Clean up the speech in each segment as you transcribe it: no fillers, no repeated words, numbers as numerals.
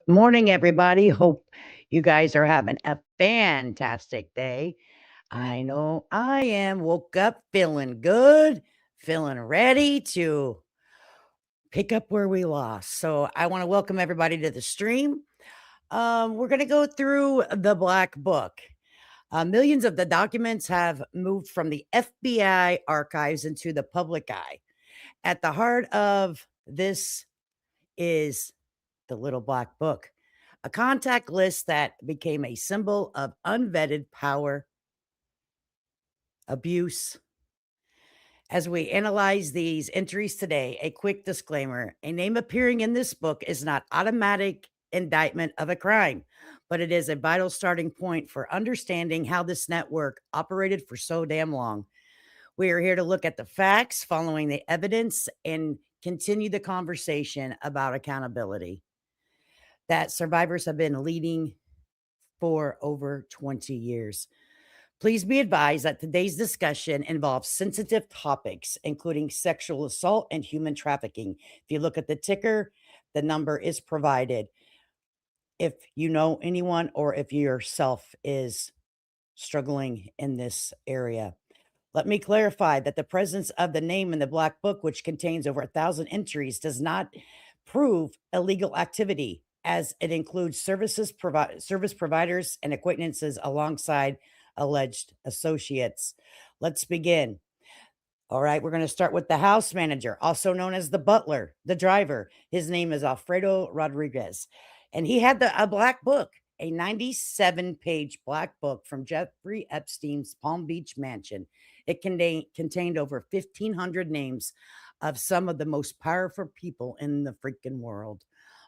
Morning, everybody. Hope you guys are having a fantastic day. I know I am. Woke up feeling good, feeling ready to pick up where we lost. So I want to welcome everybody to the stream. We're going to go through the Black Book. Millions of the documents have moved from the FBI archives into the public eye. At the heart of this is the Little Black Book, a contact list that became a symbol of unvetted power, abuse. As we analyze these entries today, a quick disclaimer: a name appearing in this book is not automatic indictment of a crime, but it is a vital starting point for understanding how this network operated for so damn long. We are here to look at the facts following the evidence and continue the conversation about accountability that survivors have been leading for over 20 years. Please be advised that today's discussion involves sensitive topics, including sexual assault and human trafficking. If you look at the ticker, the number is provided. If you know anyone or if you yourself is struggling in this area. Let me clarify that the presence of the name in the Black Book, which contains over 1,000 entries, does not prove illegal activity, as it includes service providers and acquaintances alongside alleged associates. Let's begin. All right, we're going to start with the house manager, also known as the butler, the driver. His name is Alfredo Rodriguez, and he had a black book, a 97-page black book from Jeffrey Epstein's Palm Beach mansion. It contained over 1,500 names of some of the most powerful people in the freaking world.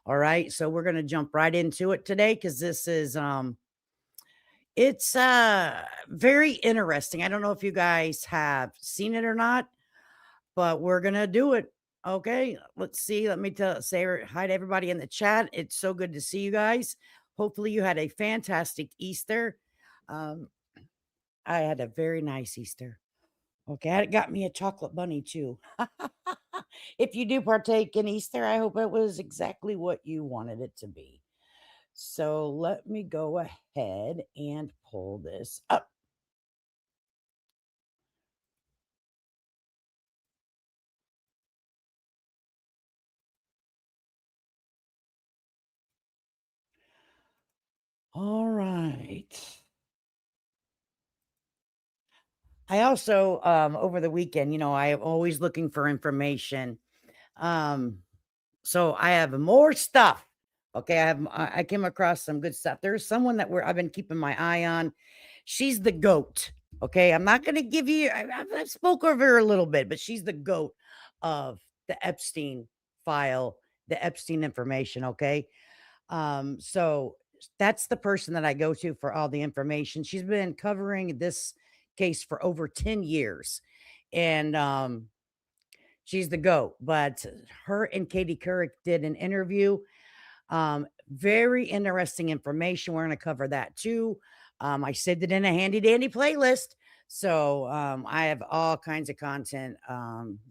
All right, so we're going to jump right into it today because this is it's very interesting. I don't know if you guys have seen it or not, but we're gonna do it. Okay, let's see. Let me say hi to everybody in the chat. It's so good to see you guys. Hopefully, you had a fantastic Easter. Um, I had a very nice Easter. Okay, it got me a chocolate bunny too. If you do partake in Easter, I hope it was exactly what you wanted it to be. So let me go ahead and pull this up. All right. I also, over the weekend, I am always looking for information. Um, so I have more stuff. Okay, I came across some good stuff. There's someone that I've been keeping my eye on. She's the goat. Okay, I'm not going to give you. I've spoke over her a little bit, but she's the goat of the Epstein file, the Epstein information. Okay, so that's the person that I go to for all the information. She's been covering this case for over 10 years. And she's the GOAT. But her and Katie Couric did an interview. Very interesting information. We're going to cover that too. I saved it in a handy dandy playlist. So I have all kinds of content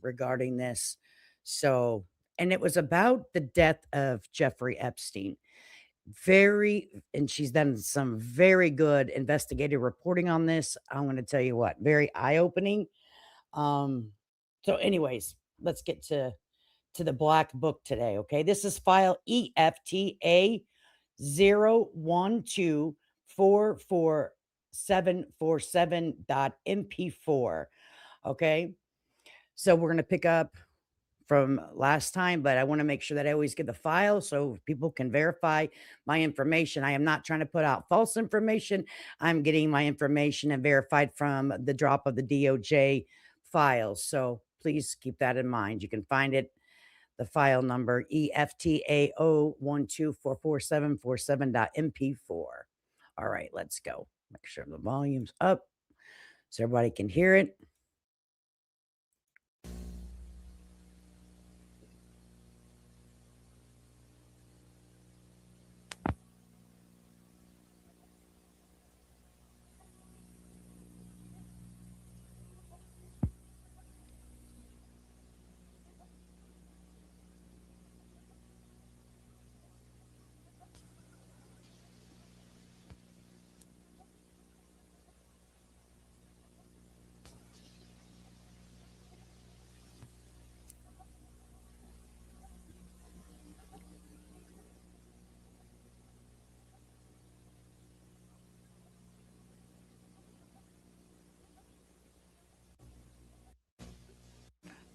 regarding this. So, and it was about the death of Jeffrey Epstein. And she's done some very good investigative reporting on this. I'm going to tell you what, very eye opening. So, anyways, let's get to the black book today. Okay, this is file EFTA 012444747.mp4. Okay, so we're going to pick up from last time, but I want to make sure that I always get the file so people can verify my information. I am not trying to put out false information. I'm getting my information and verified from the drop of the DOJ files. So please keep that in mind. You can find it, the file number EFTA012444747.mp4. All right, let's go. Make sure the volume's up so everybody can hear it.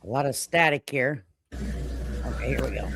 A lot of static here. Okay, here we go.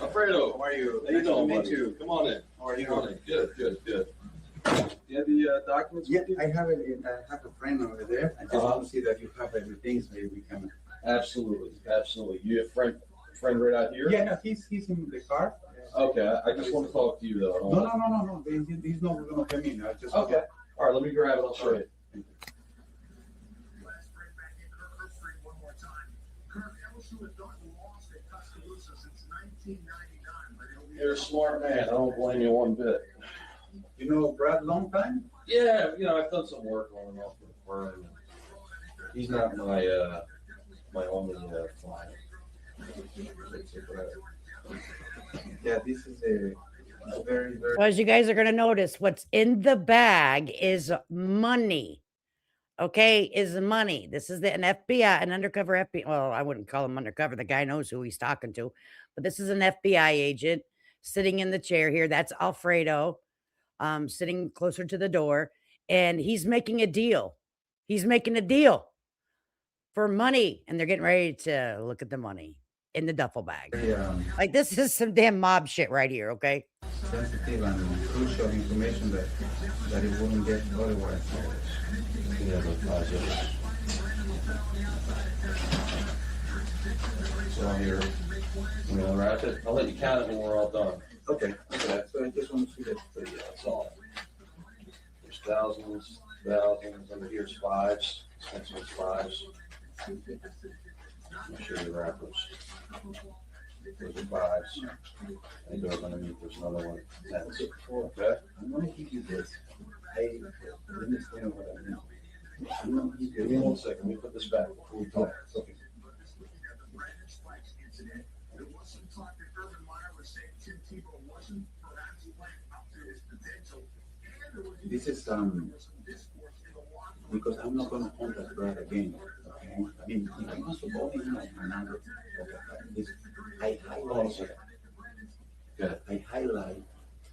Alfredo, how are you? How you doing, buddy? Come on in. How are you? Come on in. Good, good, good. You have the documents? Yeah, I have it. I have a friend over there. I just want to see that you have everything, so we can. Absolutely, absolutely. You have friend right out here? Yeah, no, he's in the car. Okay, I just want to talk to you though. No. He's not gonna come in. I just. Okay. All right, let me grab it. I'll show you. You're a smart man. I don't blame you one bit. You know Brad long time? Yeah, I've done some work on and off with the firm. He's not my only client. Yeah, this is a very, very. So as you guys are going to notice, what's in the bag is money. Okay, is money. This is an FBI, an undercover FBI. Well, I wouldn't call him undercover. The guy knows who he's talking to. But this is an FBI agent sitting in the chair here. That's Alfredo, sitting closer to the door. And he's making a deal. He's making a deal for money. And they're getting ready to look at the money in the duffel bag. Like, this is some damn mob shit right here, okay? Sensitive and crucial information that it wouldn't get otherwise. So here, we'll wrap it. I'll let you count it when we're all done. Okay. So I just want to see that. Yeah, that's all. There's thousands, under here's fives, next one's fives. I'll show you wrappers. Those are fives. And goes underneath, there's another one. Tens. Okay? I'm gonna give you this. I understand what I mean. I'm gonna give Give me you 1 second. Let me put this back before we talk. Okay. This is because I'm not gonna contact Brad again. Okay? I mean, if he wants to call me, another. Okay. I highlight. Good. I highlight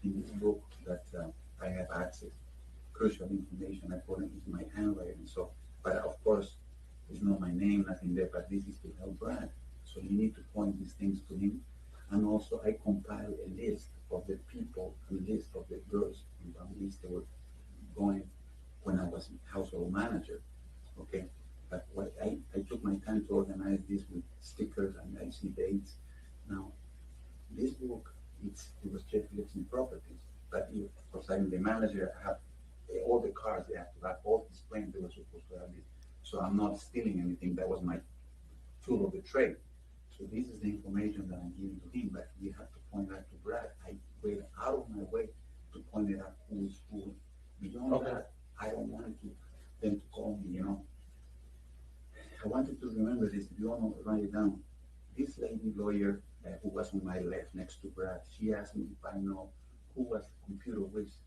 in this book that I have access, crucial information. I put it in my handwriting. So, but of course, it's not my name, nothing there. But this is to help Brad. So you need to point these things to him. And also, I compile a list of the people, a list of the girls in the list that were going when I was household manager. Okay, but what I took my time to organize this with stickers and I see dates. Now, this book, it was Jeff Lipson Properties, but of course I'm the manager. I have all the cars they have to have, all these planes they were supposed to have this. So I'm not stealing anything. That was my tool of the trade. So this is the information that I'm giving to him, but you have to point that to Brad. I went out of my way to point it out who is who. Beyond that, I don't want them to call me, I wanted to remember this. If you want to write it down, this lady lawyer who was on my left next to Brad, she asked me if I know who was computer whiz.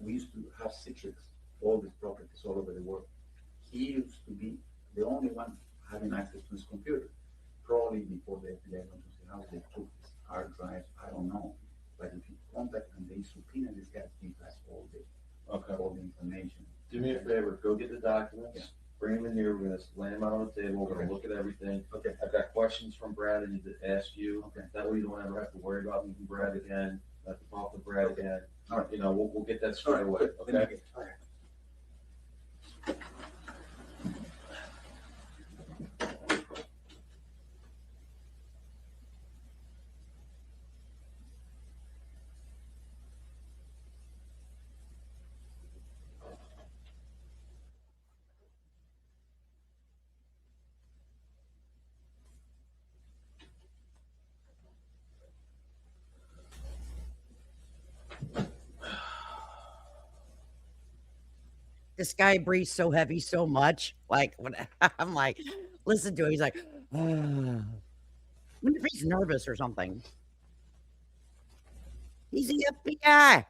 We used to have Citrix, all these properties all over the world. He used to be the only one having access to his computer. Probably before the FBI went to see how they took his hard drives, I don't know. But if you contact and they subpoena this guy, he has all the information. Do me a favor, go get the documents, bring them in here, we're gonna lay them out on the table, we're gonna look at everything. Okay. I've got questions from Brad I need to ask you. Okay. That way you don't ever have to worry about meeting Brad again, have to talk to Brad Okay. again. All right. We'll get that squared away, Good. okay? All right. This guy breathes so heavy so much. Like, when I'm like, listen to him, he's like, "Ah." Wonder if he's nervous or something. He's the FBI.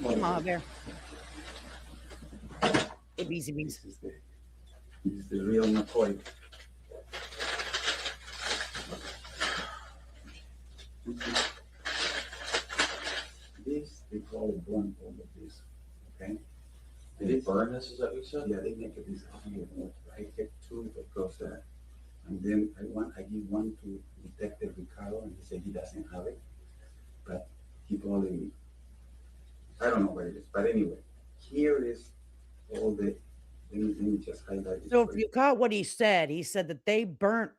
Come on, Bear. Hey, Beezy Bees. This is the real McCoy. This, they call it blunt all of this, okay? Did they burn this, is that what you said? Yeah, they make it this here. I get two because, and then I give one to Detective Ricardo, and he said he doesn't have it, but he probably, I don't know what it is, but anyway, here is all the, let me just highlight it. So for if you caught what he said that they burnt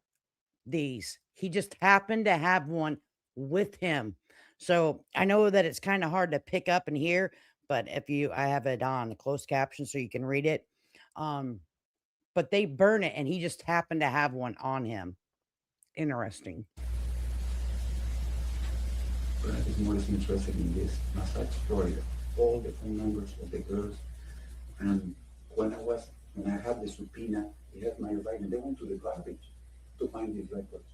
these. He just happened to have one with him. So I know that it's kind of hard to pick up and hear, but I have it on closed caption so you can read it. Um, but they burn it and he just happened to have one on him. Interesting. Brad is more interested in this massage story, all the phone numbers of the girls. And when I had the subpoena, they had my writing, they went to the garbage to find these records.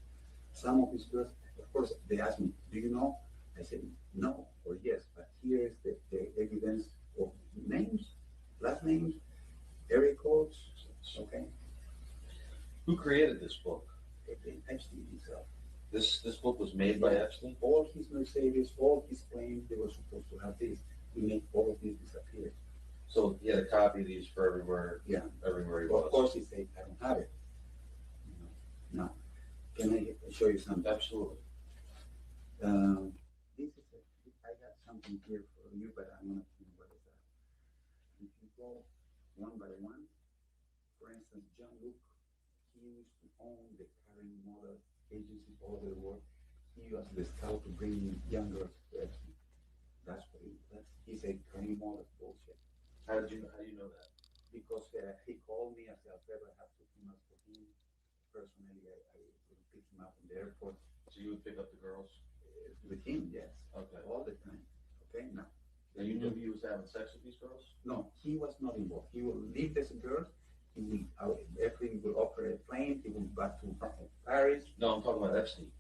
Some of these girls, of course, they asked me, do you know? I said, no or yes, but here is the evidence of names, last names, area codes, okay? Who created this book? Epstein himself. This book was made by Epstein? All his Mercedes, all his claims, they were supposed to have this. He made all of this disappear. So he had a copy of these for everywhere, Yeah. everywhere he Well, was. of course, he said, I don't have it. No. Can I show you something? Absolutely. This is I got something here for you, but I'm gonna tell you what is that. If you go one by one, for instance, John Luke, he used to own the Karen Model agencies all over the world. He was the scout to bring in young girls to Epstein. That's what he said, Karen Model bullshit. How do you know that? Because he called me, I said, Alfredo, I have to come up for him. Personally, I would pick him up in the airport. So you would pick up the girls? With him, yes. Okay. All the time. Okay, now. And you knew he was having sex with these girls? No, he was not involved. He will leave this girl. He will, everything will operate a plane. He will back to Paris. No, I'm talking about Epstein.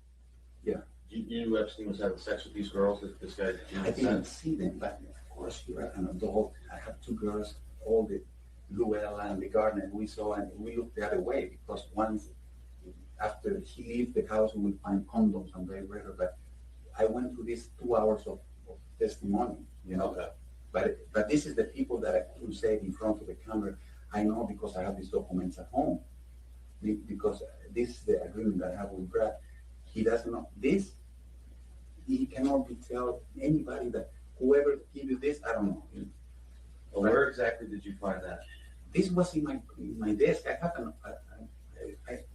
Yeah. You knew Epstein was having sex with these girls, that this guy I didn't see them, but of course, you're an adult. I have two girls, all the Luella and the Gardner, we saw, and we looked the other way because once after he leaves the house, we will find condoms and very rare. But I went through these 2 hours of testimony, you know. Okay. But this is the people that I couldn't say in front of the camera. I know because I have these documents at home. Because this is the agreement that I have with Brad. He doesn't know this. He cannot be tell anybody that whoever give you this, I don't know. Well, where exactly did you find that? This was in my desk. I have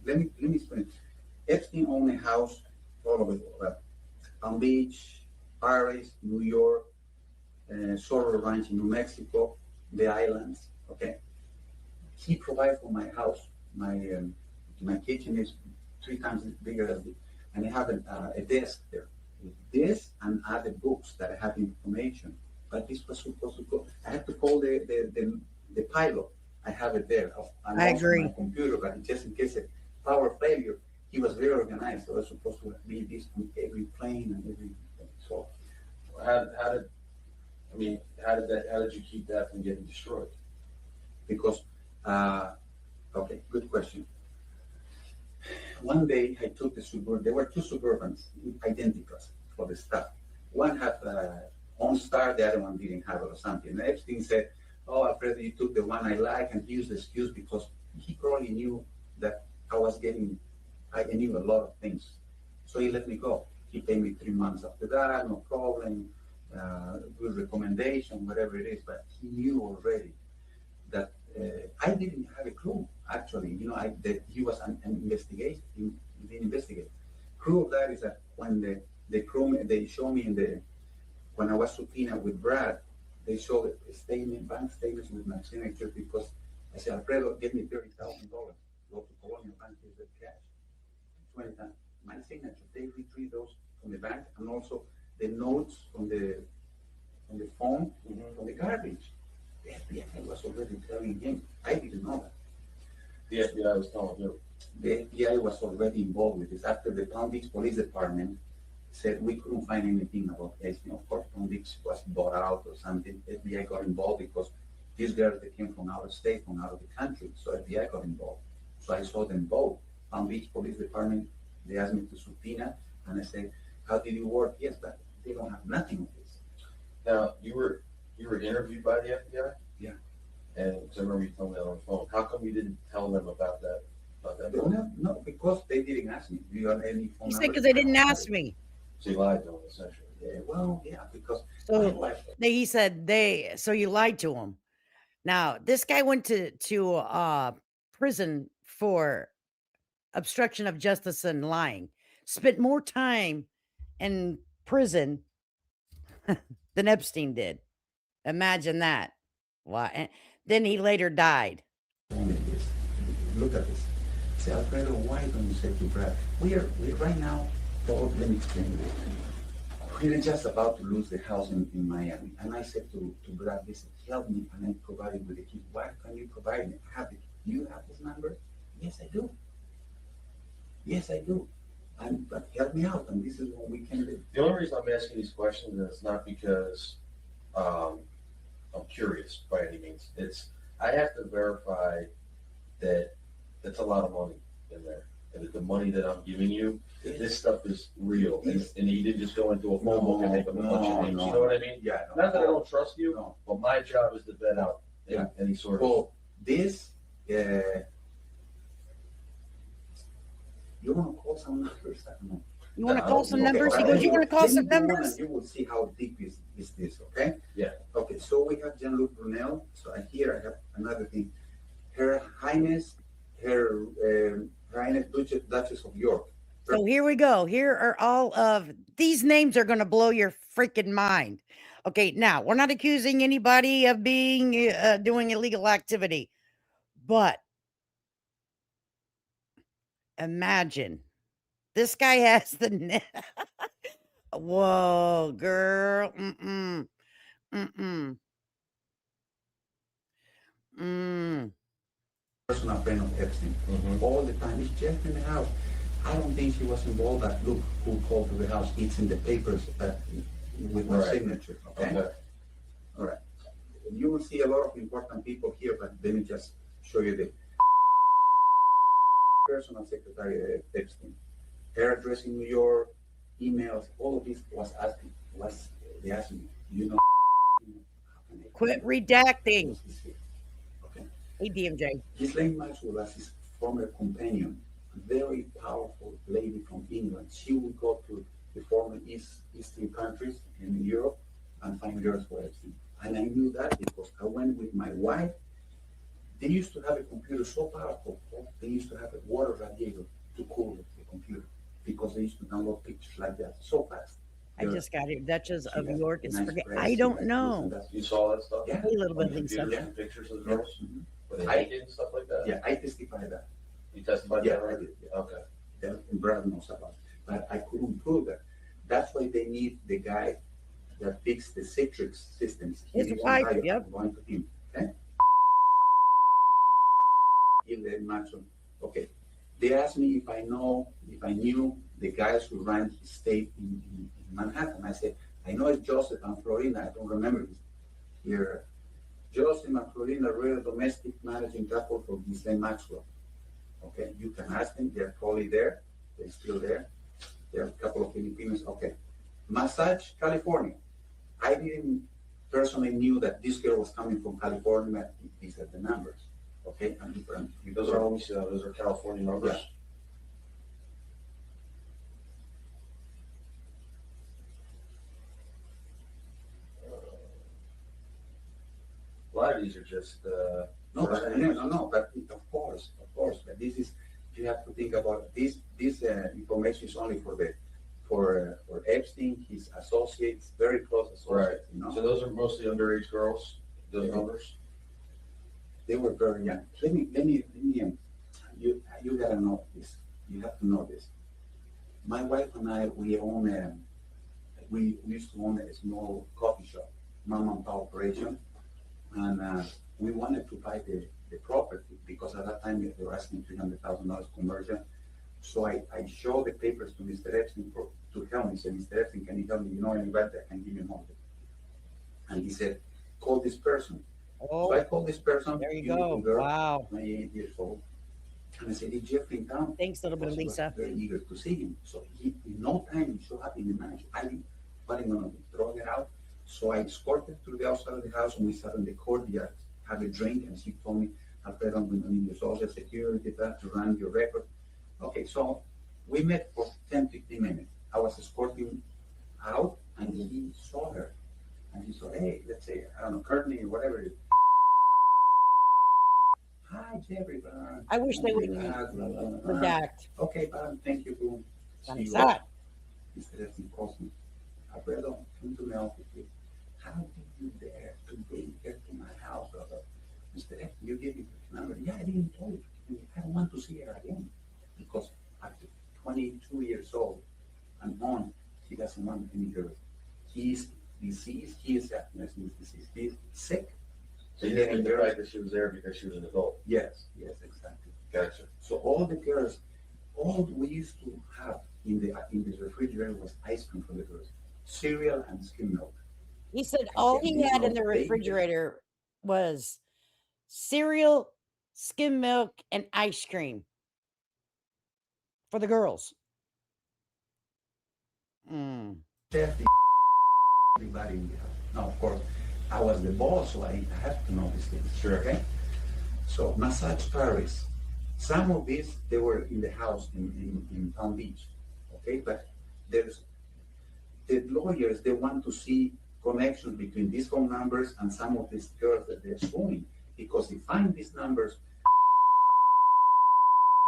let me explain. Epstein owned a house all over Palm Beach, Paris, New York, Sorrel Ranch in New Mexico, the islands. Okay. He provided for my house. My kitchen is 3 times bigger than this, and I have a desk there with this and other books that I have information. But this was supposed to go. I had to call the pilot. I have it there. I agree. My computer, but just in case power failure. He was very organized. There was supposed to be this on every plane and everything. So How did, I mean, how did you keep that from getting destroyed? because, okay, good question. One day I took the Suburban, there were two Suburbans, identicals for the staff. One had OnStar, the other one didn't have it or something. And Epstein said, oh, Alfredo, you took the one I like, and he used the excuse because he probably knew that I knew a lot of things. So he let me go. He paid me 3 months after that, no problem, good recommendation, whatever it is, but he knew already that I didn't have a clue. Actually, that he was an investigation. He didn't investigate. Clue of that is that when the crew they show me when I was subpoenaed with Brad, they showed bank statements with my signature because I said, Alfredo, get me $30,000. Go to Colonial Bank, here's the cash. 20 times. My signature. They retrieve those from the bank and also the notes from the phone, from the garbage. The FBI was already telling him. I didn't know that. The FBI was telling you. The FBI was already involved with this. After the Palm Beach Police Department said we couldn't find anything about Epstein. Of course, Palm Beach was bought out or something. FBI got involved because these girls that came from out of state, from out of the country. So FBI got involved. So I saw them both. Palm Beach Police Department, they asked me to subpoena, and I said, how did you work? Yes, but they don't have nothing of this. Now, you were interviewed by the FBI? Yeah. And because I remember you telling me on the phone. How come you didn't tell them about that? No, because they didn't ask me. Do you have any phone He said, number? because they didn't ask me. So you lied to them, essentially. Yeah, because So my wife, he said so you lied to him. Now, this guy went to prison for obstruction of justice and lying. Spent more time in prison than Epstein did. Imagine that. Why? And then he later died. told me this. Look at this. Say, Alfredo, why don't you say to Brad, we're right now, let me explain this. We're just about to lose the house in Miami. And I said to Brad, listen, help me, and I provided with the key. Why can you provide me? You have this number? Yes, I do. Yes, I do. But help me out, and this is what we can do. The only reason I'm asking these questions is not because I'm curious by any means. I have to verify that it's a lot of money in there, and that the money that I'm giving you, this stuff is real, and you didn't just go into a phone book and make up a bunch of names. You know what I mean? Yeah. Not that I don't trust you, No. but my job is to vet out any sort of. Well, this, you want to call some numbers? I don't know. You want to call some Okay, numbers? He okay. goes, you want to call Let me some go on numbers? and you will see how deep is this, okay? Yeah. Okay, so we have Jean-Luc Brunel. So here I have another thing. Her Highness Duchess of York. So here we go. Here are all of these names are going to blow your freaking mind. Okay, now we're not accusing anybody of being doing illegal activity, but imagine this guy has the whoa, girl. Personal friend of Epstein. Mhm. All the time. It's just in the house. I don't think she was involved, but look who called to the house. It's in the papers with my Right. signature. Okay? All right. You will see a lot of important people here, but let me just show you the personal secretary of Epstein. Her address in New York, emails, all of this they asked me, you know, Quit redacting. Okay. Hey, DMJ. Ghislaine Maxwell was his former companion, a very powerful lady from England. She would go to the former Eastern countries in Europe and find girls for Epstein. And I knew that because I went with my wife. They used to have a computer so powerful, they used to have a water radiator to cool the computer because they used to download pictures like that so fast. I just got here. Duchess She of has York a is nice forget. press, I she don't has this know. and that. You saw that stuff? Yeah. A little bit On of computers stuff. and pictures of the girls? Mhm. Were they I- naked and stuff like that? Yeah, I testified that. You testified Yeah, that, I right? did. Yeah. Okay. That Brad knows about. But I couldn't prove that. That's why they need the guy that fixed the Citrix systems. He His lives in wife, Ohio. yep. I'm going to him. Okay. Ghislaine Maxwell. Okay. They asked me if I knew the guys who ran his state in Manhattan. I said, I know it's Joseph and Florina. I don't remember here. Joseph and Florina were a domestic managing couple for Ghislaine Maxwell. Okay, you can ask them. They're probably there. They're still there. There are a couple of Filipinos. Okay. Massage, California. I didn't personally knew that this girl was coming from California. These are the numbers. Okay, and different. Those are, let me see, those are California numbers. Yeah. A lot of these are just, No, but of course, but this is, you have to think about this, information is only for Epstein, his associates, very close associates, so those are mostly underage girls, those numbers? They were very young. Let me, you gotta know this, you have to know this. My wife and I, we used to own a small coffee shop, mom and pop operation, and we wanted to buy the property because at that time they were asking $300,000 commercial. So I showed the papers to Mr. Epstein to help me. He said, Mr. Epstein, can you help me? You know anybody that can give me a mortgage? And he said, call this person. Oh, So I called this person. there you beautiful go. girl, Wow. 28 years old. And I said, is Jeffrey in town? Thanks, little bit, Because he was Lisa. very eager to see him. So he, in no time, he showed up in the manager. I didn't want to throw it out. So I escorted to the outside of the house, and we sat in the courtyard, had a drink, and she told me, Alfredo, I'm going to need your social security to run your record. Okay, so we met for 10, 15 minutes. I was escorting out, and he saw her. And he said, hey, let's say, I don't know, Courtney or whatever it is. Hi, Jeffrey. I wish they would redact. redact. Okay, thank you, boom. See you. That. Mr. Epstein calls me. Alfredo, come to my office, please. How did you dare to bring her to my house? Mr. Epstein, you gave me the number. Yeah, I didn't tell you. I don't want to see her again. Because after 22 years old and on, he doesn't want any girl. He's diseased. He is diseased. He's sick. So you didn't the fact that she was there because she was an adult? Yes, exactly. Gotcha. So all the girls, all we used to have in the refrigerator was ice cream for the girls, cereal and skim milk. He said all he had in the refrigerator was cereal, skim milk, and ice cream for the girls. Everybody in the house. Now, of course, I was the boss, so I have to know these things. Sure. Okay. So massage Paris. Some of these they were in the house in Palm Beach. Okay, but there's the lawyers, they want to see connections between these phone numbers and some of these girls that they're suing, because they find these numbers,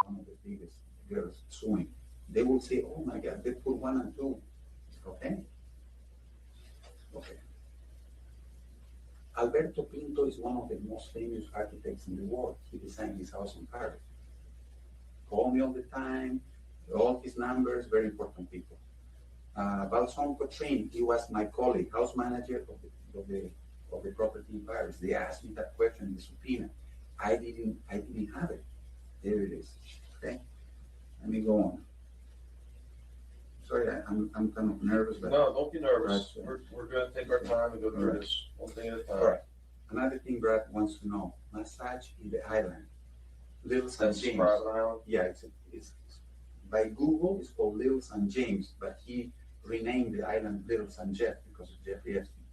one of the biggest girls suing, they will say, oh my God, they put 1 and 2. Okay? Okay. Alberto Pinto is one of the most famous architects in the world. He designed his house in Paris. Call me all the time, all his numbers, very important people. Balson Cotrin, he was my colleague, house manager of the property in Paris. They asked me that question in the subpoena. I didn't have it. There it is. Okay, let me go on. Sorry, I'm kind of nervous. But no, don't be nervous. We're going to take our time and go through this one thing at a time. All right. Another thing Brad wants to know: massage in the island. Little St. James. Private island? Yeah, it's by Google. It's called Little St. James, but he renamed the island Little St. Jeff because of Jeffrey Epstein.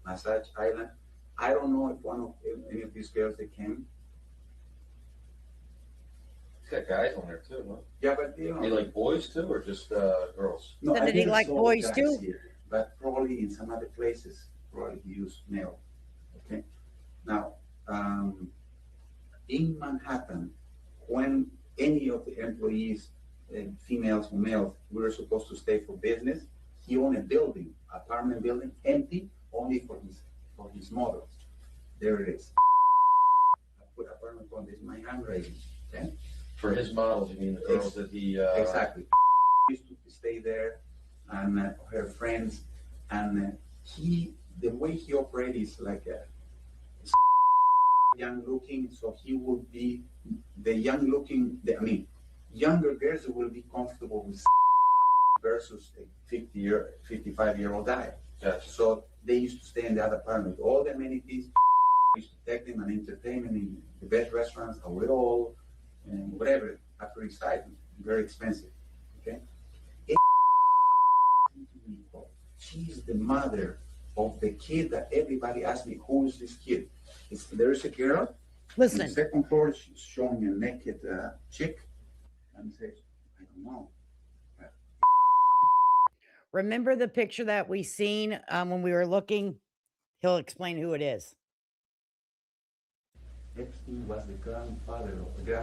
Massage Island. I don't know if any of these girls that came. He's got guys on there too, huh? Yeah, but you know. Do you like boys too, or just girls? No, Did he like boys too? Here, but probably in some other places, probably he used male. Okay. Now, in Manhattan, when any of the employees, females or males, were supposed to stay for business, he owned a building, apartment building, empty, only for his models. There it is. I put apartment on this, my handwriting. Okay. For his models, you mean the girls that he... Exactly. Used to stay there, and her friends, and the way he operates is like a young looking, so he would be the young looking, younger girls will be comfortable with versus a 55-year-old guy. Gotcha. So they used to stay in the other apartment with all the amenities. Used to take them and entertainment in the best restaurants, a little, and whatever, Upper East Side, very expensive. Okay? She's the mother of the kid that everybody asks me, who is this kid? There's a girl on the Listen, second floor, she's showing a naked chick, and says, I don't know. remember the picture that we seen when we were looking? He'll explain who it is. Epstein was the grandfather of the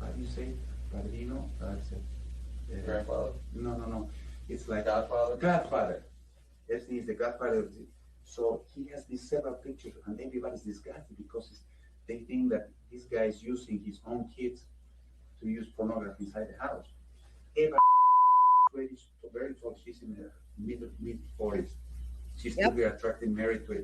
how do you say, padrino? Grandfather? No. It's like Godfather? Godfather. Epstein is the godfather of the, so he has these several pictures, and everybody's disgusted because they think that this guy is using his own kids to use pornography inside the house. Eva, very tall, she's in her mid 40s. She's still very attractive, married to a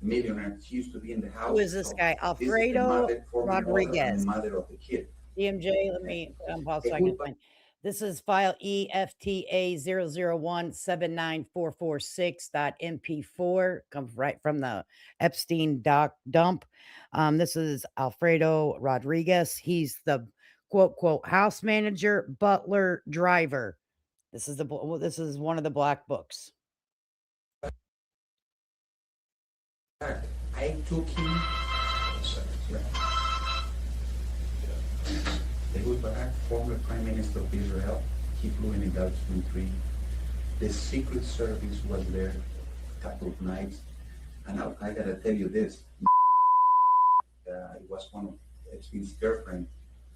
millionaire. She used to be in the house. Who is this guy? This is the Alfredo mother, former mother, and Rodriguez. the mother of the kid. DMJ, let me put on pause so I can find. This is file EFTA 001794446.mp4. Comes right from the Epstein doc dump. This is Alfredo Rodriguez. He's the quote house manager, butler, driver. This is one of the black books. I took him. Ehud Barak, former Prime Minister of Israel, he flew in a Gulfstream 3. The Secret Service was there a couple of nights. And I gotta tell you this. It was one of Epstein's girlfriend.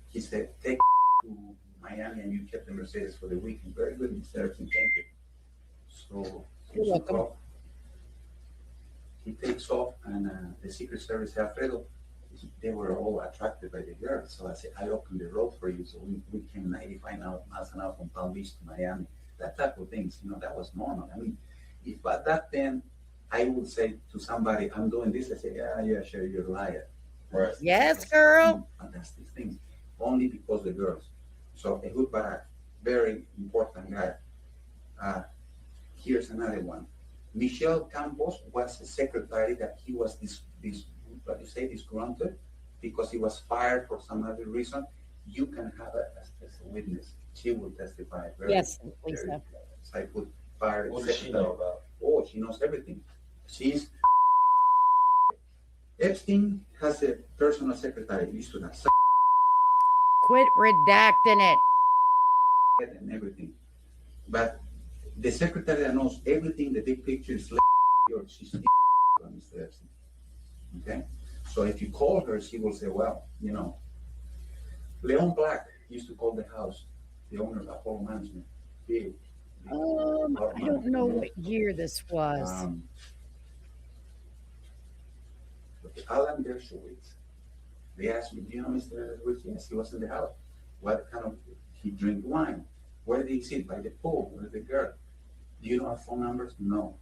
He said, take to Miami and you kept the Mercedes for the weekend. Very good, Mr. Epstein, thank you. So You're welcome. He takes off, and the Secret Service said, Alfredo, they were all attracted by the girl. So I said, I opened the road for you. So we came 95 miles an hour from Palm Beach to Miami. That type of things, that was normal. I mean, if at that then I would say to somebody, I'm doing this, I say, yeah, sure, you're a liar. Right. Yes, girl. Fantastic things. Only because the girls. So Ehud Barak, very important guy. Here's another one. Michelle Campos was a secretary that he was disgruntled because he was fired for some other reason. You can have her as a witness. She will testify. Yes, Lisa. I put fired. What does she know about? Oh, she knows everything. She's Epstein has a personal secretary. Used to have Quit redacting it. and everything, but the secretary that knows everything, the big picture is she's Mr. Epstein. Okay? So if you call her, she will say, well, Leon Black used to call the house, the owner of Apollo Management. Big I don't know what year this was. Alan Dershowitz. They asked me, do you know Mr. Dershowitz? Yes, he was in the house. What kind of, he drink wine. Where did he sit? By the pool, with the girl. Do you know our phone numbers? No.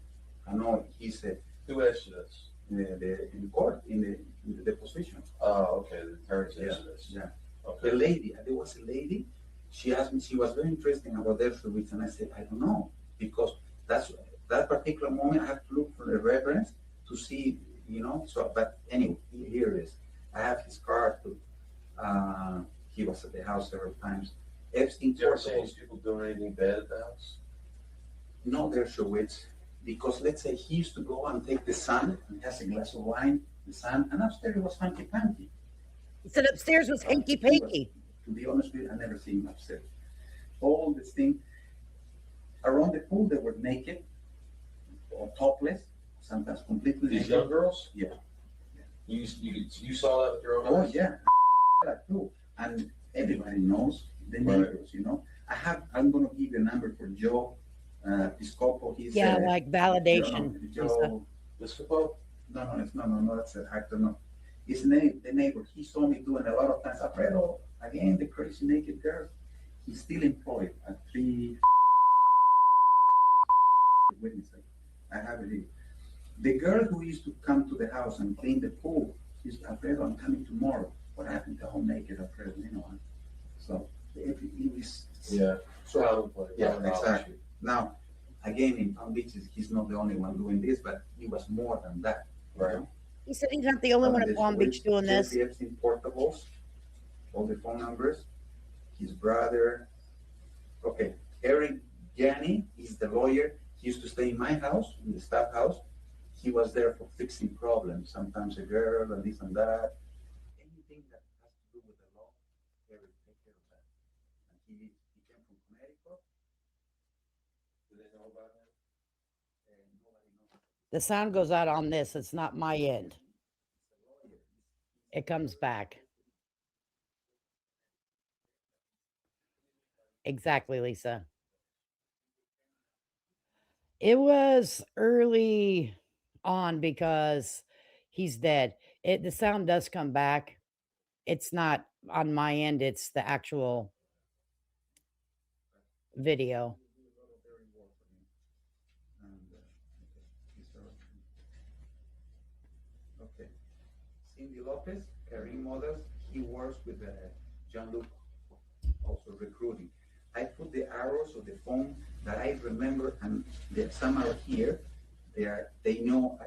I know he said. Who asked you this? In court, in the deposition. Oh, okay. The attorney asked this. Yeah. Okay. The lady, there was a lady, she asked me, she was very interesting about Dershowitz, and I said, I don't know, because that particular moment I have to look for the reference to see, so, but anyway, here it is. I have his card. He was at the house several times. Epstein. Did you ever see these people doing anything bad at the house? No, Dershowitz, because let's say he used to go and take the son and has a glass of wine, the son, and upstairs it was hanky panky. He said upstairs was hanky panky. To be honest with you, I never seen him upstairs. All this thing around the pool, they were naked or topless, sometimes completely These naked. young girls? Yeah. You saw that with your own Oh eyes? yeah, that too. And everybody knows the neighbors. I'm going to give you a number for Joe Piscopo. He's like validation. Joe Piscopo? No, that's an actor. No, his name, the neighbor. He saw me doing a lot of times. Alfredo, again, the crazy naked girl. He's still employed at 3 witnesses. I have it here. The girl who used to come to the house and clean the pool, she's Alfredo, I'm coming tomorrow. What happened to home naked Alfredo? So it is. Yeah. So, Contemplate, yeah, knowledge. exactly. Now, again, in Palm Beach, he's not the only one doing this, but he was more than that. You Right. know? He said he's not the only one in The Palm Beach stories, doing this. Jeffrey Epstein portables, all the phone numbers, his brother. Okay, Eric Yanni is the lawyer. He used to stay in my house, in the staff house. He was there for fixing problems, sometimes a girl and this and that. Anything that has to do with the law, Eric take care of that. And he came from Connecticut. Do they know about him? And nobody knows. The sound goes out on this. It's not my end. He's a lawyer. It comes back. Exactly, Lisa. It was early on because he's dead. The sound does come back. It's not on my end, it's the actual video. We wrote a very well for him. And okay, he's okay. Cindy Lopez, Karim Models, he works with Jean-Luc, also recruiting. I put the arrows of the phone that I remember, and some are here. They know,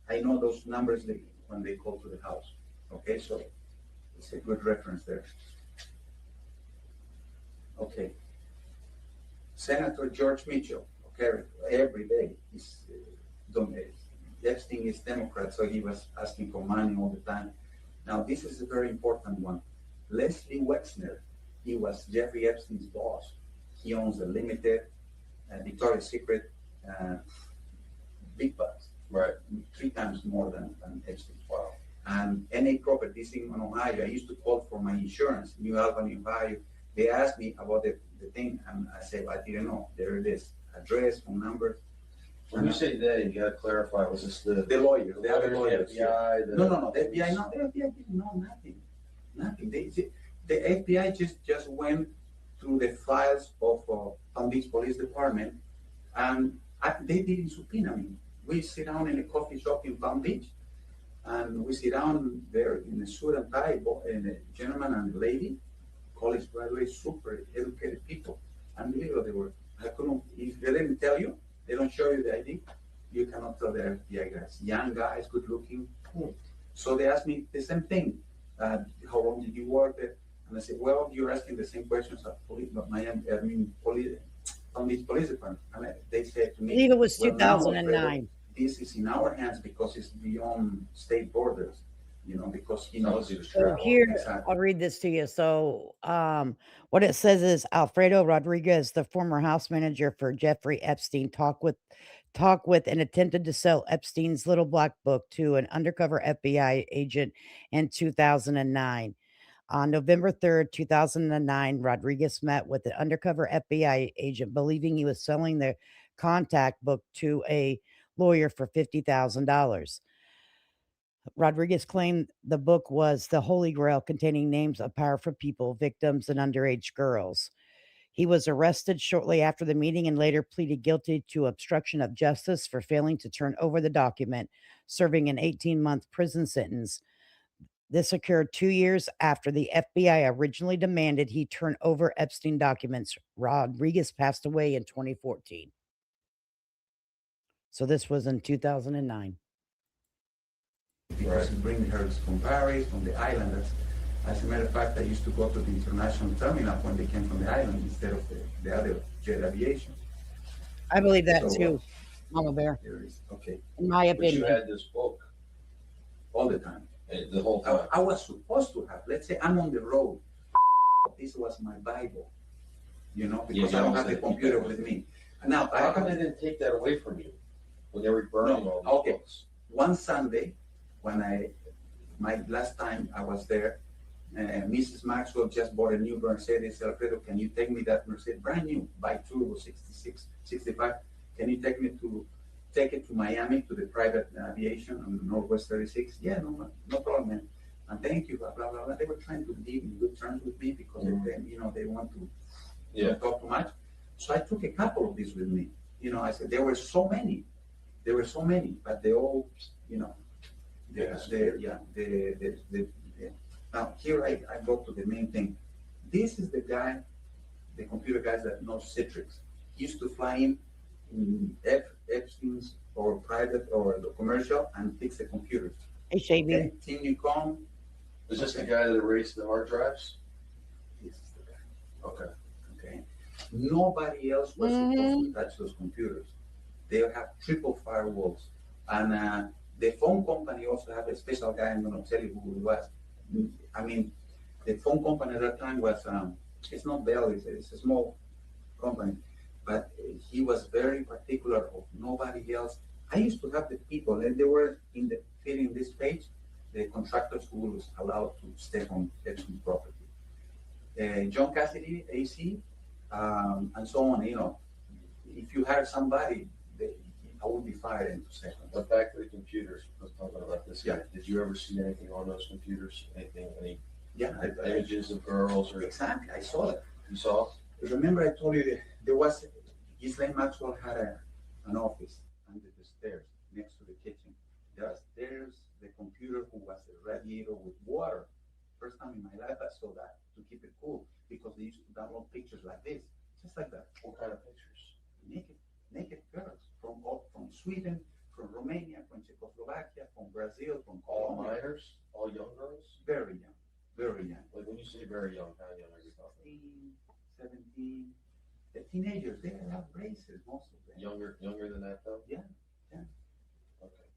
I know those numbers when they call to the house. Okay, so it's a good reference there. Okay. Senator George Mitchell, okay, every day he's Epstein is Democrat, so he was asking for money all the time. Now, this is a very important one. Leslie Wexner, he was Jeffrey Epstein's boss. He owns a limited Victoria's Secret, big bucks, Right. 3 times more than Epstein. Wow. And NA Properties in Ohio, I used to call for my insurance, New Albany, Ohio. They asked me about the thing, and I said, I didn't know. There it is, address, phone number. When you say they, you gotta clarify, was this the lawyers, the other lawyers, lawyers. the FBI? No, the FBI, no, the FBI didn't know nothing, nothing. The FBI just went through the files of Palm Beach Police Department, and they didn't subpoena me. We sit down in a coffee shop in Palm Beach, and we sit down there in a suit and tie, and a gentleman and a lady, college graduates, super educated people. Unbelievable they were. I couldn't, if they didn't tell you, they don't show you the ID, you cannot tell the FBI guys. Young guys, good looking. So they asked me the same thing. How long did you work there? And I said, well, you're asking the same questions at police, but Palm Beach Police Department. And they said to I me, believe it was well, now, 2009. this is in our hands because it's beyond state borders, because he knows he was So traveling. here, Exactly. I'll read this to you. So, what it says is Alfredo Rodriguez, the former house manager for Jeffrey Epstein, talked with and attempted to sell Epstein's little black book to an undercover FBI agent in 2009. On November 3rd, 2009, Rodriguez met with an undercover FBI agent, believing he was selling the contact book to a lawyer for $50,000. Rodriguez claimed the book was the Holy Grail containing names of powerful people, victims, and underage girls. He was arrested shortly after the meeting and later pleaded guilty to obstruction of justice for failing to turn over the document, serving an 18-month prison sentence. This occurred 2 years after the FBI originally demanded he turn over Epstein documents. Rodriguez passed away in 2014. So this was in 2009. Because bring her from Paris, from the island. As a matter of fact, I used to go to the international terminal when they came from the island instead of the other jet aviation. I believe that So, too, Mama Bear, There is, okay, in my But you opinion. had this book all the time. the whole time. I was supposed to have, let's say I'm on the road. This was my Bible, because Yeah, I don't you have the always computer had to with keep me. Now, How come they didn't take that away from you when they were burning all these okay. books? One Sunday, when my last time I was there, Mrs. Maxwell just bought a new Mercedes. Alfredo, can you take me that Mercedes, brand new, by two, was 66, 65. Can you take it to Miami to the private aviation on Northwest 36? Yeah, no problem, man. And thank you, blah, blah, blah, blah. They were trying to leave in good terms with me because they want to don't talk too much. So I took a couple of these with me. I said, there were so many, but they all, Yes. Now here I go to the main thing. This is the guy the computer guys that know Citrix. He used to fly in Epstein's or private or the commercial and fix the computers. Hey, Shavy. Okay, Tim Newcomb. Is this the guy that erased the hard drives? This is the guy. Okay. Okay. Nobody else was supposed to touch those computers. They have triple firewalls. And the phone company also had a special guy. I'm going to tell you who it was. I mean, the phone company at that time was, it's not Bell, it's a small company. But he was very particular of nobody else. I used to have the people, and they were filling this page, the contractors who was allowed to stay on Epstein property. John Cassidy, AC, and so on, you know. If you hire somebody, I would be fired in 2 seconds. But back to the computers, let's talk about this guy. Yeah. Did you ever see anything on those computers? Any Yeah, images of girls or exactly. I saw it. you saw? Remember, I told you that there was Ghislaine Maxwell had an office under the stairs next to the kitchen. There's the computer who was a radiator with water. First time in my life I saw that to keep it cool because they used to download pictures like this, just like that. What kind of pictures? Naked girls from Sweden, from Romania, from Czechoslovakia, from Brazil, from All Colombia. minors? All young girls? Very young, very young. Like when you say very young, how young are you talking? 16, 17. The teenagers, they have braces, most of them. Younger than that though? Yeah, yeah. Okay.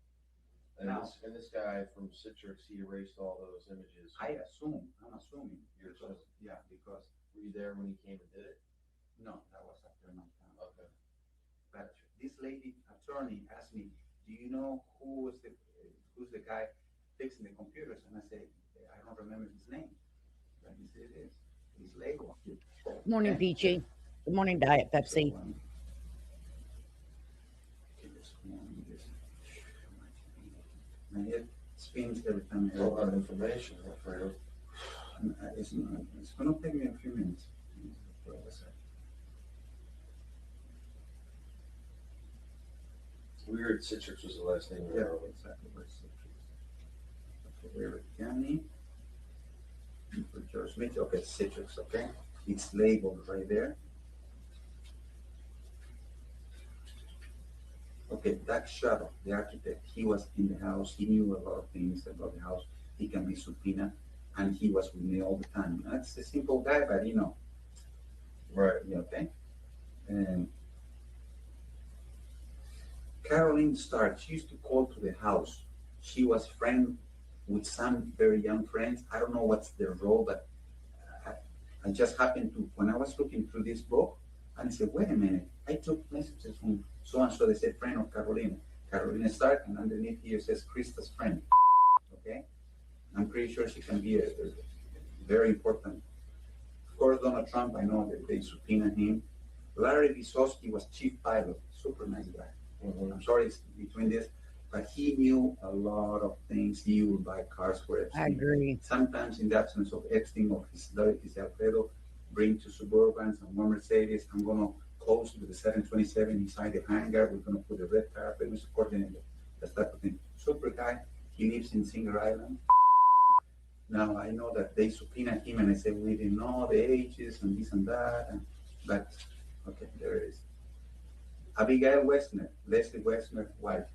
And Now- this guy from Citrix, he erased all those images. I'm assuming. You're Because, yeah, because, Were you there when he came and did it? no, that was after my time. Okay. But this lady, attorney, asked me, do you know who's the guy fixing the computers? And I said, I don't remember his name. But he said it is. He's Lego. Good morning, Okay. Peachy. Good morning, Diet Pepsi. So, okay, this one, my head spins every time I A lot of open it. information, Alfredo. It's going to take me a few minutes. Where was I? We heard Citrix was the last thing we Yeah, heard. exactly. Where's Citrix? Okay, where County? For George Smith. Okay, Citrix. Okay, it's labeled right there. Okay, Doug Shadow, the architect, he was in the house. He knew a lot of things about the house. He can be subpoenaed, and he was with me all the time. That's a simple guy, but you know. Right. Yeah, okay. And Caroline Stark, she used to call to the house. She was friend with some very young friends. I don't know what's their role, but I just happened to, when I was looking through this book, and I said, wait a minute, I took messages from so-and-so, they said friend of Carolina Stark, and underneath here says Krista's friend, okay? I'm pretty sure she can be a very important. Of course, Donald Trump, I know that they subpoenaed him. Larry Visosky was chief pilot, super nice guy. Mhm. I'm sorry it's between this, but he knew a lot of things. He would buy cars for Epstein. I agree. Sometimes in the absence of Epstein or his Alfredo, bring to Suburbans and one Mercedes. I'm going to close with the 727 inside the hangar. We're going to put a red carpet. We support that type of thing. Super guy. He lives in Singer Island. Now I know that they subpoenaed him and I said, we didn't know the ages and this and that. But okay, there it is. Abigail Westner, Leslie Westner's wife.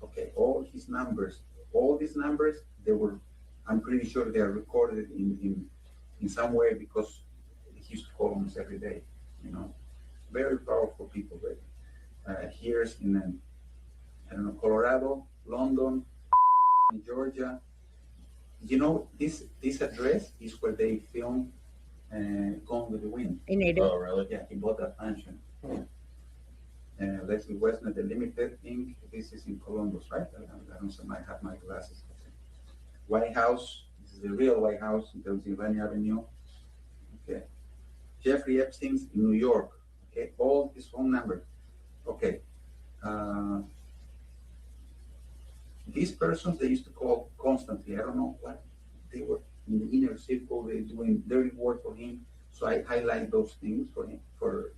Okay, all these numbers, they were, I'm pretty sure they are recorded in some way because he used to call almost every day, you know. Very powerful people, right? Here's in, I don't know, Colorado, London, Georgia. You know, this address is where they filmed Gone with the Wind. Hey, Native. Oh, really? Yeah, he bought that mansion. Leslie Westner, the Limited Inc. This is in Columbus, right? I don't have my glasses. White House. This is the real White House in Pennsylvania Avenue. Okay. Jeffrey Epstein's in New York. Okay. All his phone numbers. Okay. These persons they used to call constantly. I don't know what they were in the inner circle. They're doing dirty work for him. So I highlight those things for him for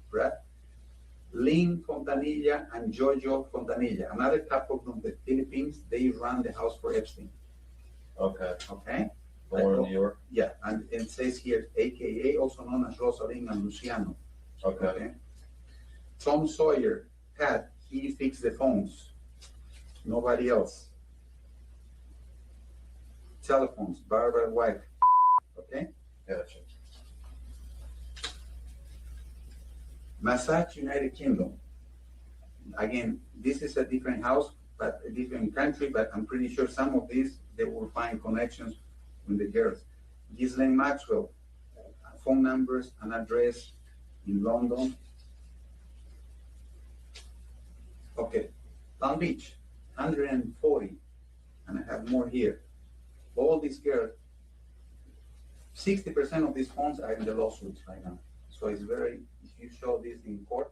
Brad. Lynn Fontanilla and Jojo Fontanilla, another couple from the Philippines. They run the house for Epstein. Okay. Okay. The one in New York? Yeah, and it says here, AKA, also known as Rosalind and Luciano. Okay. Tom Sawyer he fixed the phones. Nobody else. Telephones, Barbara White. Okay? Gotcha. Massage, United Kingdom. Again, this is a different house, but a different country, but I'm pretty sure some of these, they will find connections with the girls. Ghislaine Maxwell, phone numbers and address in London. Okay, Palm Beach, 140, and I have more here. All these girls, 60% of these phones are in the lawsuits right now. So it's very, if you show this in court,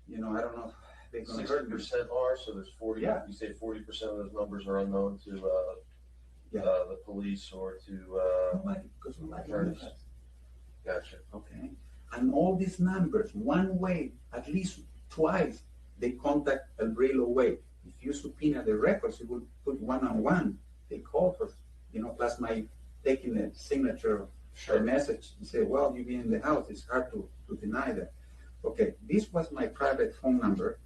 I don't know, they're gonna hurt me. 60% are, so there's 40, Yeah. you say 40% of those numbers are unknown to the police or to Nobody, because nobody attorneys. knows. Gotcha. Okay, and all these numbers, one way, at least twice, they contact El Brillo way. If you subpoena the records, you will put one-on-one. They call for, plus my taking the signature of a message and say, well, you've been in the house. It's hard to deny that. Okay, this was my private phone number.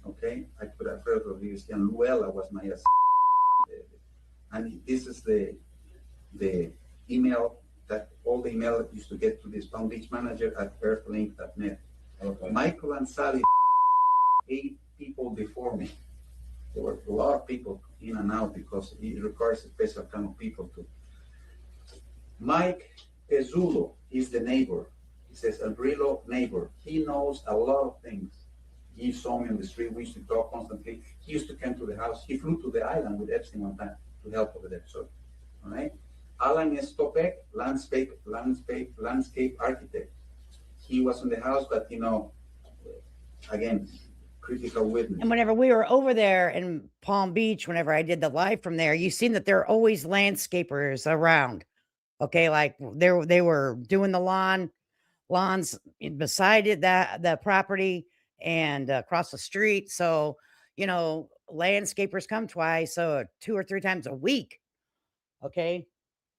Okay, I could have heard of this. And Luella was my assistant. And this is the email that all the email used to get to this Palm Beach manager at earthlink.net. Okay. Michael and Sally, 8 people before me. There were a lot of people in and out because it requires a special kind of people to. Mike Pezzulo is the neighbor. He says, El Brillo neighbor. He knows a lot of things. He saw me on the street. We used to talk constantly. He used to come to the house. He flew to the island with Epstein one time to help over there. So, all right. Alan Stopek, landscape architect. He was in the house, but again, critical witness. And whenever we were over there in Palm Beach, whenever I did the live from there, you seen that there are always landscapers around. Okay, like they were doing the lawns beside it, the property and across the street. So, landscapers come twice, so 2 or 3 times a week. Okay.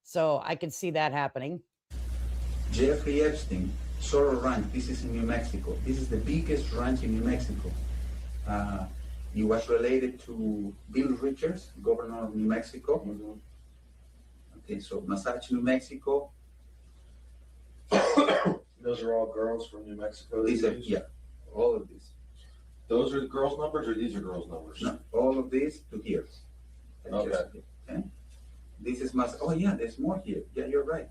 So I can see that happening. Jeffrey Epstein, Sorrel Ranch. This is in New Mexico. This is the biggest ranch in New Mexico. He was related to Bill Richards, governor of New Mexico. Mm-hmm. Okay, so Massage, New Mexico. Those are all girls from New Mexico? These are, all of these. Those are the girls' numbers or these are girls' numbers? No, all of these to here. Okay. This is oh yeah, there's more here. Yeah, you're right.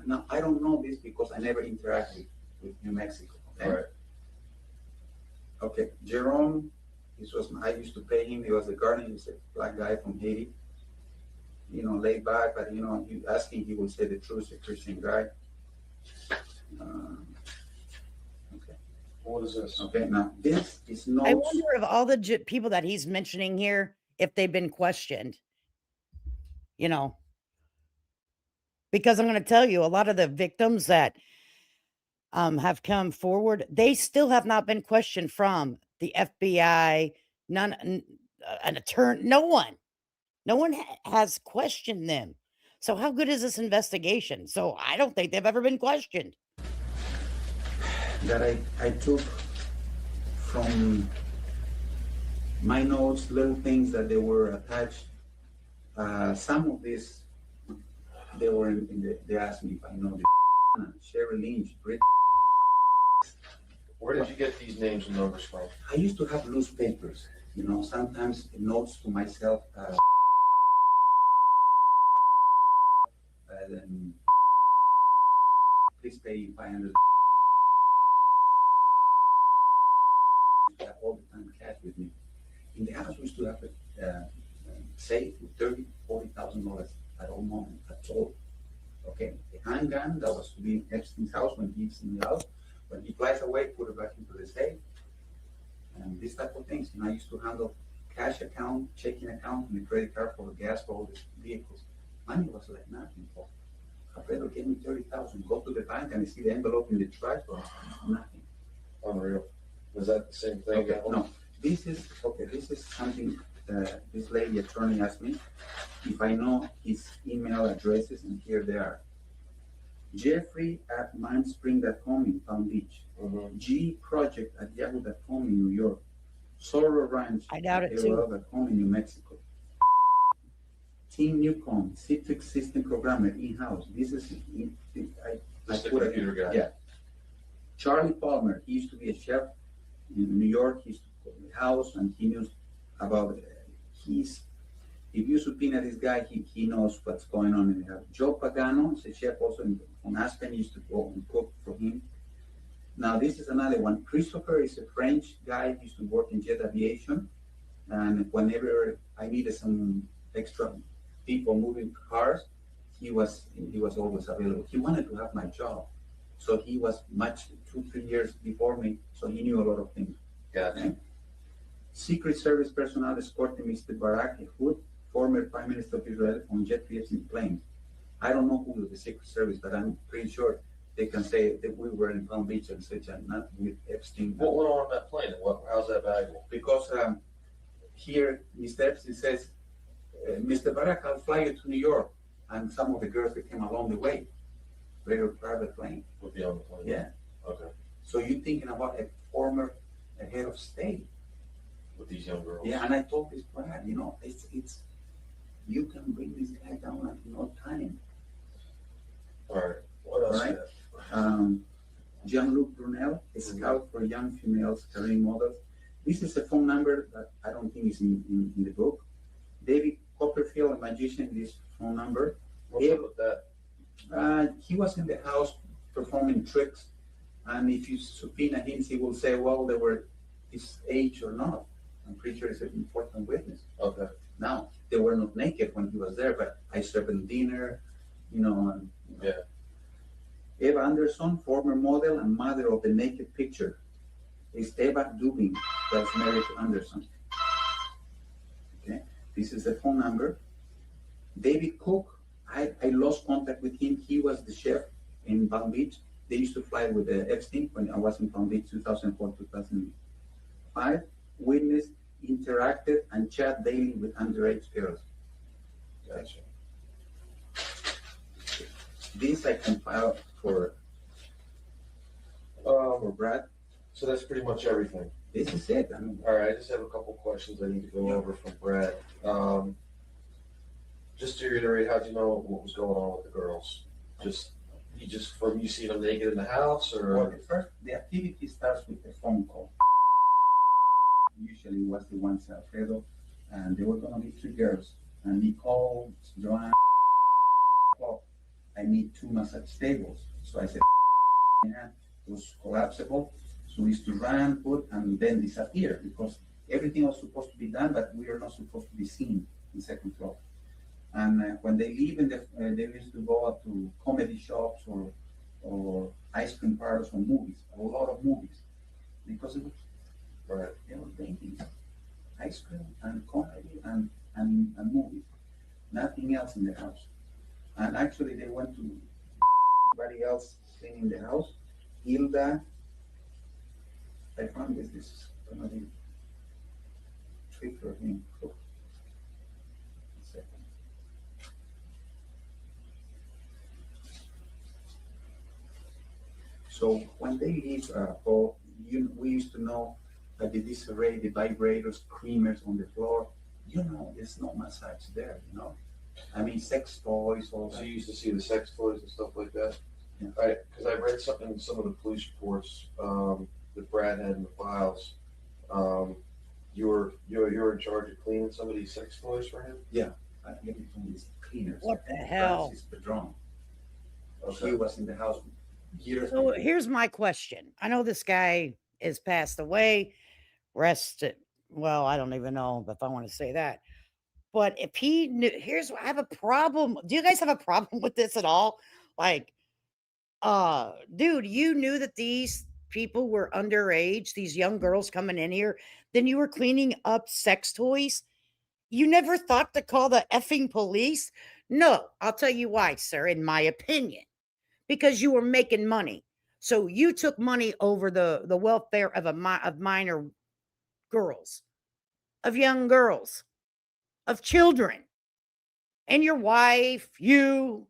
Now, I don't know this because I never interacted with New Mexico. Okay. Right. Okay, Jerome, I used to pay him. He was a gardener. He's a black guy from Haiti. Laid back, but you ask him, he will say the truth. A Christian guy. Okay. What is this? Okay, now this is notes. I wonder if all the people that he's mentioning here, if they've been questioned. Because I'm going to tell you, a lot of the victims that have come forward, they still have not been questioned from the FBI, an attorney, no one has questioned them. So how good is this investigation? So I don't think they've ever been questioned. That I took from my notes, little things that they were attached. Some of this, they were they asked me if I know the Sherry Lynch, Brit. Where did you get these names and numbers from? I used to have loose papers, sometimes notes to myself. Please pay $500. I have all the time cash with me. In the house, we used to have a safe with $30,000-$40,000 at all moment, at all. Okay, the handgun that was to be in Epstein's house when he's in the house, when he flies away, put it back into the safe, and these type of things. I used to handle cash account, checking account, and the credit card for the gas for all the vehicles. Money was like nothing. Alfredo gave me $30,000. Go to the bank and I see the envelope in the trash, but nothing. Unreal. Was that the same thing? Okay, no. This is something this lady attorney asked me. if I know his email addresses, and here they are. Jeffrey at mindspring.com in Palm Beach. Mm-hmm. G Project at yahoo.com in New York. Sorrow Ranch I doubt at it too. AOL.com in New Mexico. Team Newcom, Citrix System Programmer in-house. This is, I Just a put it, computer guy. yeah. Charlie Palmer, he used to be a chef in New York. He used to go to the house and he knew about his, if you subpoena this guy, he knows what's going on in the house. Joe Pagano is a chef also on Aspen, he used to go and cook for him. Now this is another one. Christopher is a French guy, he used to work in jet aviation. And whenever I needed some extra people moving cars, he was always available. He wanted to have my job. So he was much 2-3 years before me, so he knew a lot of things. Gotcha. Okay? Secret Service personnel escorting Mr. Barak Ehud, former Prime Minister of Israel, on jet Epstein plane. I don't know who was the Secret Service, but I'm pretty sure they can say that we were in Palm Beach and such, and not with Epstein. What went on that plane? How's that valuable? Because here, Mr. Epstein says, Mr. Barak, I'll fly you to New York. And some of the girls that came along the way, very private plane. Would be on the plane. Yeah. Okay. So you're thinking about a former head of state. With these young girls. Yeah, and I told this Brad, it's you can bring this guy down at no time. All right. What else? All right. You have? Jean-Luc Brunel, a scout for young females career models. This is a phone number that I don't think is in the book. David Copperfield, a magician, this phone number. What's up with that? He was in the house performing tricks, and if you subpoena him, he will say, well, they were his age or not. I'm pretty sure it's an important witness. Okay. Now, they were not naked when he was there, but I served him dinner, and Yeah. Eva Anderson, former model and mother of the naked picture, is Eva Dubin, that's married to Anderson. Okay, this is the phone number. David Cook, I lost contact with him. He was the chef in Palm Beach. They used to fly with Epstein when I was in Palm Beach, 2004, 2005. Witness, interacted, and chat daily with underage girls. Gotcha. This I can file for Brad. So that's pretty much everything. This is it. All right. I just have a couple questions I need to go over from Brad. Just to reiterate, how'd you know what was going on with the girls? You from you see them naked in the house, or? Well, the activity starts with a phone call. Usually it was the one Alfredo, and there were going to be 3 girls. And Nicole, Joanne, well, I need 2 massage tables. So I said, yeah, it was collapsible. So we used to run, put, and then disappear because everything was supposed to be done, but we are not supposed to be seen in second floor. And when they leave, they used to go out to comedy shops or ice cream parlors or movies, a lot of movies, because it was, Right. they were dating, ice cream and comedy and movies, nothing else in the house. And actually, they went to everybody else cleaning the house. Hilda, I found this is gonna be trick for him. So when they leave, we used to know that the disarray, the vibrators, creamers on the floor, there's no massage there, I mean, sex toys, all So that. you used to see the sex toys and stuff like that? Yeah. Because I read something in some of the police reports that Brad had in the files. You were in charge of cleaning some of these sex toys for him? I get it from these cleaners. What the hell? Francis Pedron. Okay. He was in the house years So ago. here's my question. I know this guy is passed away, rested. Well, I don't even know if I want to say that. But if he knew, I have a problem. Do you guys have a problem with this at all? Like, dude, you knew that these people were underage, these young girls coming in here, then you were cleaning up sex toys. You never thought to call the effing police? No, I'll tell you why, sir, in my opinion. Because you were making money. So you took money over the welfare of of minor girls, of young girls, of children. and your wife, you,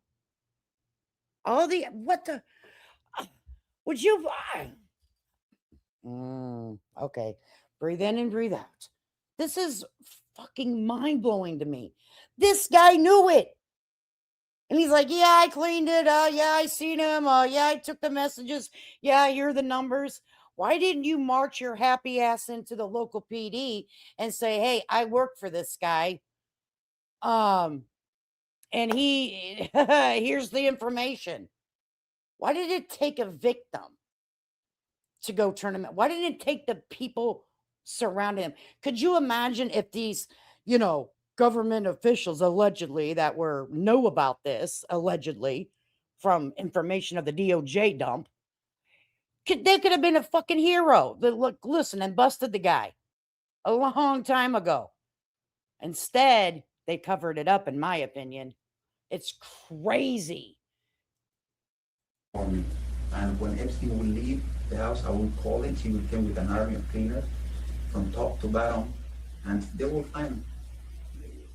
all the what the would you okay. Breathe in and breathe out. This is fucking mind-blowing to me. This guy knew it. And he's like, yeah, I cleaned it. Yeah, I seen him. Yeah, I took the messages. Yeah, I hear the numbers. Why didn't you march your happy ass into the local PD and say, hey, I work for this guy? Um, and he here's the information. Why did it take a victim to go turn him? Why didn't it take the people surrounding him? Could you imagine if these, government officials allegedly that were know about this allegedly from information of the DOJ dump, they could have been a fucking hero. That look, listen, and busted the guy a long time ago. Instead, they covered it up, in my opinion. It's crazy. For me. And when Epstein would leave the house, I would call him. He would come with an army of cleaners from top to bottom, and they will find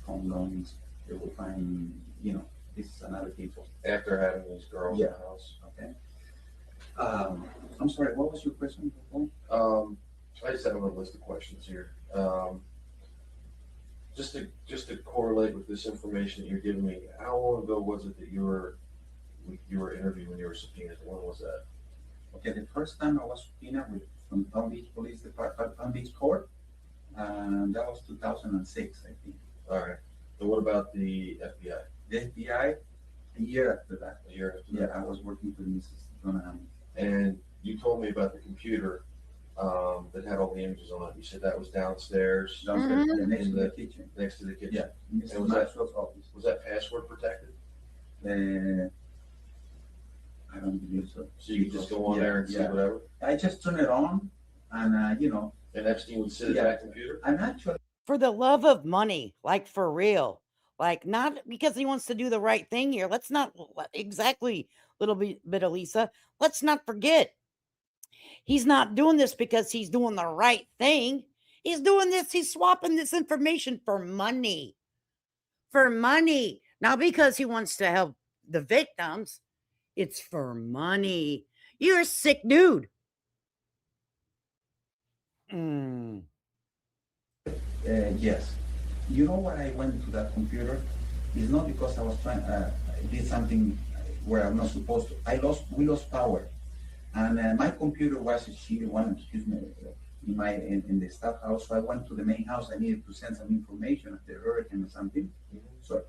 condoms. They will find, this and other people. After having these girls in the house. Okay. I'm sorry. What was your question before? I just have a little list of questions here. Just to correlate with this information that you're giving me, how long ago was it that you were interviewed when you were subpoenaed? When was that? Okay, the first time I was subpoenaed from Palm Beach Police Department, Palm Beach Court, and that was 2006, I think. All right. And what about the FBI? The FBI, a year after that. A year after Yeah, that. I was working for Mrs. Donahan. And you told me about the computer that had all the images on it. You said that was downstairs, Downstairs, Mhm. next to the kitchen. next to the kitchen. Yeah, Mrs. And was that- Maxwell's office. Was that password protected? I don't believe so. So you could just go on there and see whatever? I just turn it on, and And Epstein would sit at Yeah. that computer? I'm actually For the love of money, like for real. Like not because he wants to do the right thing here. Let's not exactly little bit of Lisa. Let's not forget. He's not doing this because he's doing the right thing. He's doing this, he's swapping this information for money. For money. Not because he wants to help the victims. It's for money. You're a sick dude. Yes. You know why I went to that computer? It's not because I was trying, did something where I'm not supposed to. We lost power. And my computer was, she didn't want to use me in the staff house. So I went to the main house. I needed to send some information after hurricane or something. So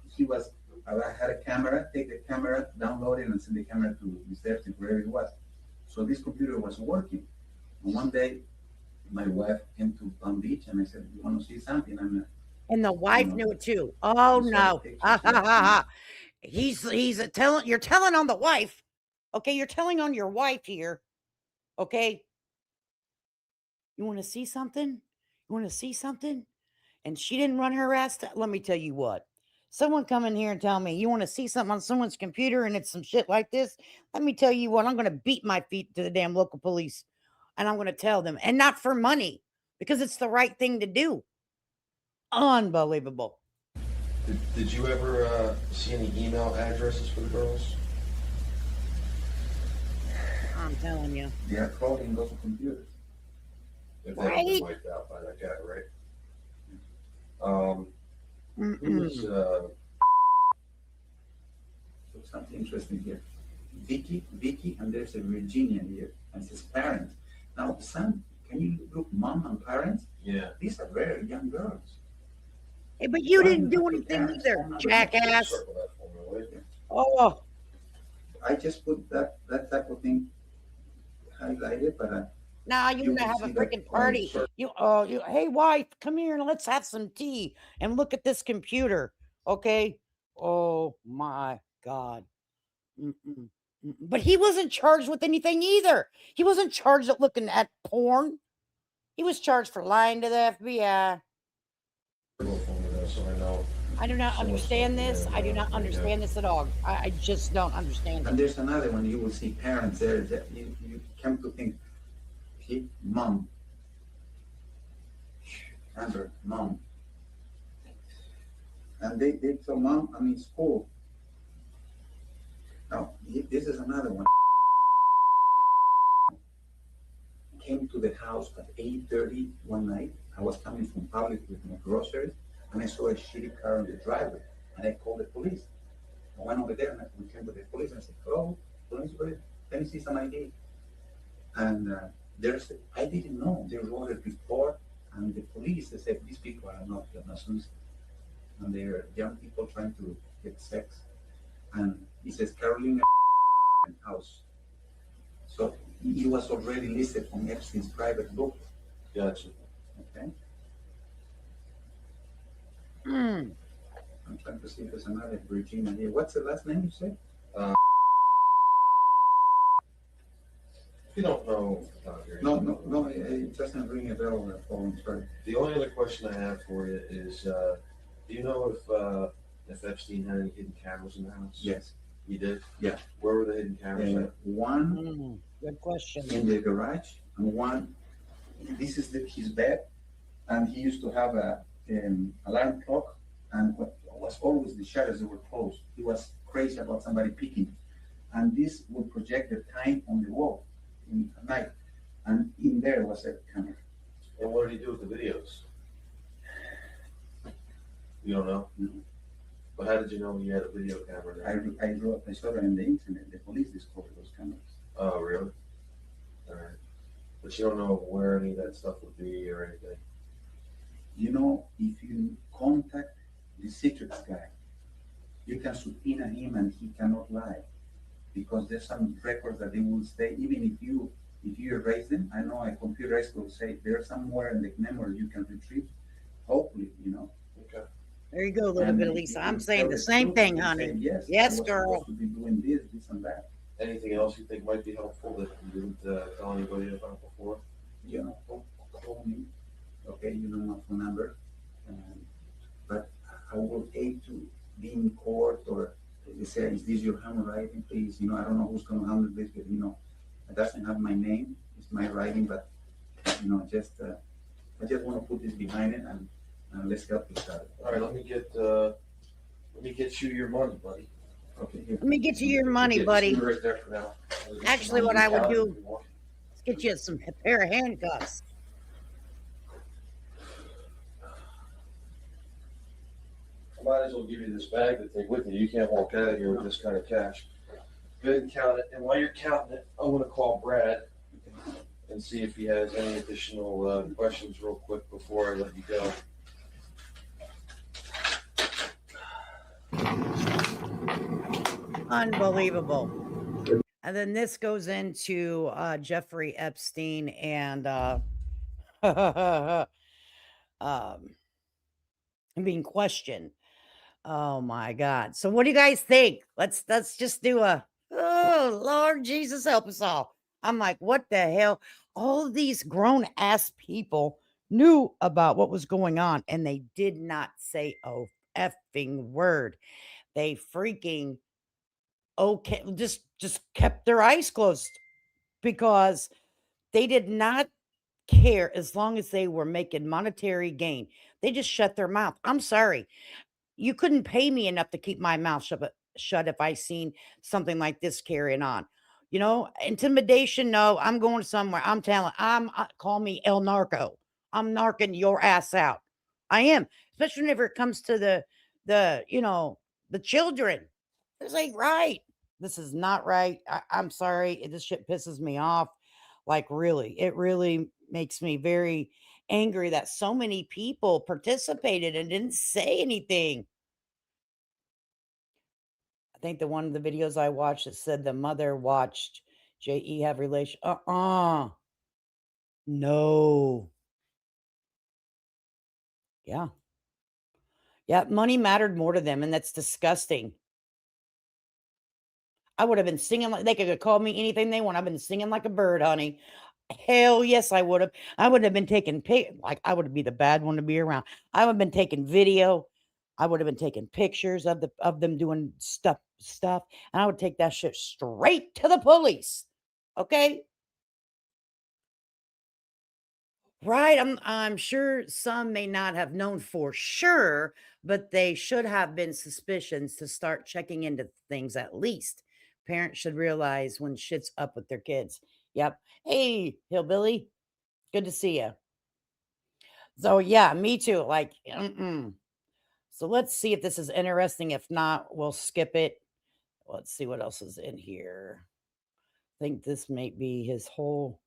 I had a camera, take the camera, download it, and send the camera to Mr. Epstein, wherever it was. So this computer was working. And one day, my wife came to Palm Beach, and I said, "You want to see something?" And the wife knew it too. Oh no. He's telling you're telling on the wife. Okay, you're telling on your wife here. Okay. You want to see something? You want to see something? And she didn't run her ass. Let me tell you what. Someone come in here and tell me you want to see something on someone's computer and it's some shit like this. Let me tell you what. I'm going to beat my feet to the damn local police, and I'm going to tell them, and not for money, because it's the right thing to do. Unbelievable. Did you ever see any email addresses for the girls? I'm telling you. They are crawling those computers. If they had been wiped out by that guy, right? Who was, So something interesting here. Vicky, and there's a Virginia here, and his parents. Now, son, can you look mom and parents? yeah. These are very young girls. Hey, but you Why didn't do not anything parents? either, Oh, jackass. Circle that for me, will you? Oh, I just put that type of thing highlighted, but now you You want to can have a see that freaking on party. the Hey wife, come here and let's have some tea and look at this computer. Okay. Oh my God. Mm-mm. But he wasn't charged with anything either. He wasn't charged with looking at porn. He was charged for lying to the FBI. Circle it for me though, so I know. I do not So much understand stuff this. there, I do not yeah. understand this at all. I just don't understand and it. there's another one. You will see parents there that you come to think, mom, Amber, mom. And they told mom, I'm in school. Now, this is another one. Came to the house at 8:30 one night. I was coming from public with my groceries, and I saw a shitty car in the driveway, and I called the police. I went over there, and we came to the police, and I said, hello, police, let me see some ID. And I didn't know, they wrote a report, and the police, they said, these people are not Masons, and they're young people trying to get sex. And it says Carolina house. So he was already listed on Epstein's private book. Gotcha. Okay. Mm. I'm trying to see if there's another Virginia here. What's the last name you said? If you don't know, No, it doesn't ring a bell. I'm sorry. The only other question I have for you is, do you know if Epstein had any hidden cameras in the house? Yes. He did? Yeah. Where were the hidden cameras at? One Good question. in the garage, and one, this is his bed, and he used to have a alarm clock, and what was always the shutters that were closed. He was crazy about somebody peeking, and this would project the time on the wall at night, and in there was a camera. And what did he do with the videos? You don't know? No. But how did you know he had a video camera there? I saw it on the internet. The police discovered those cameras. Oh, really? All right. But you don't know where any of that stuff would be or anything. You know, if you contact the secrets guy, you can subpoena him and he cannot lie, because there's some records that they will stay even if you erase them. I know a computerized will say they're somewhere in the memory you can retrieve. Hopefully, Okay. There you go, little And bit of if Lisa. you I'm tell saying the the same truth, thing, you say, honey. yes, Yes, I was girl. supposed to be doing this and that. Anything else you think might be helpful that you didn't tell anybody about before? Call me. Okay, you know my phone number. But I would hate to be in court or they say, is this your handwriting, please? I don't know who's going to handle this, but it doesn't have my name. It's my writing, but just I just want to put this behind it and let's help each other. All right, let me get you your money, buddy. Okay. Here. Let me get you your money, Get buddy. you right there for now. Actually, what I would do is get you some pair of handcuffs. I might as well give you this bag to take with you. You can't walk out of here with this kind of cash. Go ahead and count it. And while you're counting it, I want to call Brad and see if he has any additional questions real quick before I let you go. Unbelievable. And then this goes into Jeffrey Epstein and being questioned. Oh my God. So what do you guys think? Let's just do oh Lord Jesus help us all. I'm like, what the hell? All of these grown ass people knew about what was going on and they did not say a effing word. They freaking okay just kept their eyes closed because they did not care as long as they were making monetary gain. They just shut their mouth. I'm sorry. You couldn't pay me enough to keep my mouth shut if I seen something like this carrying on. Intimidation. No, I'm going somewhere. I'm telling. Call me El Narco. I'm narking your ass out. I am, especially whenever it comes to the children. This ain't right. This is not right. I'm sorry. This shit pisses me off. Like really, it really makes me very angry that so many people participated and didn't say anything. I think the one of the videos I watched that said the mother watched JE have relation. No. Yeah. Yeah. Money mattered more to them, and that's disgusting. I would have been singing like they could have called me anything they want. I've been singing like a bird, honey. Hell yes, I would have. I would have been taking like I would be the bad one to be around. I would have been taking video. I would have been taking pictures of them doing stuff, and I would take that shit straight to the police. Okay? Right, I'm sure some may not have known for sure, but they should have been suspicions to start checking into things at least. Parents should realize when shit's up with their kids. Yep. Hey, hillbilly, good to see you. So, yeah, me too, like, mm-mm. So let's see if this is interesting. If not, we'll skip it. Let's see what else is in here. I think this may be his whole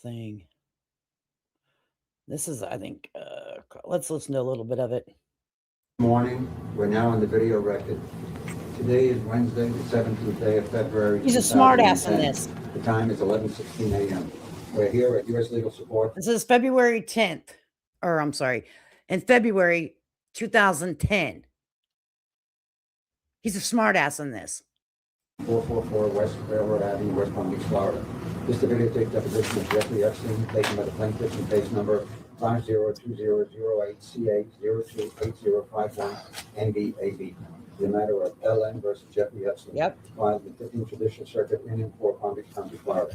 thing. This is, I think, let's listen to a little bit of it. Morning, we're now on the video record. Today is Wednesday, the 17th day of February. He's a smart ass in 2010. this. The time is 11:16 a.m. We're here at U.S. Legal Support. This is February 10th, or I'm sorry, in February 2010. He's a smart ass in this. 444 West Railroad Avenue, West Palm Beach, Florida. This is the videotape deposition of Jeffrey Epstein, taken by the plaintiff in case number 502008CA028051 NBAB. The matter of LN versus Jeffrey Epstein. Yep. Filed with the 15th Judicial Circuit in 4 Palm Beach County, Florida.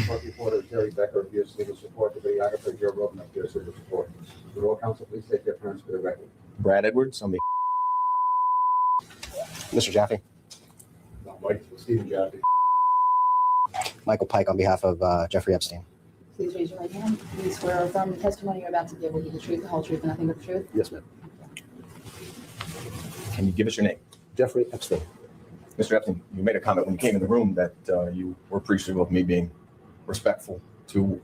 Court reporter Jerry Becker of U.S. Legal Support. The videographer Joe Rogan of U.S. Legal Support. Would all counsel please take their turns for the record? Brad Edwards on Mr. Jaffe. Mike, Stephen Jaffe. Michael Pike on behalf of Jeffrey Epstein. Please raise your right hand. Do you swear or affirm the testimony you're about to give will be the truth, the whole truth, and nothing but the truth? Yes, ma'am. Can you give us your name? Jeffrey Epstein. Mr. Epstein, you made a comment when you came in the room that you were appreciative of me being respectful to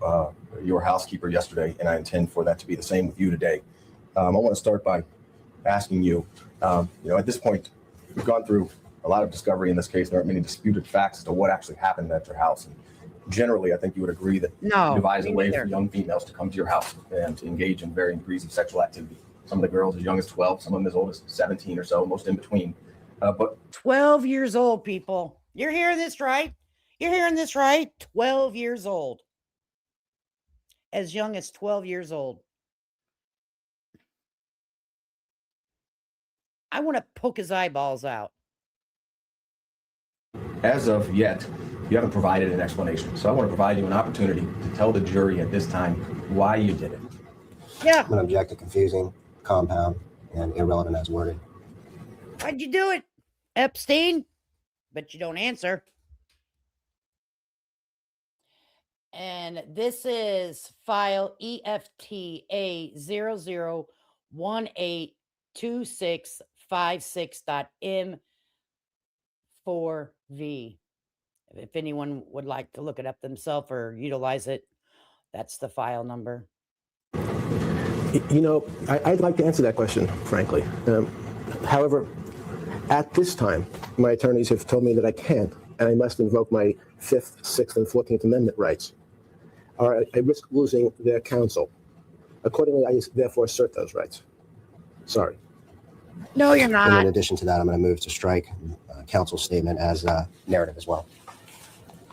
your housekeeper yesterday, and I intend for that to be the same with you today. I want to start by asking you, at this point, we've gone through a lot of discovery in this case. There aren't many disputed facts as to what actually happened at your house. And generally, I think you would agree that No, you devised a me way neither. for young females to come to your house and to engage in varying degrees of sexual activity. Some of the girls as young as 12, some of them as old as 17 or so, most in between. But 12 years old, people. You're hearing this right? You're hearing this right? 12 years old. As young as 12 years old. I want to poke his eyeballs out. as of yet, you haven't provided an explanation. So I want to provide you an opportunity to tell the jury at this time why you did it. Yeah. I'm going to object to confusing, compound, and irrelevant as worded. Why'd you do it, Epstein? But you don't answer. And this is file EFTA 00182656.m4v. If anyone would like to look it up themselves or utilize it, that's the file number. You know, I'd like to answer that question, frankly. However, at this time, my attorneys have told me that I can't, and I must invoke my 5th, 6th, and 14th Amendment rights, or I risk losing their counsel. Accordingly, I therefore assert those rights. Sorry. No, you're And not. in addition to that, I'm going to move to strike counsel's statement as narrative as well.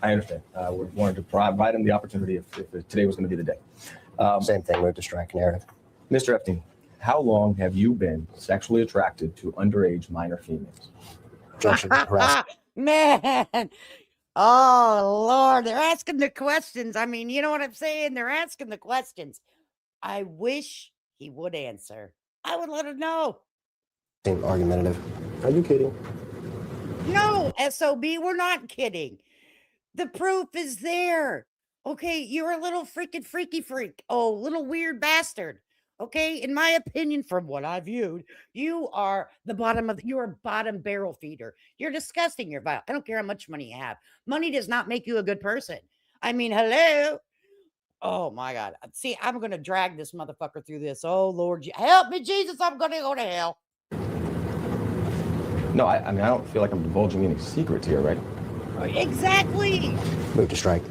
I understand. We wanted to provide him the opportunity if today was going to be the day. Same thing, move to strike narrative. Mr. Epstein, how long have you been sexually attracted to underage minor females? Objection, harassment. Man. Oh, Lord. They're asking the questions. I mean, you know what I'm saying? They're asking the questions. I wish he would answer. I would let him know. Seem argumentative. Are you kidding? No, SOB, we're not kidding. The proof is there. Okay, you're a little freaking freaky freak. Oh, little weird bastard. Okay, in my opinion, from what I viewed, you are you're a bottom barrel feeder. You're disgusting. You're vile. I don't care how much money you have. Money does not make you a good person. I mean, hello. Oh my God. See, I'm going to drag this motherfucker through this. Oh Lord, help me, Jesus. I'm going to go to hell. No, I mean, I don't feel like I'm divulging any secrets here, right? Exactly. Move to strike.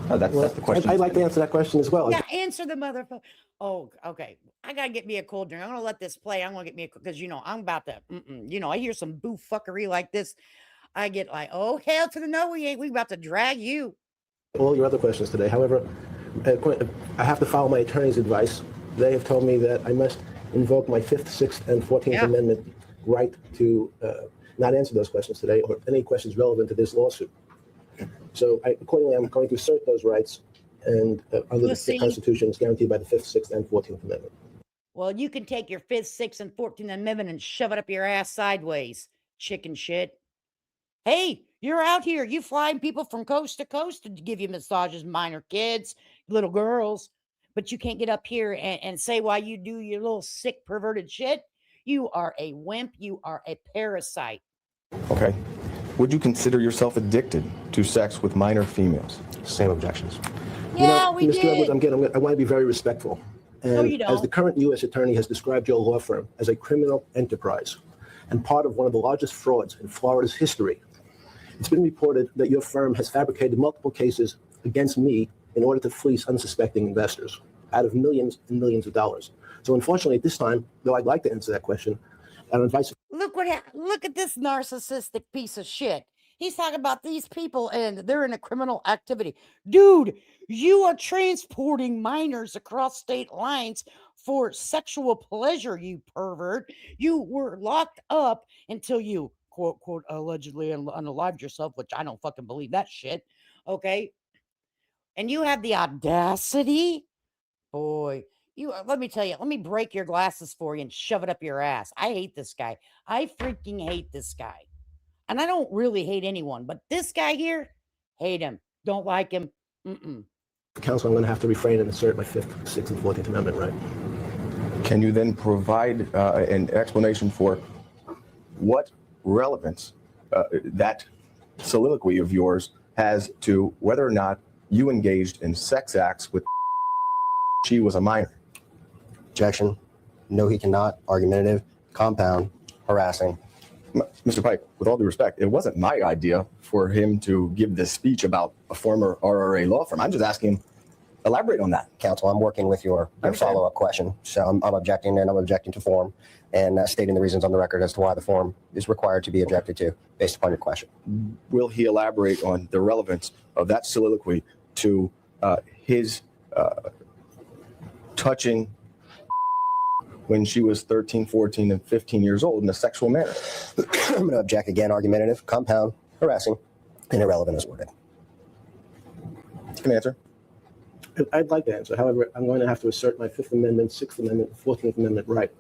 No, that's the question. I'd like to answer that question as well. Yeah, answer the motherfucker. Oh, okay. I gotta get me a cold drink. I'm gonna let this play. I'm gonna get me because I'm about to. I hear some boo fuckery like this. I get like, oh hell to the no, we ain't. We about to drag you. All your other questions today. However, I have to follow my attorney's advice. They have told me that I must invoke my 5th, 6th, and 14th Yeah. Amendment right to not answer those questions today or any questions relevant to this lawsuit. So accordingly, I'm going to assert those rights and under the Pussy. Constitution, it's guaranteed by the 5th, 6th, and 14th Amendment. Well, you can take your 5th, 6th, and 14th Amendment and shove it up your ass sideways, chicken shit. Hey, you're out here. You flying people from coast to coast to give you massages, minor kids, little girls. But you can't get up here and say why you do your little sick, perverted shit. You are a wimp. You are a parasite. Okay. Would you consider yourself addicted to sex with minor females? Same objections. Yeah, we Mr. did. Edwards, I want to be very respectful. And No, you as the don't. current U.S. attorney has described your law firm as a criminal enterprise and part of one of the largest frauds in Florida's history, it's been reported that your firm has fabricated multiple cases against me in order to fleece unsuspecting investors out of millions and millions of dollars. So unfortunately, at this time, though I'd like to answer that question, our advice. Look at this narcissistic piece of shit. He's talking about these people and they're in a criminal activity. Dude, you are transporting minors across state lines for sexual pleasure, you pervert. You were locked up until you, quote, quote, allegedly unalived yourself, which I don't fucking believe that shit. Okay. And you have the audacity, boy. Let me tell you, let me break your glasses for you and shove it up your ass. I hate this guy. I freaking hate this guy. And I don't really hate anyone, but this guy here, hate him. Don't like him. Mm-mm. Counsel, I'm going to have to refrain and assert my 5th, 6th, and 14th Amendment right. Can you then provide an explanation for what relevance that soliloquy of yours has to whether or not you engaged in sex acts with she was a minor? Objection. No, he cannot. Argumentative. Compound. Harassing. Mr. Pike, with all due respect, it wasn't my idea for him to give this speech about a former RRA law firm. I'm just asking him, elaborate on that. Counsel, I'm working with your follow-up question. So I'm objecting, and I'm objecting to form and stating the reasons on the record as to why the form is required to be objected to based upon your question. Will he elaborate on the relevance of that soliloquy to his touching when she was 13, 14, and 15 years old in a sexual manner? I'm going to object again. Argumentative, compound, harassing, and irrelevant as worded. You can answer. I'd like to answer. However, I'm going to have to assert my 5th Amendment, 6th Amendment, 14th Amendment right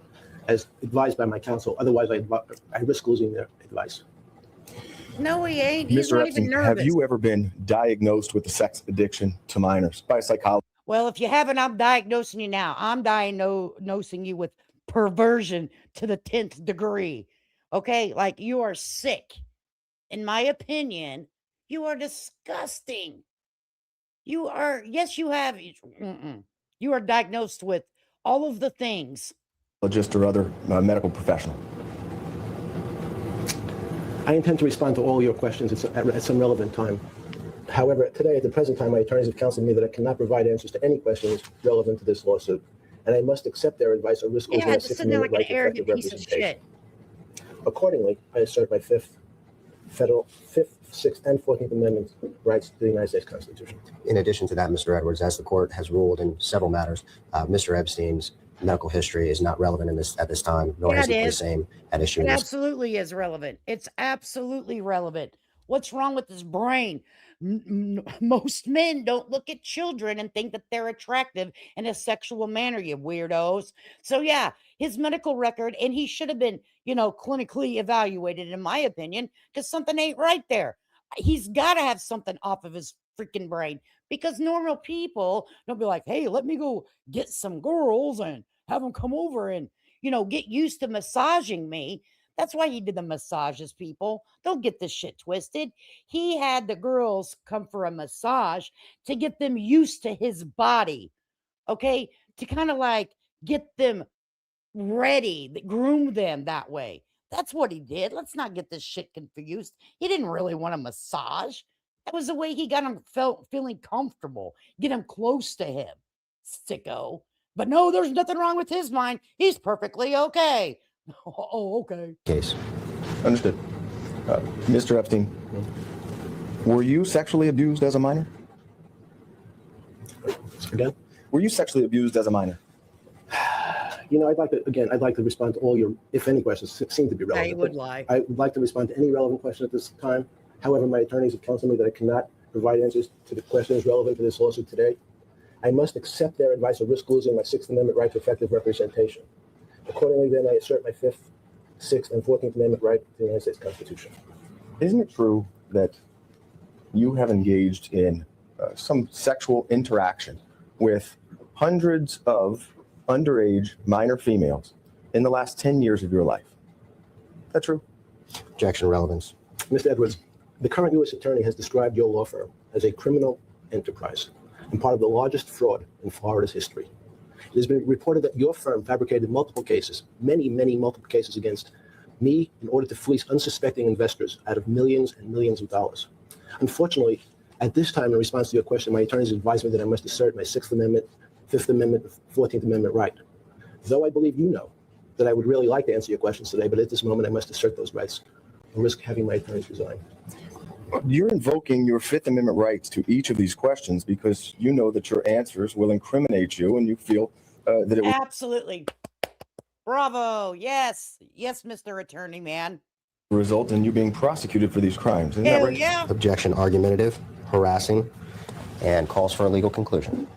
as advised by my counsel. Otherwise, I risk losing their advice. No, he ain't. He's Mr. not Epstein, even nervous. have you ever been diagnosed with a sex addiction to minors by a psychologist? Well, if you haven't, I'm diagnosing you now. I'm diagnosing you with perversion to the 10th degree. Okay? Like, you are sick. In my opinion, you are disgusting. You are, yes, you have. You are diagnosed with all of the things. Or other medical professional? I intend to respond to all your questions at some relevant time. However, today, at the present time, my attorneys have counseled me that I cannot provide answers to any questions relevant to this lawsuit, and I must accept their advice or risk losing my Yeah, just 6th sitting there Amendment like an right to effective arrogant piece of representation. shit. Accordingly, I assert my 5th, 6th, and 14th Amendment rights to the United States Constitution. In addition to that, Mr. Edwards, as the court has ruled in several matters, Mr. Epstein's medical history is not relevant at this time, nor Yeah, has he it put the is. same at issue It in this. absolutely is relevant. It's absolutely relevant. What's wrong with his brain? Most men don't look at children and think that they're attractive in a sexual manner, you weirdos. So yeah, his medical record, and he should have been, clinically evaluated, in my opinion, because something ain't right there. He's got to have something off of his freaking brain, because normal people don't be like, hey, let me go get some girls and have them come over and, get used to massaging me. That's why he did the massages, people. Don't get this shit twisted. He had the girls come for a massage to get them used to his body, okay? To kind of like get them ready, groom them that way. That's what he did. Let's not get this shit confused. He didn't really want a massage. That was the way he got him feeling comfortable, get him close to him, sicko. But no, there's nothing wrong with his mind. He's perfectly okay. Oh, okay. Case. Understood. Mr. Epstein, were you sexually abused as a minor? Again? Were you sexually abused as a minor? I'd like to, again, I'd like to respond to all your, if any questions seem to be Yeah, relevant. you would lie. I would like to respond to any relevant question at this time. However, my attorneys have counseled me that I cannot provide answers to the questions relevant to this lawsuit today. I must accept their advice or risk losing my Sixth Amendment right to effective representation. Accordingly, then, I assert my Fifth, Sixth, and 14th Amendment right to the United States Constitution. Isn't it true that you have engaged in some sexual interaction with hundreds of underage minor females in the last 10 years of your life? Is that true? Objection, relevance. Mr. Edwards, the current U.S. Attorney has described your law firm as a criminal enterprise and part of the largest fraud in Florida's history. It has been reported that your firm fabricated multiple cases, many multiple cases against me in order to fleece unsuspecting investors out of millions and millions of dollars. Unfortunately, at this time, in response to your question, my attorneys advised me that I must assert my Sixth Amendment, Fifth Amendment, 14th Amendment right. Though I believe you know that I would really like to answer your questions today, but at this moment, I must assert those rights and risk having my attorneys resign. You're invoking your Fifth Amendment rights to each of these questions because you know that your answers will incriminate you and you feel that it will Absolutely. Bravo. Yes. Yes, Mr. Attorney Man. result in you being prosecuted for these crimes. Isn't that Hell right? yeah. Objection, argumentative, harassing, and calls for a legal conclusion.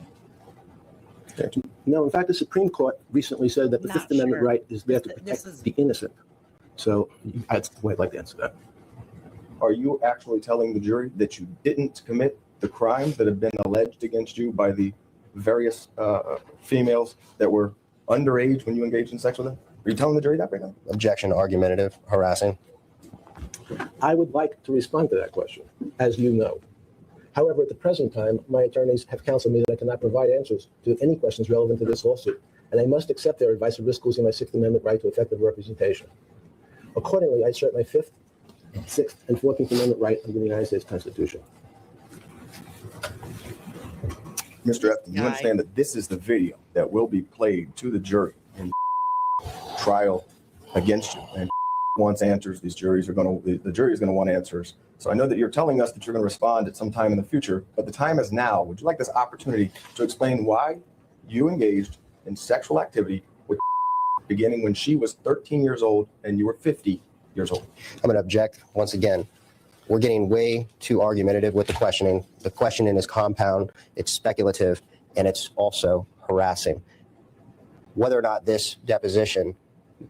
No, in fact, the Supreme Court recently said that the Not Fifth Amendment sure. right is there to This protect is- the innocent. So that's the way I'd like to answer that. Are you actually telling the jury that you didn't commit the crimes that have been alleged against you by the various females that were underage when you engaged in sex with them? Are you telling the jury that right now? Objection, argumentative, harassing. I would like to respond to that question, as you know. However, at the present time, my attorneys have counseled me that I cannot provide answers to any questions relevant to this lawsuit, and I must accept their advice and risk losing my Sixth Amendment right to effective representation. Accordingly, I assert my Fifth, Sixth, and 14th Amendment right under the United States Constitution. Mr. Epstein, you Guy. understand that this is the video that will be played to the jury in trial against you. And wants answers. The jury is going to want answers. So I know that you're telling us that you're going to respond at some time in the future, but the time is now. Would you like this opportunity to explain why you engaged in sexual activity with beginning when she was 13 years old and you were 50 years old? I'm going to object once again. We're getting way too argumentative with the questioning. The questioning is compound, it's speculative, and it's also harassing. Whether or not this deposition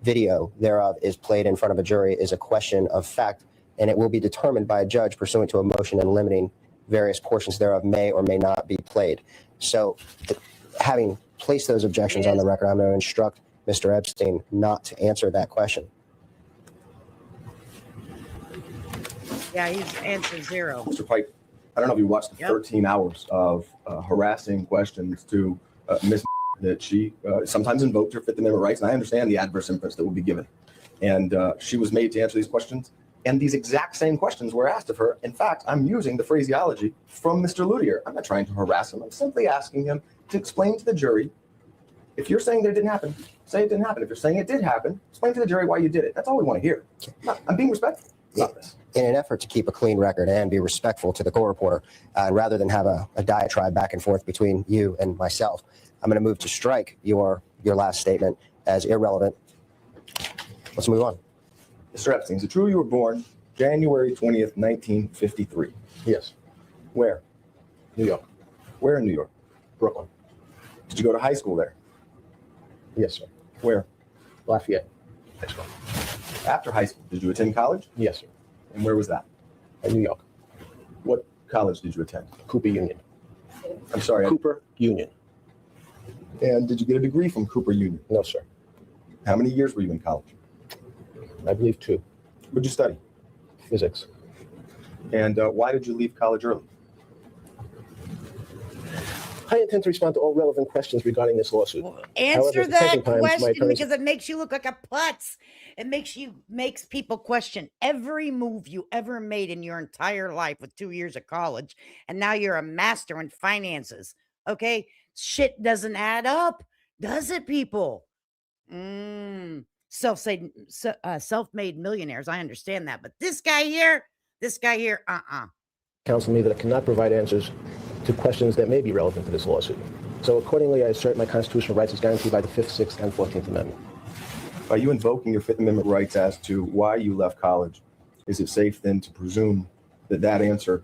video thereof is played in front of a jury is a question of fact, and it will be determined by a judge pursuant to a motion and limiting various portions thereof may or may not be played. So having placed those objections on the record, I'm going to instruct Mr. Epstein not to answer that question. Yeah, he's answer zero. Mr. Pike, I don't know if you watched the Yep. 13 hours of harassing questions to Ms. that she sometimes invoked her Fifth Amendment rights, and I understand the adverse inference that will be given. And she was made to answer these questions, and these exact same questions were asked of her. In fact, I'm using the phraseology from Mr. Loutier. I'm not trying to harass him. I'm simply asking him to explain to the jury, if you're saying that it didn't happen, say it didn't happen. If you're saying it did happen, explain to the jury why you did it. That's all we want to hear. I'm being respectful about this. In an effort to keep a clean record and be respectful to the co-reporter, rather than have a diatribe back and forth between you and myself, I'm going to move to strike your last statement as irrelevant. Let's move on. Mr. Epstein, is it true you were born January 20th, 1953? Yes, Where? New York, Where in New York? Brooklyn. Did you go to high school there? Yes, sir. Where? Lafayette. High school. After high school, did you attend college? Yes, sir. And where was that? New York, What college did you attend? Cooper Union. I'm sorry. Cooper Union. And did you get a degree from Cooper Union? No, sir. How many years were you in college? I believe 2. What did you study? Physics. And why did you leave college early? I intend to respond to all relevant questions regarding this lawsuit. Well, However, answer at the that present time, my question attorneys- because it makes you look like a putz. It makes people question every move you ever made in your entire life with 2 years of college, and now you're a master in finances. Okay, shit doesn't add up, does it, people? Self-made millionaires. I understand that, but this guy here, counsel me that I cannot provide answers to questions that may be relevant to this lawsuit. So accordingly, I assert my constitutional rights as guaranteed by the 5th, 6th, and 14th Amendment. By you invoking your Fifth Amendment rights as to why you left college, is it safe then to presume that that answer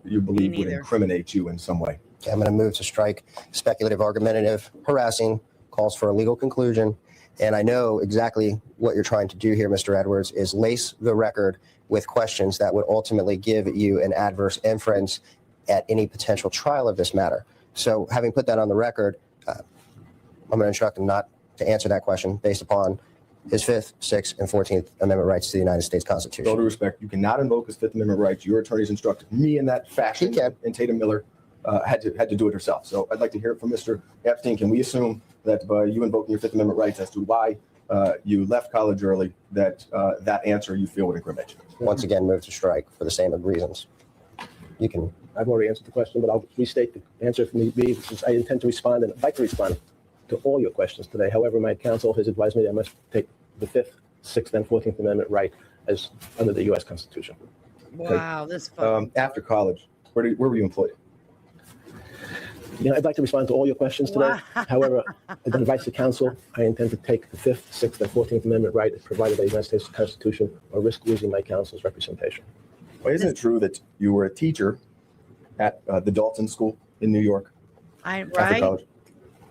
you believe would incriminate you in some way? Okay, I'm going to move to strike speculative, argumentative, harassing, calls for a legal conclusion. And I know exactly what you're trying to do here, Mr. Edwards, is lace the record with questions that would ultimately give you an adverse inference at any potential trial of this matter. So having put that on the record, I'm going to instruct him not to answer that question based upon his 5th, 6th, and 14th Amendment rights to the United States Constitution. With all due respect, you cannot invoke his Fifth Amendment rights. Your attorneys instructed me in that fashion, He can. and Tatum Miller had to do it herself. So I'd like to hear it from Mr. Epstein. Can we assume that by you invoking your Fifth Amendment rights as to why you left college early, that that answer you feel would incriminate you? Once again, move to strike for the same reasons. You can. I've already answered the question, but I'll restate the answer if need be, since I intend to respond and I'd like to respond to all your questions today. However, my counsel has advised me that I must take the 5th, 6th, and 14th Amendment right as under the U.S. Constitution. Wow, this After college, where were you employed? I'd like to respond to all your questions today. Wow. However, as advice to counsel, I intend to take the 5th, 6th, and 14th Amendment right as provided by the United States Constitution or risk losing my counsel's representation. Well, isn't it true that you were a teacher at the Dalton School in New York after right? college?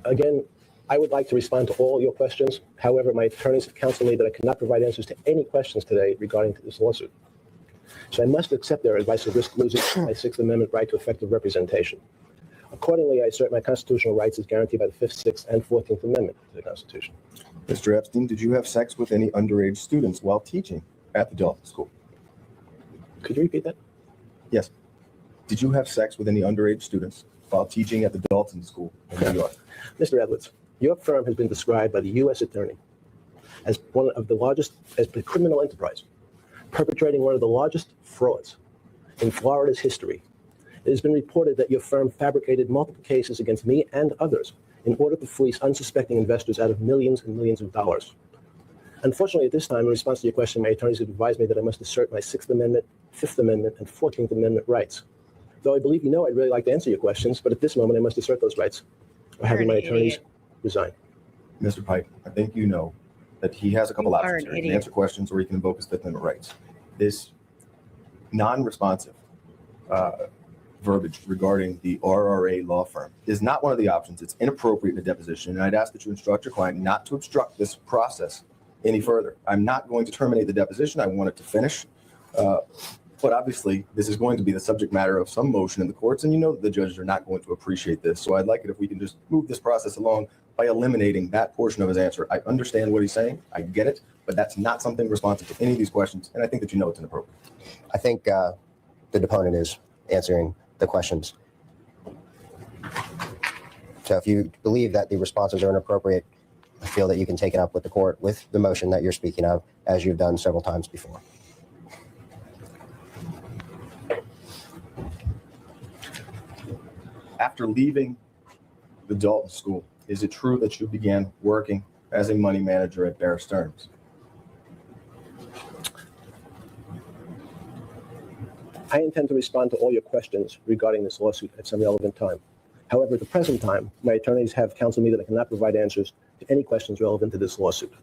Again, I would like to respond to all your questions. However, my attorneys have counseled me that I cannot provide answers to any questions today regarding this lawsuit. So I must accept their advice of risk losing my 6th Amendment right to effective representation. Accordingly, I assert my constitutional rights as guaranteed by the 5th, 6th, and 14th Amendment to the Constitution. Mr. Epstein, did you have sex with any underage students while teaching at the Dalton School? Could you repeat that? Yes. Did you have sex with any underage students while teaching at the Dalton School in New York? Mr. Edwards, your firm has been described by the U.S. Attorney as one of the largest, as a criminal enterprise, perpetrating one of the largest frauds in Florida's history. It has been reported that your firm fabricated multiple cases against me and others in order to fleece unsuspecting investors out of millions and millions of dollars. Unfortunately, at this time, in response to your question, my attorneys have advised me that I must assert my 6th Amendment, 5th Amendment, and 14th Amendment rights. Though I believe I'd really like to answer your questions, but at this moment, I must assert those rights by having my attorneys resign. Mr. Pike, I think you know that he has a couple options here. He can answer questions or he can invoke his Fifth Amendment rights. This non-responsive verbiage regarding the RRA law firm is not one of the options. It's inappropriate in a deposition, and I'd ask that you instruct your client not to obstruct this process any further. I'm not going to terminate the deposition. I want it to finish. But obviously, this is going to be the subject matter of some motion in the courts, and you know that the judges are not going to appreciate this. So I'd like it if we can just move this process along by eliminating that portion of his answer. I understand what he's saying. I get it, but that's not something responsive to any of these questions, and I think that you know it's inappropriate. I think the deponent is answering the questions. So if you believe that the responses are inappropriate, I feel that you can take it up with the court with the motion that you're speaking of, as you've done several times before. After leaving the Dalton School, is it true that you began working as a money manager at Bear Stearns? I intend to respond to all your questions regarding this lawsuit at some relevant time. However, at the present time, my attorneys have counseled me that I cannot provide answers to any questions relevant to this lawsuit.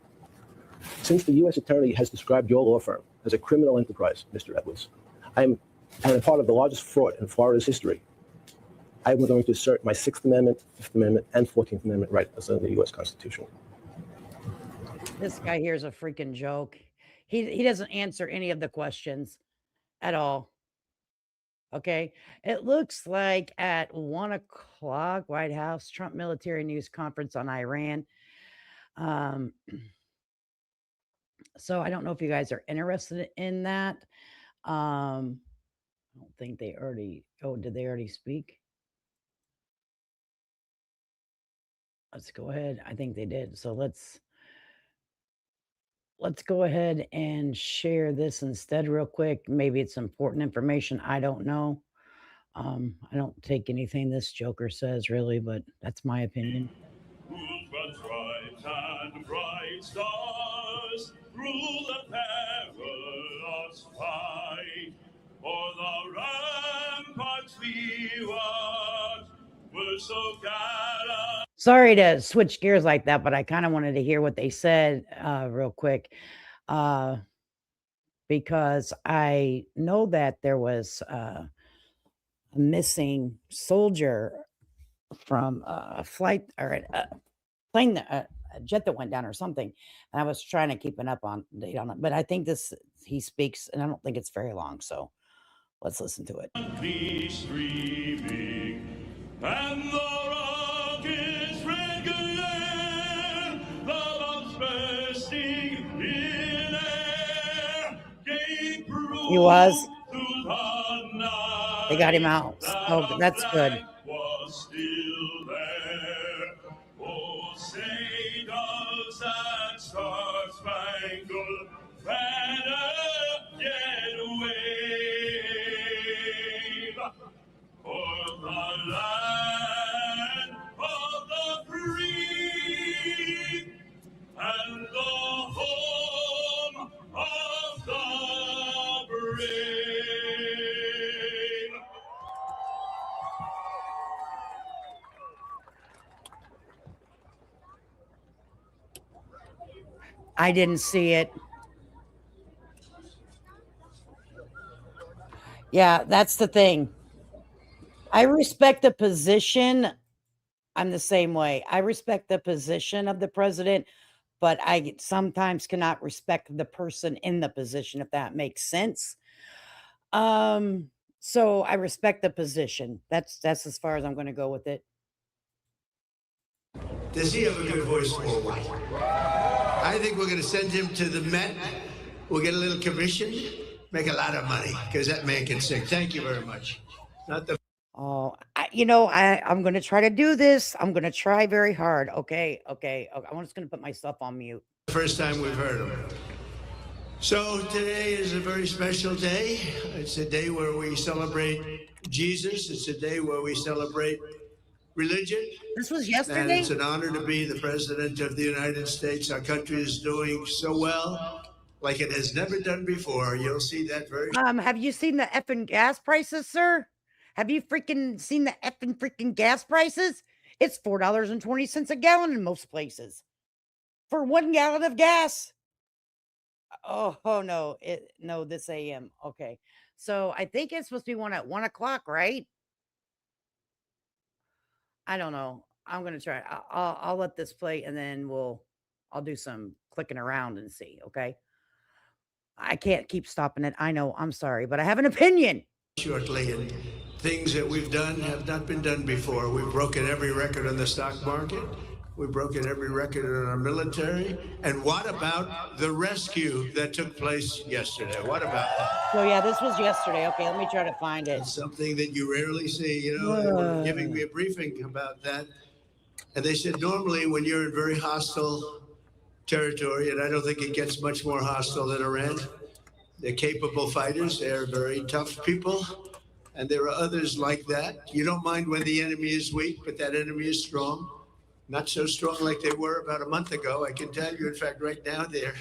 Since the U.S. Attorney has described your law firm as a criminal enterprise, Mr. Edwards, and a part of the largest fraud in Florida's history, I am going to assert my 6th Amendment, 5th Amendment, and 14th Amendment right as under the U.S. Constitution. This guy here is a freaking joke. He doesn't answer any of the questions at all. Okay. It looks like at 1 o'clock, White House, Trump military news conference on Iran. So I don't know if you guys are interested in that. I don't think they already, did they already speak? Let's go ahead. I think they did. So let's go ahead and share this instead real quick. Maybe it's important information. I don't know. I don't take anything this joker says really, but that's my opinion. But bright and bright stars rule the perilous fight. For the ramparts we watch were Sorry to switch gears like that, but I kind of wanted to hear what they said real quick. Because I know that there was a missing soldier from a flight or a plane, a jet that went down or something. And I was trying to keep an up on date on it, but I think he speaks, and I don't think it's very long. So let's listen to it. Streaming, and the rockets regular, the bombs bursting in air, gave proof He was. to the night. They got him out. Oh, that's good. Was still there. Oh, say does that star-spangled banner yet wave for the land of the free and the home of the brave. I didn't see it. Yeah, that's the thing. I respect the position. I'm the same way. I respect the position of the president, but I sometimes cannot respect the person in the position, if that makes sense. So I respect the position. That's as far as I'm going to go with it. Does he have a good voice or what? I think we're going to send him to the Met. We'll get a little commission, make a lot of money, because that man can sing. Thank you very much. Not the Oh, I'm going to try to do this. I'm going to try very hard. Okay. I'm just going to put myself on mute. first time we've heard him. So today is a very special day. It's a day where we celebrate Jesus. It's a day where we celebrate religion. This was And yesterday. it's an honor to be the president of the United States. Our country is doing so well, like it has never done before. You'll see that very Have you seen the effing gas prices, sir? Have you freaking seen the freaking gas prices? It's $4.20 a gallon in most places for 1 gallon of gas. Oh no, this AM. Okay, so I think it's supposed to be one at 1 o'clock, right? I don't know. I'm gonna try. I'll let this play, and then I'll do some clicking around and see. Okay. I can't keep stopping it. I know. I'm sorry, but I have an opinion. shortly, and things that we've done have not been done before. We've broken every record on the stock market. We've broken every record in our military. And what about the rescue that took place yesterday? What about that? So yeah, this was yesterday. Okay, let me try to find it. It's something that you rarely see. You know, they were giving me a briefing about that. And they said normally when you're in very hostile territory, and I don't think it gets much more hostile than Iran, they're capable fighters. They're very tough people. And there are others like that. You don't mind when the enemy is weak, but that enemy is strong. Not so strong like they were about a month ago. I can tell you, in fact, right now, they're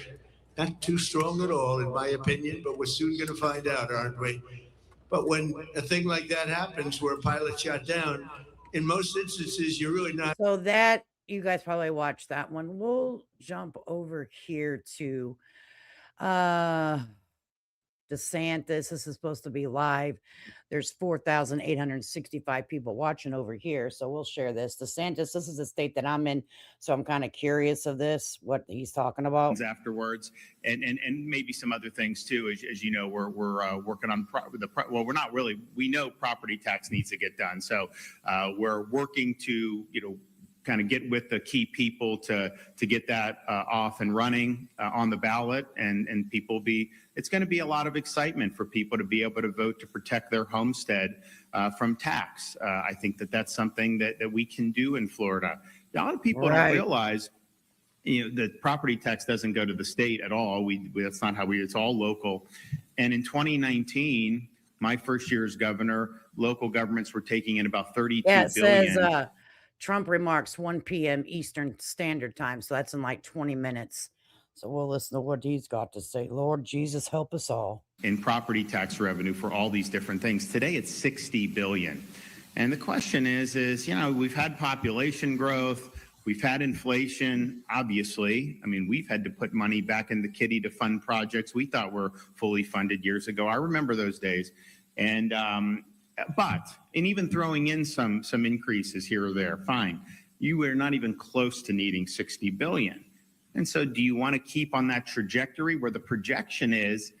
not too strong at all, in my opinion, but we're soon going to find out, aren't we? But when a thing like that happens, where a pilot shot down, in most instances, you're really not. So that you guys probably watched that one. We'll jump over here to DeSantis. This is supposed to be live. There's 4,865 people watching over here. So we'll share this. DeSantis, this is the state that I'm in. So I'm kind of curious of this, what he's talking about. Afterwards, and maybe some other things too. As you know, we're working on well, we're not really. We know property tax needs to get done. So we're working to, kind of get with the key people to get that off and running on the ballot, and people it's going to be a lot of excitement for people to be able to vote to protect their homestead from tax. I think that's something that we can do in Florida. A lot of people don't realize, the property tax doesn't go to the state at all. That's not how it's all local. And in 2019, my first year as governor, local governments were taking in about $32 billion. Says, Trump remarks 1 p.m. Eastern Standard Time. So that's in like 20 minutes. So we'll listen to what he's got to say. Lord Jesus, help us all. In property tax revenue for all these different things. Today, it's $60 billion. And the question is, we've had population growth, we've had inflation, obviously. I mean, we've had to put money back in the kitty to fund projects we thought were fully funded years ago. I remember those days. And, and even throwing in some increases here or there, fine. You are not even close to needing 60 billion. And so do you want to keep on that trajectory where the projection is,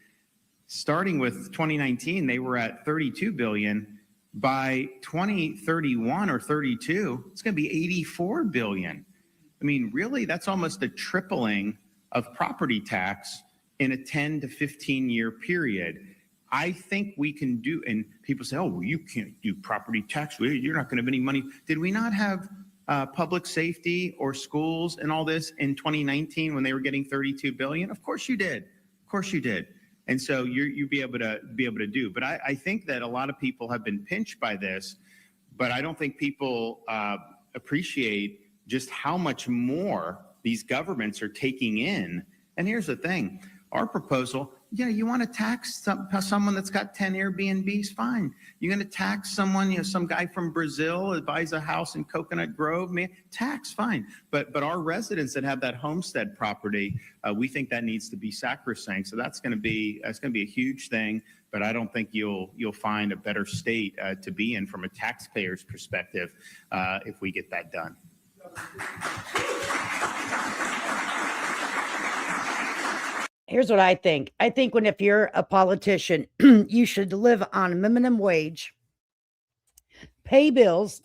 starting with 2019, they were at 32 billion. By 2031 or 32, it's going to be 84 billion. I mean, really, that's almost a tripling of property tax in a 10 to 15 year period. I think we can do, and people say, oh, well, you can't do property tax. You're not going to have any money. Did we not have public safety or schools and all this in 2019 when they were getting 32 billion? Of course you did. Of course you did. And so you'd be able to do. But I think that a lot of people have been pinched by this, but I don't think people appreciate just how much more these governments are taking in. And here's the thing, our proposal, yeah, you want to tax someone that's got 10 Airbnbs, fine. You're going to tax someone, some guy from Brazil that buys a house in Coconut Grove, man, tax, fine. But our residents that have that homestead property, we think that needs to be sacrosanct. So that's going to be a huge thing. But I don't think you'll find a better state to be in from a taxpayer's perspective if we get that done. Here's what I think. I think if you're a politician, you should live on minimum wage, pay bills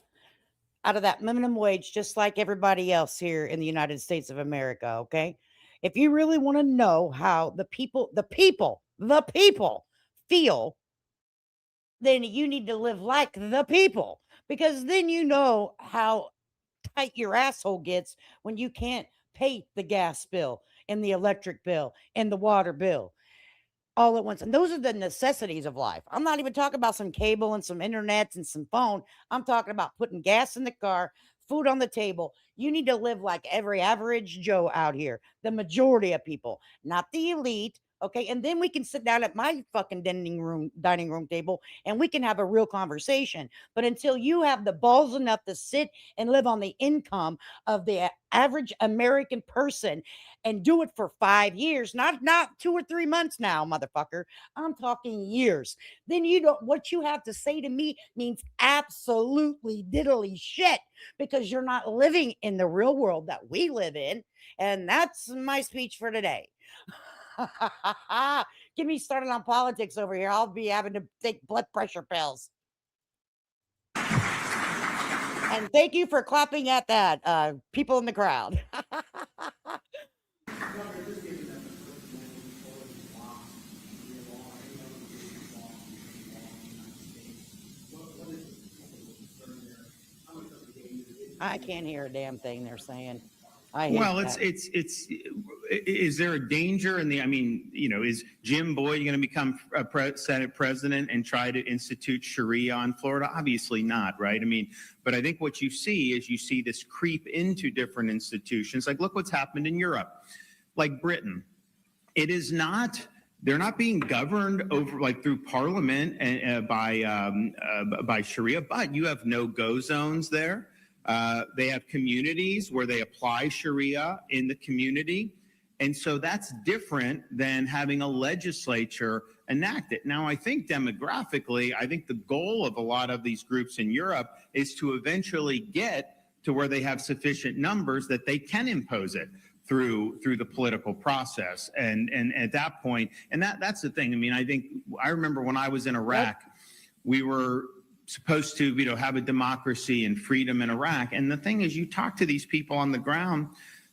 out of that minimum wage, just like everybody else here in the United States of America. Okay. If you really want to know how the people feel, then you need to live like the people, because then you know how tight your asshole gets when you can't pay the gas bill and the electric bill and the water bill all at once. And those are the necessities of life. I'm not even talking about some cable and some internet and some phone. I'm talking about putting gas in the car, food on the table. You need to live like every average Joe out here, the majority of people, not the elite. Okay. And then we can sit down at my fucking dining room table and we can have a real conversation. But until you have the balls enough to sit and live on the income of the average American person and do it for 5 years, not 2 or 3 months now, motherfucker. I'm talking years. Then what you have to say to me means absolutely diddly shit, because you're not living in the real world that we live in. And that's my speech for today. Get me started on politics over here. I'll be having to take blood pressure pills. And thank you for clapping at that, people in the crowd. I can't hear a damn thing they're saying. Well, is there a danger in is Jim Boyd going to become Senate president and try to institute Sharia on Florida? Obviously not, right? But I think what you see this creep into different institutions. Like, look what's happened in Europe, like Britain. It is not, they're not being governed over through parliament and by Sharia, but you have no-go zones there. They have communities where they apply Sharia in the community. And so that's different than having a legislature enact it. Now, I think demographically, the goal of a lot of these groups in Europe is to eventually get to where they have sufficient numbers that they can impose it through the political process. And at that point, and that's the thing. I remember when I was in Iraq, we were supposed to, have a democracy and freedom in Iraq. And the thing is, you talk to these people on the ground,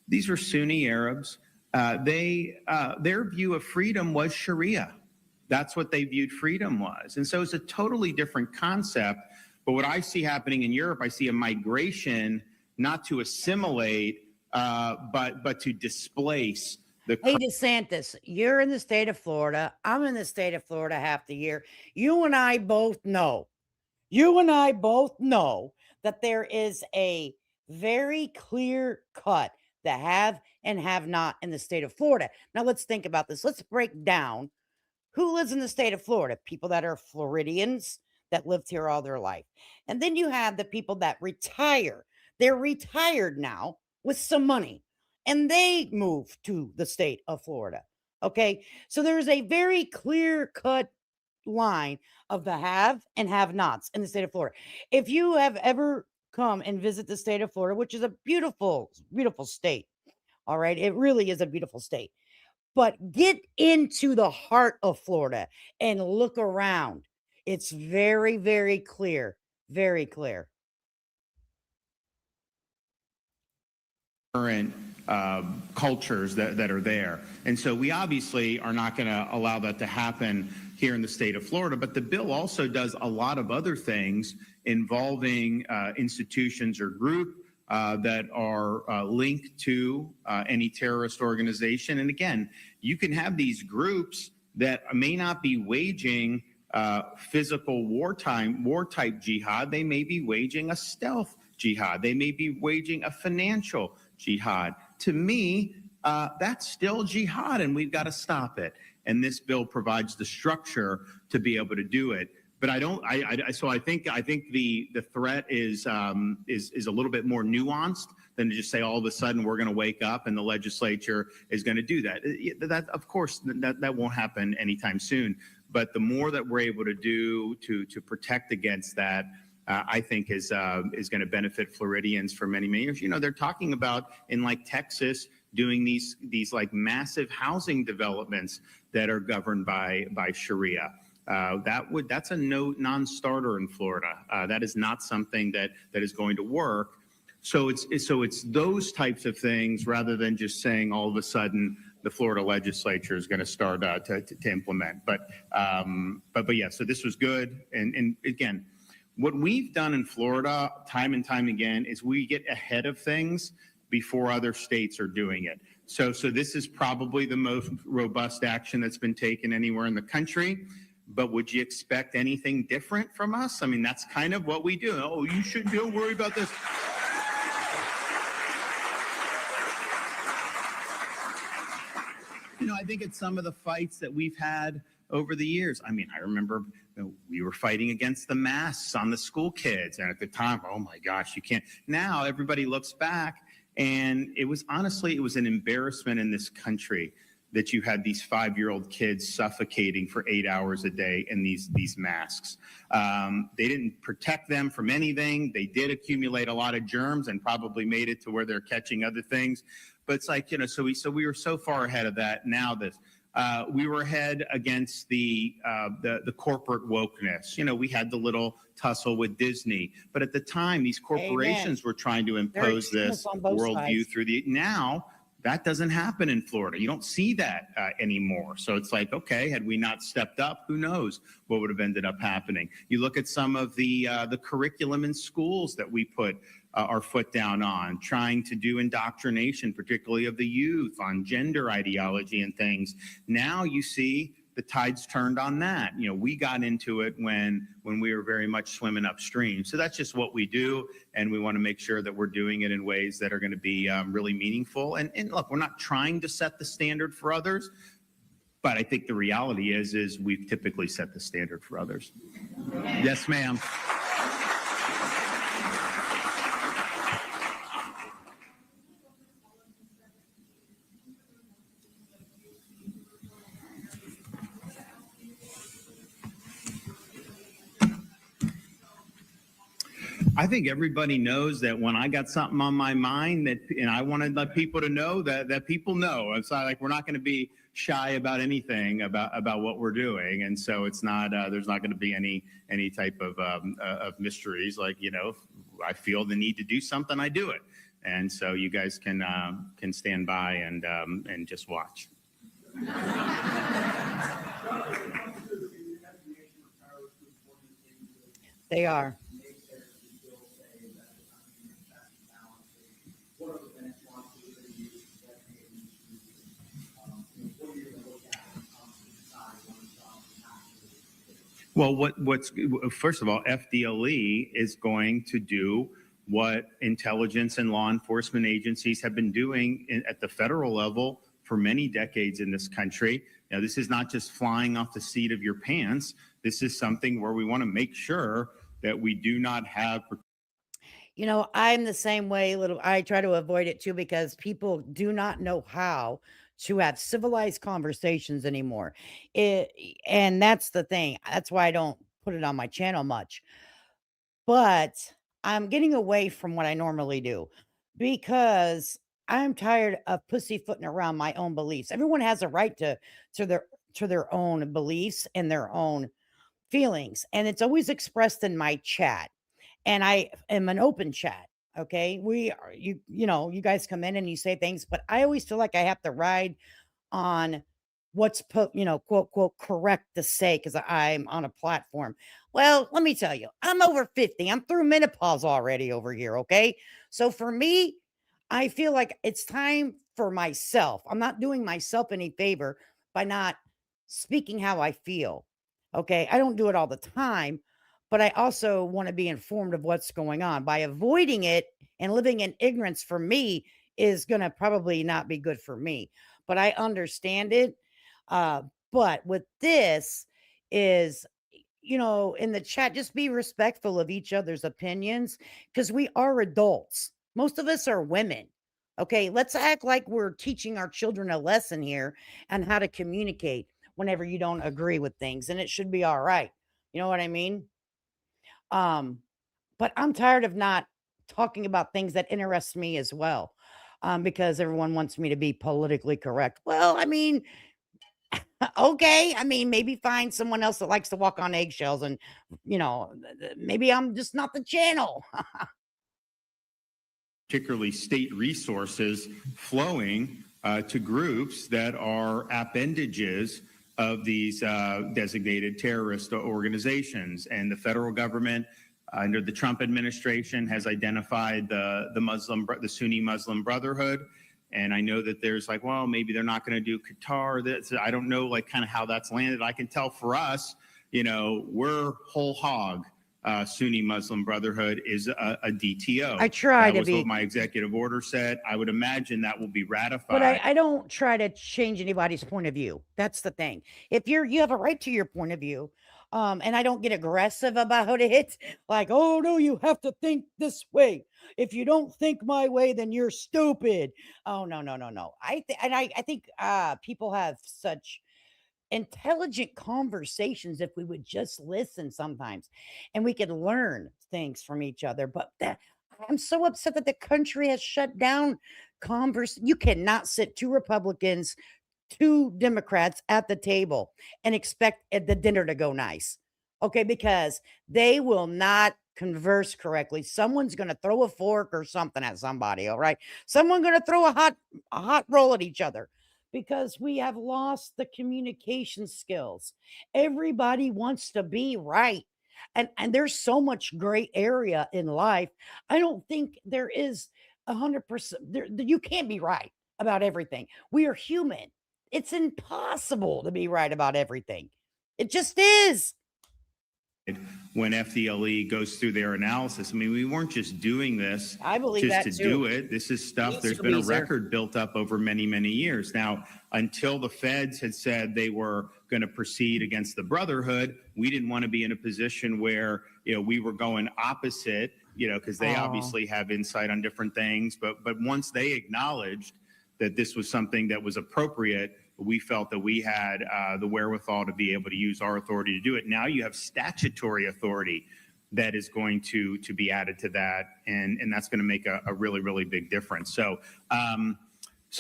these were Sunni Arabs. Their view of freedom was Sharia. That's what they viewed freedom was. And so it's a totally different concept. But what I see happening in Europe, I see a migration, not to assimilate, but to displace the. Hey, DeSantis, you're in the state of Florida. I'm in the state of Florida half the year. You and I both know that there is a very clear cut, the have and have not in the state of Florida. Now, let's think about this. Let's break down who lives in the state of Florida. People that are Floridians, that lived here all their life. And then you have the people that retire. They're retired now with some money and they move to the state of Florida. Okay. So there's a very clear cut line of the have and have nots in the state of Florida. If you have ever come and visit the state of Florida, which is a beautiful, beautiful state, all right, it really is a beautiful state. But get into the heart of Florida and look around. It's very, very clear, very clear. Current cultures that are there. And so we obviously are not going to allow that to happen here in the state of Florida. But the bill also does a lot of other things involving institutions or group that are linked to any terrorist organization. And again, you can have these groups that may not be waging physical war type jihad. They may be waging a stealth jihad. They may be waging a financial jihad. To me, that's still jihad, and we've got to stop it. And this bill provides the structure to be able to do it. But I don't. So I think the threat is a little bit more nuanced than to just say all of a sudden we're going to wake up and the legislature is going to do that. That of course that won't happen anytime soon. But the more that we're able to do to protect against that, I think is going to benefit Floridians for many, many years. You know, they're talking about in like Texas doing these like massive housing developments that are governed by Sharia. That's a non-starter in Florida. That is not something that is going to work. So it's those types of things rather than just saying all of a sudden the Florida legislature is going to start to implement. But yeah, so this was good. And again, what we've done in Florida time and time again is we get ahead of things before other states are doing it. So this is probably the most robust action that's been taken anywhere in the country. But would you expect anything different from us? I mean, that's kind of what we do. Oh, you shouldn't don't worry about this. You know, I think it's some of the fights that we've had over the years. I mean, I remember we were fighting against the masks on the school kids. And at the time, oh my gosh, you can't. Now everybody looks back and it was an embarrassment in this country that you had these 5-year-old kids suffocating for 8 hours a day in these masks. They didn't protect them from anything. They did accumulate a lot of germs and probably made it to where they're catching other things. But it's like, you know, so we were so far ahead of that. Now we were ahead against the corporate wokeness. You know, we had the little tussle with Disney, but at the time, these corporations were trying to impose this worldview through now. That doesn't happen in Florida. You don't see that anymore. So it's like, okay, had we not stepped up, who knows what would have ended up happening. You look at some of the curriculum in schools that we put our foot down on, trying to do indoctrination, particularly of the youth, on gender ideology and things. Now you see the tide's turned on that. You know, we got into it when we were very much swimming upstream. So that's just what we do, and we want to make sure that we're doing it in ways that are going to be really meaningful. And look, we're not trying to set the standard for others, but I think the reality is we've typically set the standard for others. Yes, ma'am. I think everybody knows that when I got something on my mind and I want to let people to know that people know. It's not like we're not going to be shy about anything about what we're doing. And so it's not, there's not going to be any type of mysteries. Like, you know, if I feel the need to do something, I do it. And so you guys can stand by and just watch. They are. Well, first of all, FDLE is going to do what intelligence and law enforcement agencies have been doing at the federal level for many decades in this country. Now, this is not just flying off the seat of your pants. this is something where we want to make sure that we do not have. You know, I'm the same way. I try to avoid it too because people do not know how to have civilized conversations anymore. It, and that's the thing. That's why I don't put it on my channel much. But I'm getting away from what I normally do because I'm tired of pussyfooting around my own beliefs. Everyone has a right to their to their own beliefs and their own feelings, and it's always expressed in my chat. And I am an open chat. Okay, we are you know you guys come in and you say things, but I always feel like I have to ride on what's put, quote, quote, correct to say because I'm on a platform. Well, let me tell you, I'm over 50. I'm through menopause already over here. Okay. So for me, I feel like it's time for myself. I'm not doing myself any favor by not speaking how I feel. Okay. I don't do it all the time, but I also want to be informed of what's going on. By avoiding it and living in ignorance for me is going to probably not be good for me, but I understand it. Uh, but with this is, in the chat, just be respectful of each other's opinions because we are adults. Most of us are women. Okay, let's act like we're teaching our children a lesson here on how to communicate whenever you don't agree with things, and it should be all right. You know what I mean? Um, but I'm tired of not talking about things that interest me as well, because everyone wants me to be politically correct. Well, I mean, okay. I mean, maybe find someone else that likes to walk on eggshells and, maybe I'm just not the channel. Particularly state resources flowing to groups that are appendages of these designated terrorist organizations. And the federal government, under the Trump administration, has identified the Sunni Muslim Brotherhood. And I know that there's like, well, maybe they're not going to do Qatar. I don't know, like, kind of how that's landed. I can tell for us, we're whole hog. Sunni Muslim Brotherhood is a DTO. I try that to was be, what my executive order said. I would imagine that will be but ratified. I don't try to change anybody's point of view. That's the thing. If you have a right to your point of view, and I don't get aggressive about it, like, oh no, you have to think this way. If you don't think my way, then you're stupid. Oh no, no, no, no. I think people have such intelligent conversations if we would just listen sometimes and we could learn things from each other. But I'm so upset that the country has shut down you cannot sit two Republicans, two Democrats at the table and expect the dinner to go nice. Okay, because they will not converse correctly. Someone's going to throw a fork or something at somebody, all right? Someone's going to throw a hot roll at each other because we have lost the communication skills. Everybody wants to be right. And there's so much gray area in life. I don't think there is 100%. You can't be right about everything. We are human. It's impossible to be right about everything. It just is. When FDLE goes through their analysis, I mean, we weren't just doing this I believe just that to too. do it. This is stuff, there's been a record built up over many, many years. Now, until the feds had said they were going to proceed against the Brotherhood, we didn't want to be in a position where, we were going opposite, because they obviously have insight on different things. But once they acknowledged that this was something that was appropriate, we felt that we had the wherewithal to be able to use our authority to do it. Now you have statutory authority that is going to be added to that, and that's going to make a really, really big difference. So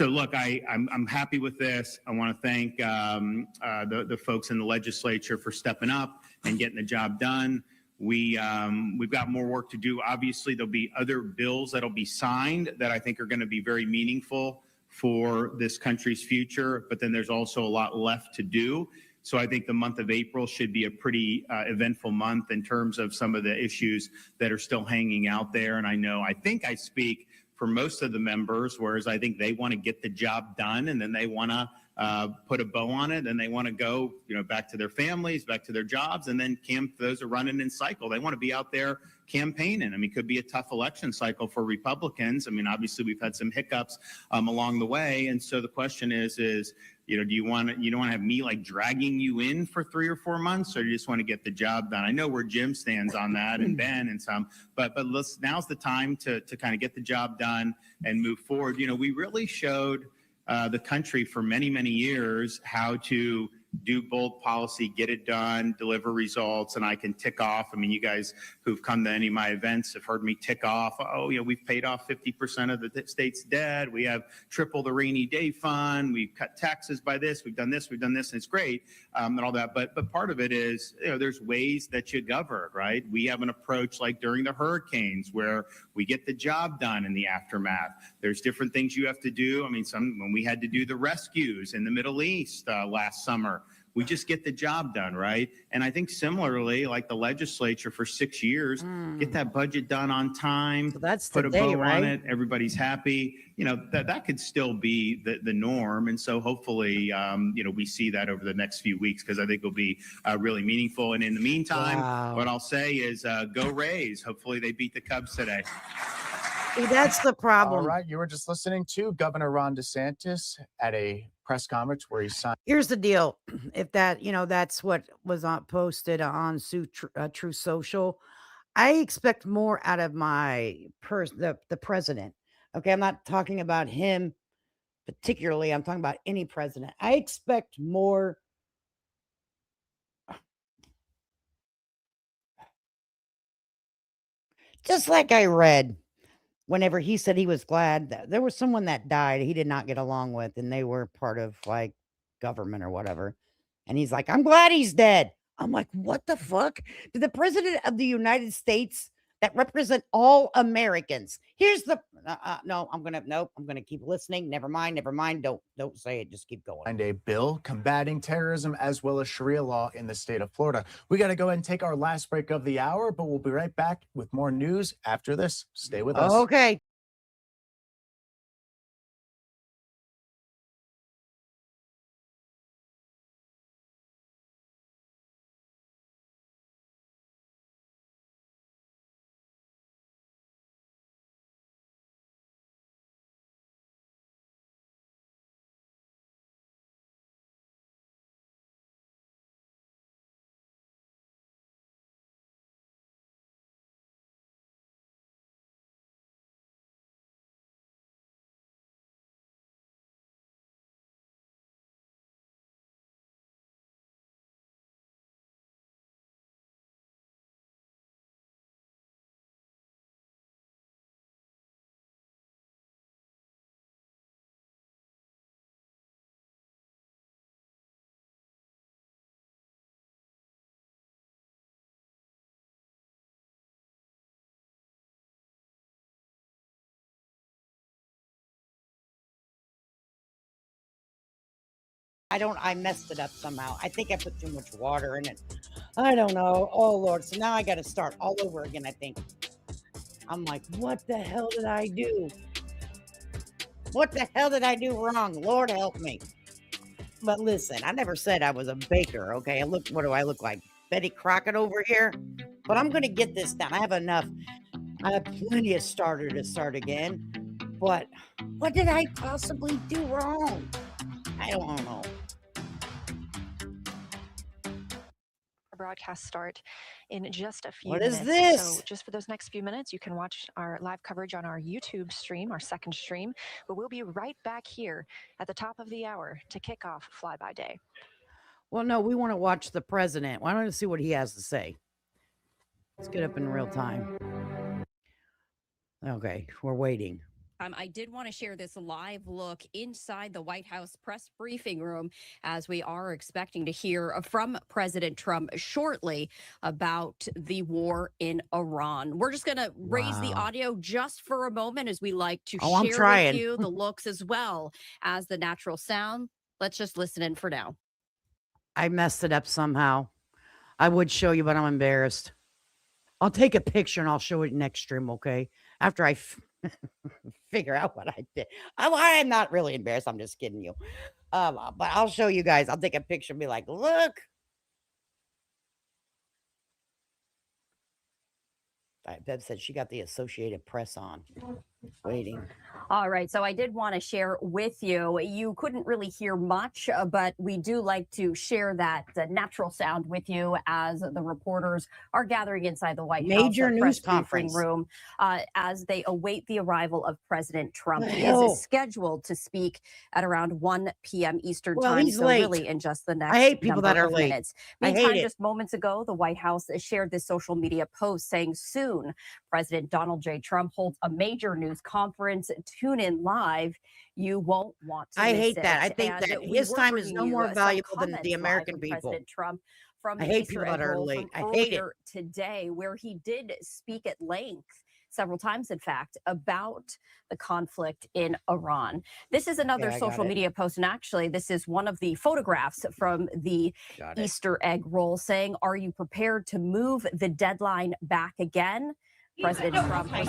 look, I'm happy with this. I want to thank the folks in the legislature for stepping up and getting the job done. We've got more work to do. Obviously, there'll be other bills that'll be signed that I think are going to be very meaningful for this country's future, but then there's also a lot left to do. So I think the month of April should be a pretty eventful month in terms of some of the issues that are still hanging out there. And I think I speak for most of the members, whereas I think they want to get the job done and then they want to put a bow on it and they want to go, back to their families, back to their jobs, and then those are running in cycle. They want to be out there campaigning. I mean, it could be a tough election cycle for Republicans. I mean, obviously we've had some hiccups along the way. And so the question is, do you don't want to have me like dragging you in for 3 or 4 months, or do you just want to get the job done? I know where Jim stands on that and Ben and some, but now's the time to kind of get the job done and move forward. We really showed the country for many, many years how to do bold policy, get it done, deliver results, and I can tick off. I mean, you guys who've come to any of my events have heard me tick off, we've paid off 50% of the state's debt. We have tripled the rainy day fund. We've cut taxes by this. We've done this, and it's great, and all that. But part of it is, there's ways that you govern, right? We have an approach like during the hurricanes where we get the job done in the aftermath. There's different things you have to do. I mean, when we had to do the rescues in the Middle East last summer, we just get the job done, right? And I think similarly, like the legislature for 6 years, get that budget done on time, So that's put a today, bow right? on it, everybody's happy. That could still be the norm. And so hopefully, we see that over the next few weeks, because I think it'll be really meaningful. And in the meantime, Wow. what I'll say is go Rays. Hopefully they beat the Cubs today. See, that's the All problem. right, you were just listening to Governor Ron DeSantis at a press conference where he signed. Here's the deal. If that's what was posted on True Social, I expect more out of the president. Okay, I'm not talking about him particularly. I'm talking about any president. I expect more. Just like I read whenever he said he was glad that there was someone that died he did not get along with, and they were part of like government or whatever. And he's like, I'm glad he's dead. I'm like, what the fuck? Did the president of the United States that represent all Americans? Here's the no, I'm gonna keep listening. Never mind. Don't say it. Just keep going. And a bill combating terrorism as well as Sharia law in the state of Florida. We got to go ahead and take our last break of the hour, but we'll be right back with more news after this. Stay with us. Okay. I messed it up somehow. I think I put too much water in it. I don't know. Oh Lord. So now I got to start all over again, I think. I'm like, what the hell did I do? What the hell did I do wrong? Lord help me. But listen, I never said I was a baker, okay? What do I look like? Betty Crockett over here? But I'm going to get this done. I have enough. I have plenty of starter to start again. But what did I possibly do wrong? I don't know. Broadcast start in just a few What minutes. is this? So just for those next few minutes, you can watch our live coverage on our YouTube stream, our second stream. But we'll be right back here at the top of the hour to kick off Fly By Day. Well, no, we want to watch the president. Why don't we see what he has to say? Let's get up in real time. Okay, we're waiting. I did want to share this live look inside the White House press briefing room, as we are expecting to hear from President Trump shortly about the war in Iran. We're just going to raise the audio just for a moment, as we like to share with you the looks as well as the natural sound. Let's just listen in for now. I messed it up somehow. I would show you, but I'm embarrassed. I'll take a picture and I'll show it next stream, okay? After I figure out what I did. I'm not really embarrassed. I'm just kidding you. But I'll show you guys. I'll take a picture and be like, look. Bev said she got the Associated Press on. Waiting. All right, so I did want to share with you. You couldn't really hear much, but we do like to share that natural sound with you as the reporters are gathering inside the White Major House news press briefing conference. room as they await the arrival of President Trump. The He hell? is scheduled to speak at around 1 p.m. Eastern Well, time, he's so late. really in just the next I hate people number that are of late. minutes. I hate Meantime, it. just moments ago, the White House shared this social media post saying soon President Donald J. Trump holds a major news conference. Tune in live. You won't want to I miss hate that. I it. think And that we his were time is bringing no you more some valuable than the comments live American from people. President Trump from I the hate Easter people egg that are roll late. from I hate it. earlier today, where he did speak at length several times, in fact, about the conflict in Iran. This is another Okay, I got social it. media post, and actually, this is one of the photographs from the Got it. Easter egg roll saying, "Are you prepared to move the deadline back again?" President Trump was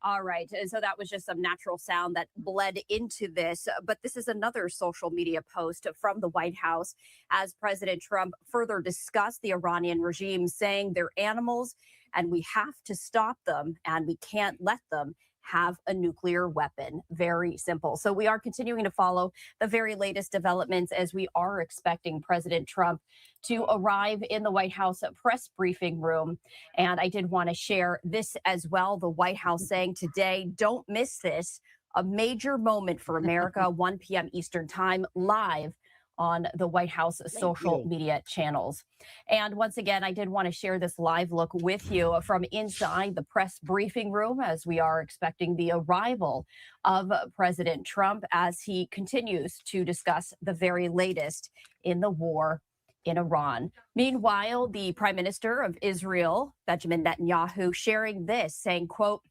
all right. And so that was just some natural sound that bled into this. But this is another social media post from the White House as President Trump further discussed the Iranian regime, saying they're animals and we have to stop them and we can't let them have a nuclear weapon. Very simple. So we are continuing to follow the very latest developments as we are expecting President Trump to arrive in the White House press briefing room. And I did want to share this as well. The White House saying today, don't miss this, a major moment for America, 1 p.m. Eastern time, live on the White House social media channels. And once again, I did want to share this live look with you from inside the press briefing room as we are expecting the arrival of President Trump as he continues to discuss the very latest in the war in Iran. Meanwhile, the Prime Minister of Israel, Benjamin Netanyahu, sharing this, saying, quote,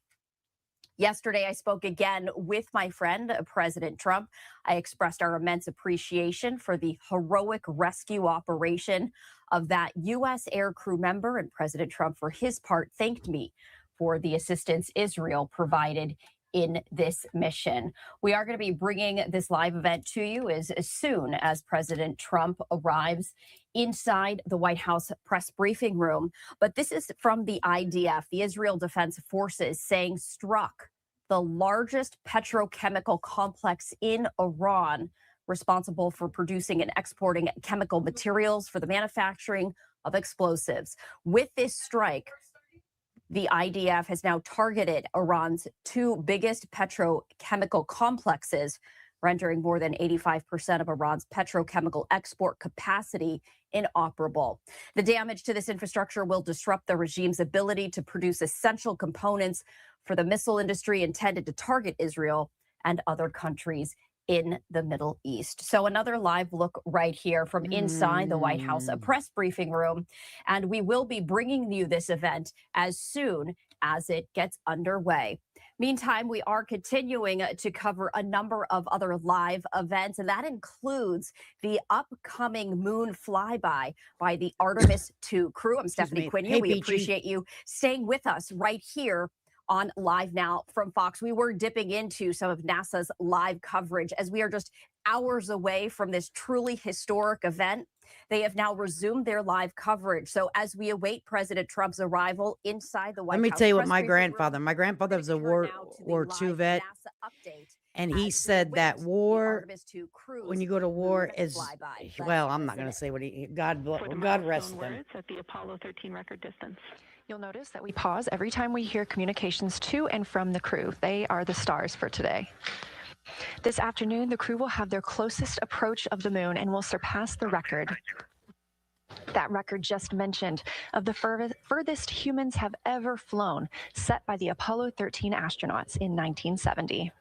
"Yesterday, I spoke again with my friend, President Trump. I expressed our immense appreciation for the heroic rescue operation of that U.S. air crew member, and President Trump, for his part, thanked me for the assistance Israel provided in this mission." We are going to be bringing this live event to you as soon as President Trump arrives inside the White House press briefing room. But this is from the IDF, the Israel Defense Forces, saying struck the largest petrochemical complex in Iran, responsible for producing and exporting chemical materials for the manufacturing of explosives. With this strike, the IDF has now targeted Iran's two biggest petrochemical complexes, rendering more than 85% of Iran's petrochemical export capacity inoperable. The damage to this infrastructure will disrupt the regime's ability to produce essential components for the missile industry intended to target Israel and other countries in the Middle East. So another live look right here from inside the White House, a press briefing room. And we will be bringing you this event as soon as it gets underway. Meantime, we are continuing to cover a number of other live events, and that includes the upcoming moon flyby by the Artemis 2 crew. I'm Stephanie Quinn. Hey, We Peachy. appreciate you staying with us right here on Live Now from Fox. We were dipping into some of NASA's live coverage as we are just hours away from this truly historic event. They have now resumed their live coverage. So as we await President Trump's arrival inside the White Let me House tell you what press my briefing room, grandfather was a War II vet, and he said that war, when you go to war, is, well, I'm not going to say what he, God rest him. At the Apollo 13 record distance. You'll notice that we pause every time we hear communications to and from the crew. They are the stars for today. This afternoon, the crew will have their closest approach of the moon and will surpass the record. That record just mentioned of the furthest humans have ever flown, set by the Apollo 13 astronauts in 1970.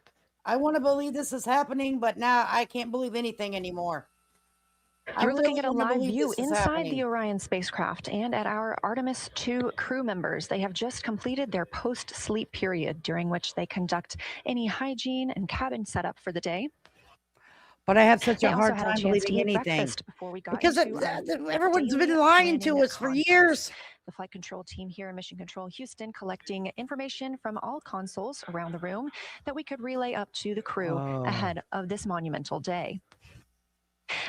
I want to believe this is happening, but now I can't believe anything anymore. You're looking at a wanna live believe view this is inside happening. the Orion spacecraft and at our Artemis 2 crew members. They have just completed their post-sleep period, during which they conduct any hygiene and cabin setup for the day. But I have such They a also hard had a time chance to believing eat anything breakfast before we got because into everyone's daily been lying to planning us for conference. years. The flight control team here in Mission Control Houston collecting information from all consoles around the room that we could relay up to the crew ahead of this monumental day.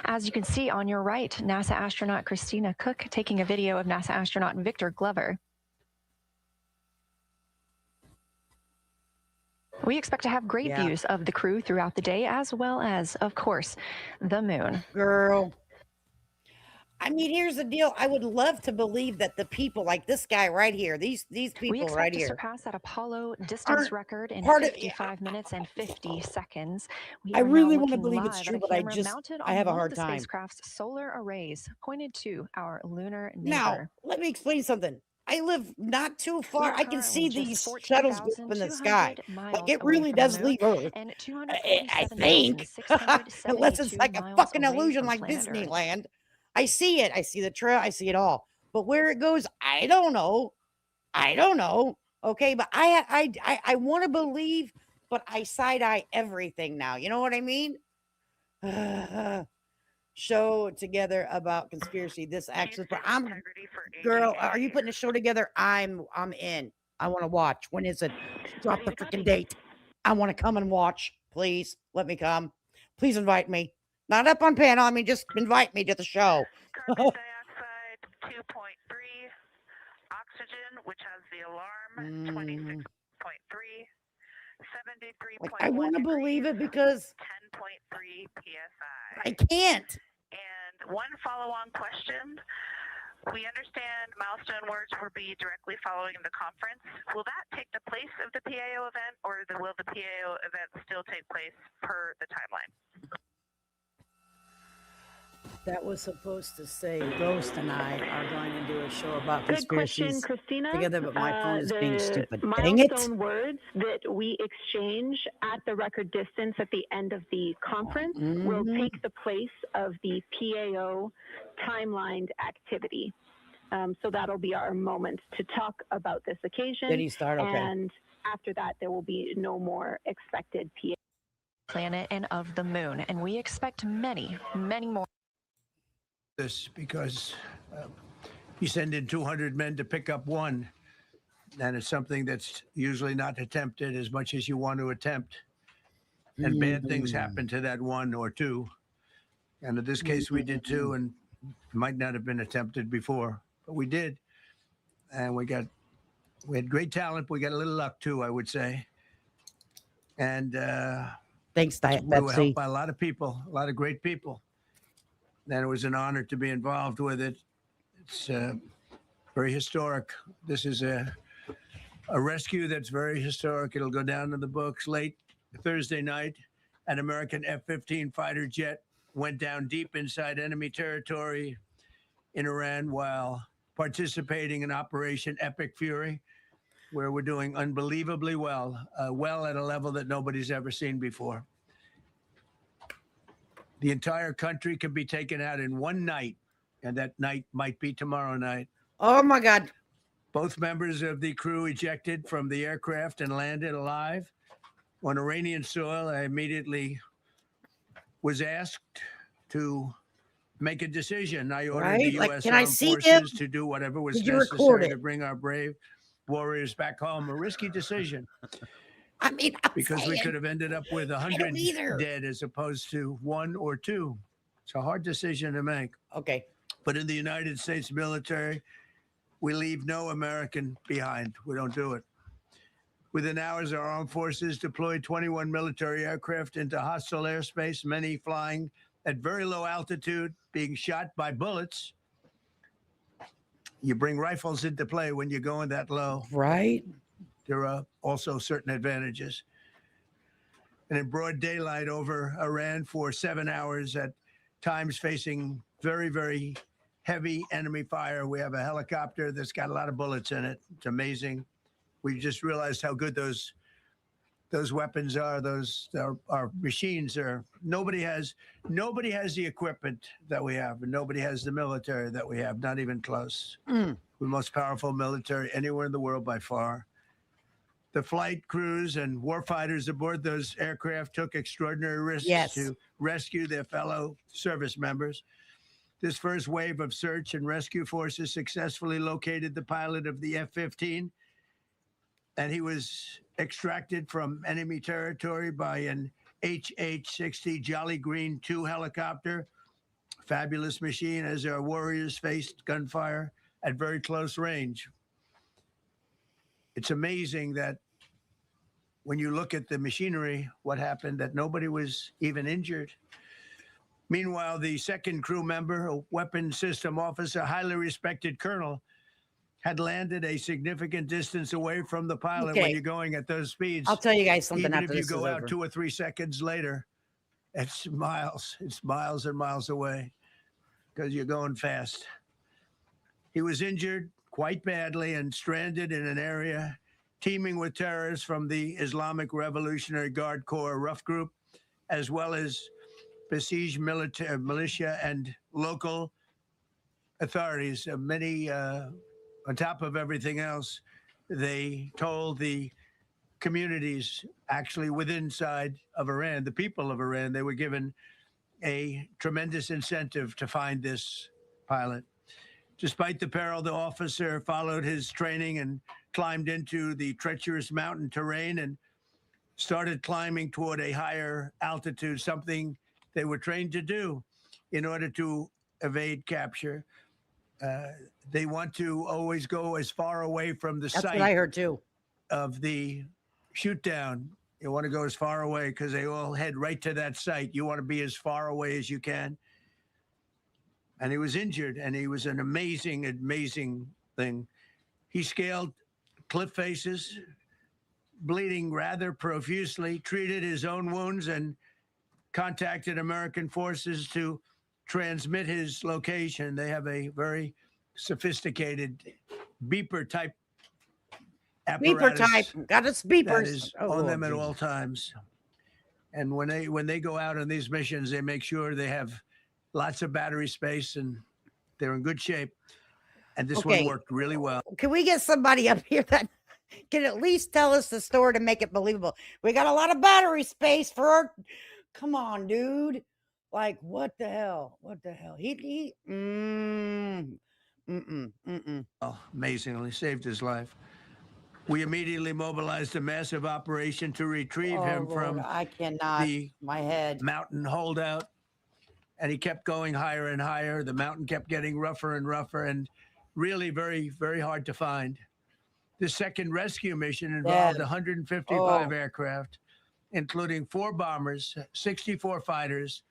As you can see on your right, NASA astronaut Christina Cook taking a video of NASA astronaut Victor Glover. We expect to have great views of the crew throughout the day, as well as, of course, the moon. Girl. I mean, here's the deal. I would love to believe that the people like this guy right here, these We people expect right to here, surpass that Apollo distance aren't record in part of. 55 minutes and 50 seconds. We I are now really want to looking believe it's live true, at a but I camera just mounted I on have a one of hard the time. spacecraft's solar arrays pointed to our lunar Now, neighbor. let me explain something. I live not too We far. are I can see currently these just shuttles go up in the sky. 14,200 Like miles it away really from the does moon leave Earth. and I think, unless it's 247,672 like a miles fucking away illusion from like planet Earth. Disneyland. I see it. I see the trail. I see it all. But where it goes, I don't know. I don't know. Okay, but I want to believe, but I side eye everything now. You know what I mean? Show together about conspiracy. This actually, girl, are you putting a show together? I'm in. I want to watch. When is it? Drop the freaking date. I want to come and watch. Please let me come. Please invite me. Not up on panel. I mean, just invite me to the show. Carbon dioxide 2.3, oxygen, which has the alarm 26.3, 73.1 I want to believe it because 10.3 psi. I can't. And one follow-on question. We understand milestone words will be directly following the conference. Will that take the place of the PAO event, or will the PAO event still take place per the timeline? That was supposed to say Ghost and I are going to do a show about Good question, conspiracies Christina. together, but my phone is being The stupid. Dang it. milestone words that we exchange at the record distance at the end of the conference will take the place of the PAO timelined activity. So that'll be our moment to talk about this occasion. Did he start? Okay. And after that, there will be no more expected PAO. Planet and of the moon, and we expect many, many more. This because you send in 200 men to pick up one, and it's something that's usually not attempted as much as you want to attempt. And bad things happen to that one or two. And in this case, we did two, and it might not have been attempted before, but we did. And we had great talent. We got a little luck too, I would say. And thanks, Diet we were Pepsi. helped by a lot of people, a lot of great people. And it was an honor to be involved with it. It's very historic. This is a rescue that's very historic. It'll go down in the books. Late Thursday night, an American F-15 fighter jet went down deep inside enemy territory in Iran while participating in Operation Epic Fury, where we're doing unbelievably well, well at a level that nobody's ever seen before. The entire country can be taken out in one night, and that night might be tomorrow night. Oh, my God. Both members of the crew ejected from the aircraft and landed alive. On Iranian soil, I immediately was asked to make a decision. I ordered the U.S. Can I Armed see him? Forces to do whatever was Did you record necessary it? to bring our brave warriors back home. A risky decision. I mean, I'm because we saying, could have ended up with 100 either. dead as opposed to one or two. It's a hard decision to make. Okay. But in the United States military, we leave no American behind. We don't do it. Within hours, our armed forces deployed 21 military aircraft into hostile airspace, many flying at very low altitude, being shot by bullets. You bring rifles into play when you're going that low. Right. There are also certain advantages. And in broad daylight over Iran for 7 hours, at times facing very, very heavy enemy fire. We have a helicopter that's got a lot of bullets in it. It's amazing. We just realized how good those weapons are. Our machines are. Nobody has the equipment that we have, and nobody has the military that we have. Not even close. We're the most powerful military anywhere in the world by far. The flight crews and warfighters aboard those aircraft took extraordinary risks to rescue their fellow service members. This first wave of search and rescue forces successfully located the pilot of the F-15, and he was extracted from enemy territory by an HH-60 Jolly Green II helicopter fabulous machine as our warriors faced gunfire at very close range. It's amazing that when you look at the machinery, what happened, that nobody was even injured. Meanwhile, the second crew member, a weapons system officer, highly respected colonel, had landed a significant distance away from the pilot. When Okay. you're going at those speeds. I'll tell you guys something Even after if you this is go out over. 2 or 3 seconds later, it's miles and miles away because you're going fast. He was injured quite badly and stranded in an area teeming with terrorists from the Islamic Revolutionary Guard Corps rough group, as well as besieged militia and local authorities. Many, on top of everything else, they told the communities actually within inside of Iran, the people of Iran, they were given a tremendous incentive to find this pilot. Despite the peril, the officer followed his training and climbed into the treacherous mountain terrain and started climbing toward a higher altitude, something they were trained to do in order to evade capture. They want to always go as far away from the That's site what I heard too. of the shoot down. You want to go as far away because they all head right to that site. You want to be as far away as you can. And he was injured, and he was an amazing, amazing thing. He scaled cliff faces, bleeding rather profusely, treated his own wounds, and contacted American forces to transmit his location. They have a very sophisticated beeper type Beeper apparatus type. Got us that beepers. is Oh, on Lord them at Jesus. all times. And when they go out on these missions, they make sure they have lots of battery space and they're in good shape. And this one Okay. worked really well. Can we get somebody up here that can at least tell us the story to make it believable? We got a lot of battery space for our. Come on, dude. Like, what the hell? What the hell? Amazingly saved his life. We immediately mobilized a massive operation to retrieve Oh, him Lord, from I cannot. the My head. mountain holdout. And he kept going higher and higher. The mountain kept getting rougher and rougher and really very, very hard to find. The second rescue mission involved Dad. 155 Oh. aircraft, including 4 bombers, 64 fighters,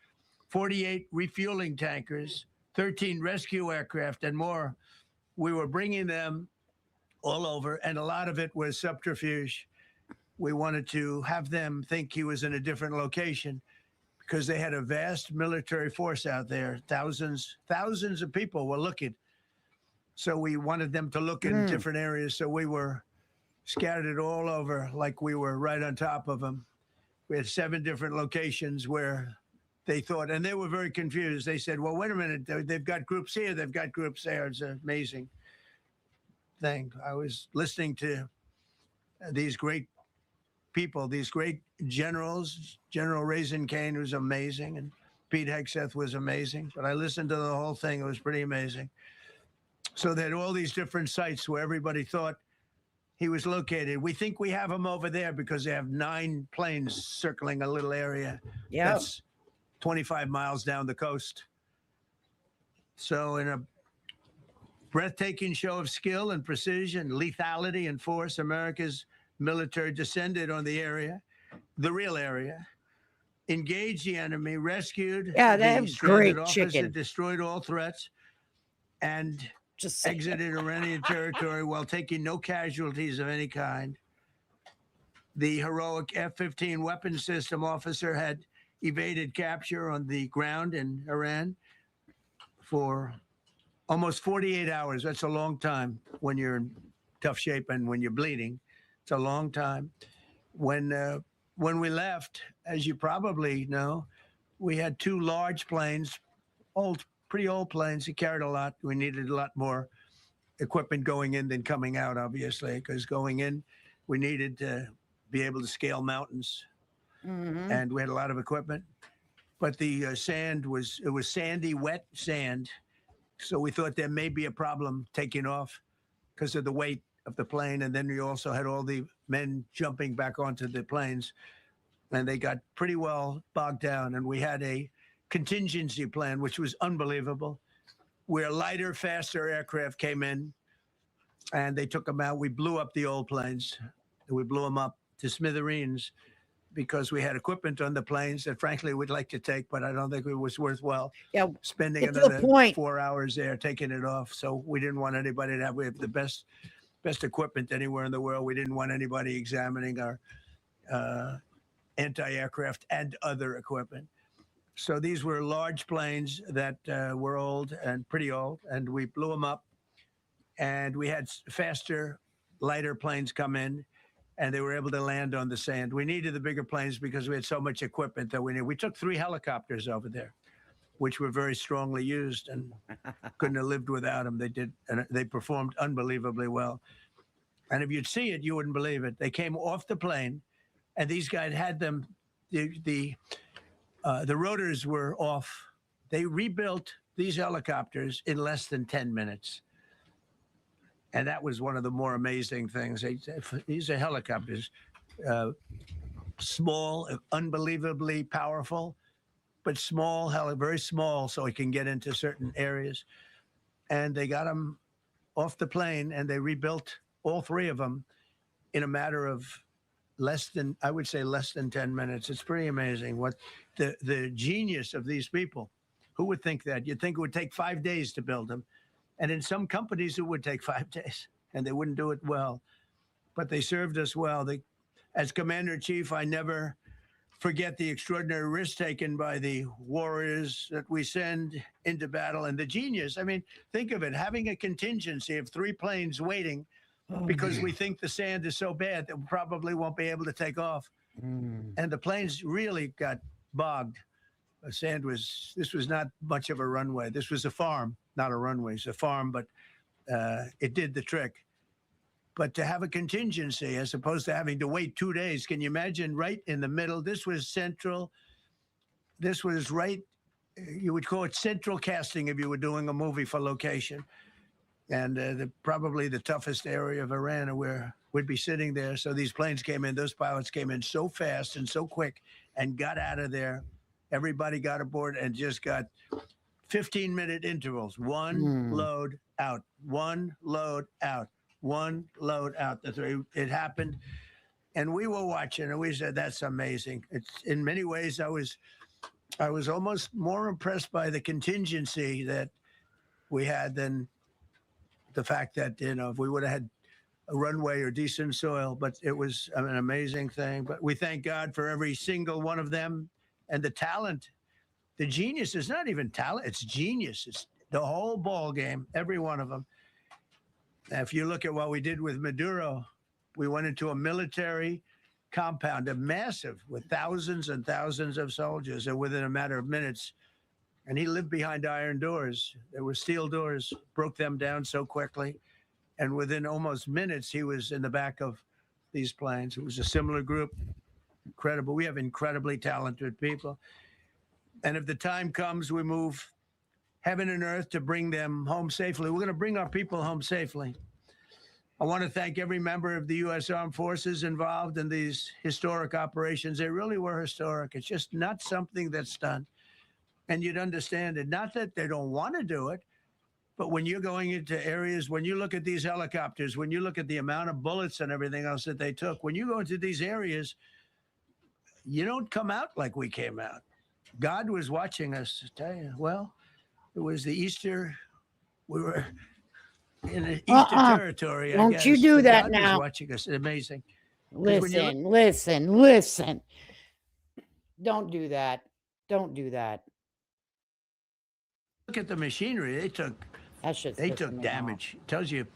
48 refueling tankers, 13 rescue aircraft, and more. We were bringing them all over, and a lot of it was subterfuge. We wanted to have them think he was in a different location because they had a vast military force out there. Thousands of people were looking. So we wanted them to look in different areas. So we were scattered all over like we were right on top of them. We had 7 different locations where they thought, and they were very confused. They said, well, wait a minute, they've got groups here, they've got groups there. It's an amazing thing. I was listening to these great people, these great generals. General Raisin Kane was amazing, and Pete Hegseth was amazing. But I listened to the whole thing. It was pretty amazing. So they had all these different sites where everybody thought he was located. We think we have him over there because they have 9 planes circling a little area. Yeah. That's 25 miles down the coast. So in a breathtaking show of skill and precision, lethality and force, America's military descended on the area, the real area, engaged the enemy, rescued Yeah, they the have stranded great officer, chicken. destroyed all threats, and Just saying. exited Iranian territory while taking no casualties of any kind. The heroic F-15 weapons system officer had evaded capture on the ground in Iran for almost 48 hours. That's a long time when you're in tough shape and when you're bleeding. It's a long time. When we left, as you probably know, we had 2 large planes, pretty old planes. It carried a lot. We needed a lot more equipment going in than coming out, obviously, because going in, we needed to be able to scale mountains. And we had a lot of equipment. But the sand was sandy, wet sand. So we thought there may be a problem taking off because of the weight of the plane. And then we also had all the men jumping back onto the planes. And they got pretty well bogged down. And we had a contingency plan, which was unbelievable, where lighter, faster aircraft came in and they took them out. We blew up the old planes. We blew them up to smithereens because we had equipment on the planes that, frankly, we'd like to take, but I don't think it was worthwhile spending get to the another point. 4 hours there taking it off. So we didn't want anybody to have. We have the best equipment anywhere in the world. We didn't want anybody examining our anti-aircraft and other equipment. So these were large planes that were old and pretty old, and we blew them up. And we had faster, lighter planes come in, and they were able to land on the sand. We needed the bigger planes because we had so much equipment that we needed. We took 3 helicopters over there, which were very strongly used and couldn't have lived without them. They did, and they performed unbelievably well. And if you'd see it, you wouldn't believe it. They came off the plane, and these guys had them. The rotors were off. They rebuilt these helicopters in less than 10 minutes. And that was one of the more amazing things. These are helicopters, small, unbelievably powerful, but small, very small, so it can get into certain areas. And they got them off the plane, and they rebuilt all 3 of them in a matter of less than 10 minutes. It's pretty amazing what the genius of these people. Who would think that? You'd think it would take 5 days to build them. And in some companies, it would take 5 days, and they wouldn't do it well. But they served us well. As Commander-in-Chief, I never forget the extraordinary risk taken by the warriors that we send into battle and the genius. I mean, think of it, having a contingency of 3 planes waiting because we think the sand is so bad that we probably won't be able to take off. And the planes really got bogged. This was not much of a runway. This was a farm, not a runway. It's a farm, but it did the trick. But to have a contingency as opposed to having to wait 2 days, can you imagine right in the middle? This was central. This was right, you would call it central casting if you were doing a movie for location. And probably the toughest area of Iran where we'd be sitting there. So these planes came in, those pilots came in so fast and so quick and got out of there. Everybody got aboard and just got 15-minute intervals. One load out, one load out, one load out. It happened. And we were watching and we said, that's amazing. It's in many ways, I was almost more impressed by the contingency that we had than the fact that, if we would have had a runway or decent soil, but it was an amazing thing. But we thank God for every single one of them. And the talent, the genius is not even talent, it's genius. It's the whole ball game, every one of them. Now, if you look at what we did with Maduro, we went into a military compound, a massive, with thousands and thousands of soldiers, and within a matter of minutes, and he lived behind iron doors. There were steel doors, broke them down so quickly. And within almost minutes, he was in the back of these planes. It was a similar group. Incredible. We have incredibly talented people. And if the time comes, we move heaven and earth to bring them home safely. We're going to bring our people home safely. I want to thank every member of the U.S. Armed Forces involved in these historic operations. They really were historic. It's just not something that's done. And you'd understand it. Not that they don't want to do it, but when you're going into areas, when you look at these helicopters, when you look at the amount of bullets and everything else that they took, when you go into these areas, you don't come out like we came out. God was watching us, I tell you. Well, it was the Easter. We were in an Easter territory, I guess. Don't you do but that God now. was watching us. Amazing. Listen. Don't do that. Don't do that. Look at the machinery. They took damage. It tells you,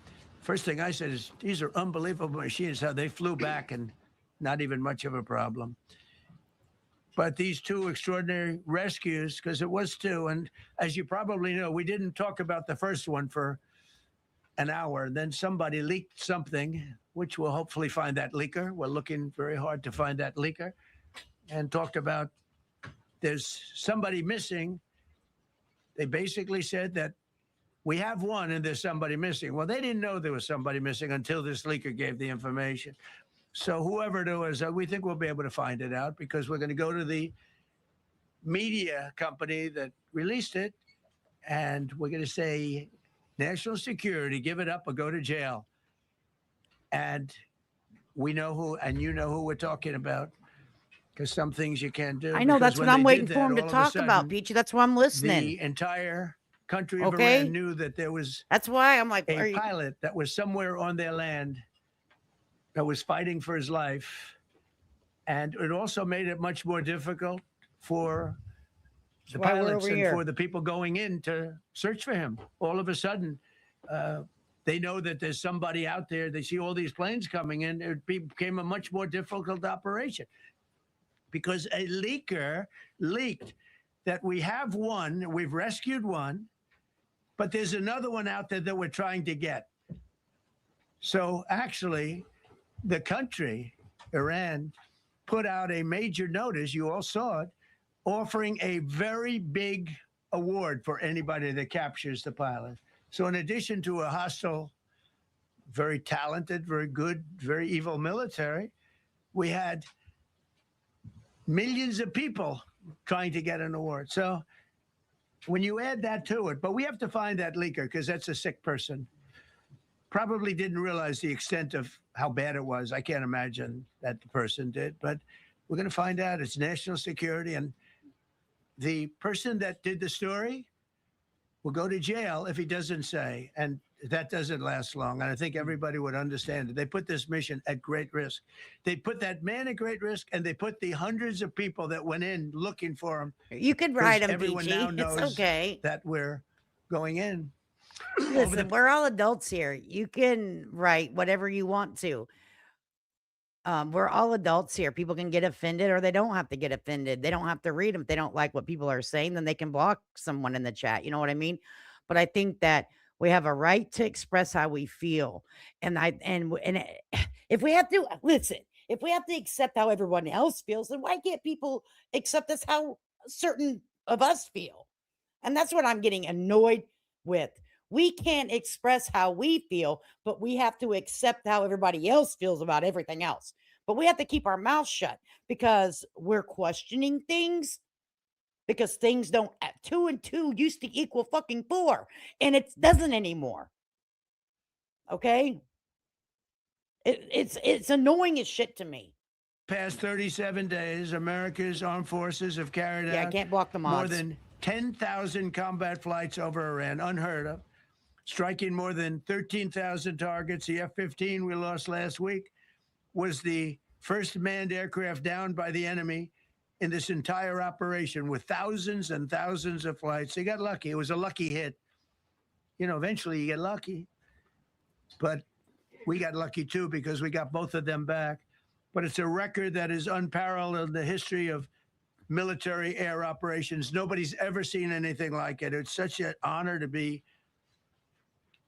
first thing I said is, these are unbelievable machines, how they flew back and not even much of a problem. But these 2 extraordinary rescues, because it was 2, and as you probably know, we didn't talk about the first one for an hour. And then somebody leaked something, which we'll hopefully find that leaker. We're looking very hard to find that leaker. And talked about there's somebody missing. They basically said that we have one and there's somebody missing. Well, they didn't know there was somebody missing until this leaker gave the information. So whoever it was, we think we'll be able to find it out because we're going to go to the media company that released it, and we're going to say national security, give it up or go to jail. And we know who, and you know who we're talking about, because some things you can't do. I know, because that's when what I'm they waiting did for that, him to all of a talk about, sudden, Peachy. That's why I'm listening. the entire country of Okay? Iran knew that there was That's why I'm like, a pilot that was somewhere on their land that was fighting for his life. And it also made it much more difficult for the why we're pilots over and here. for the people going in to search for him. All of a sudden, they know that there's somebody out there. They see all these planes coming in. It became a much more difficult operation because a leaker leaked that we have one, we've rescued one, but there's another one out there that we're trying to get. So actually, the country, Iran, put out a major notice, you all saw it, offering a very big award for anybody that captures the pilot. So in addition to a hostile, very talented, very good, very evil military, we had millions of people trying to get an award. So when you add that to it, but we have to find that leaker because that's a sick person. Probably didn't realize the extent of how bad it was. I can't imagine that the person did, but we're going to find out. It's national security, and the person that did the story will go to jail if he doesn't say, and that doesn't last long. And I think everybody would understand it. They put this mission at great risk. They put that man at great risk, and they put the hundreds of people that went in looking for him. You could write him, Everyone Peachy. now It's knows okay. that we're going in. Listen, we're all adults here. You can write whatever you want to. We're all adults here. People can get offended or they don't have to get offended. They don't have to read them. If they don't like what people are saying, then they can block someone in the chat. You know what I mean? But I think that we have a right to express how we feel. And if we have to listen, if we have to accept how everyone else feels, then why can't people accept us how certain of us feel? And that's what I'm getting annoyed with. We can't express how we feel, but we have to accept how everybody else feels about everything else. But we have to keep our mouth shut because we're questioning things because things don't, 2 and 2 used to equal fucking 4 and it doesn't anymore. Okay? It's annoying as shit to me. Past 37 days, America's armed forces have carried Yeah, I out can't block the more mods. than 10,000 combat flights over Iran, unheard of, striking more than 13,000 targets. The F-15 we lost last week was the first manned aircraft downed by the enemy in this entire operation with thousands and thousands of flights. They got lucky. It was a lucky hit. You know, eventually you get lucky. But we got lucky too because we got both of them back. But it's a record that is unparalleled in the history of military air operations. Nobody's ever seen anything like it. It's such an honor to be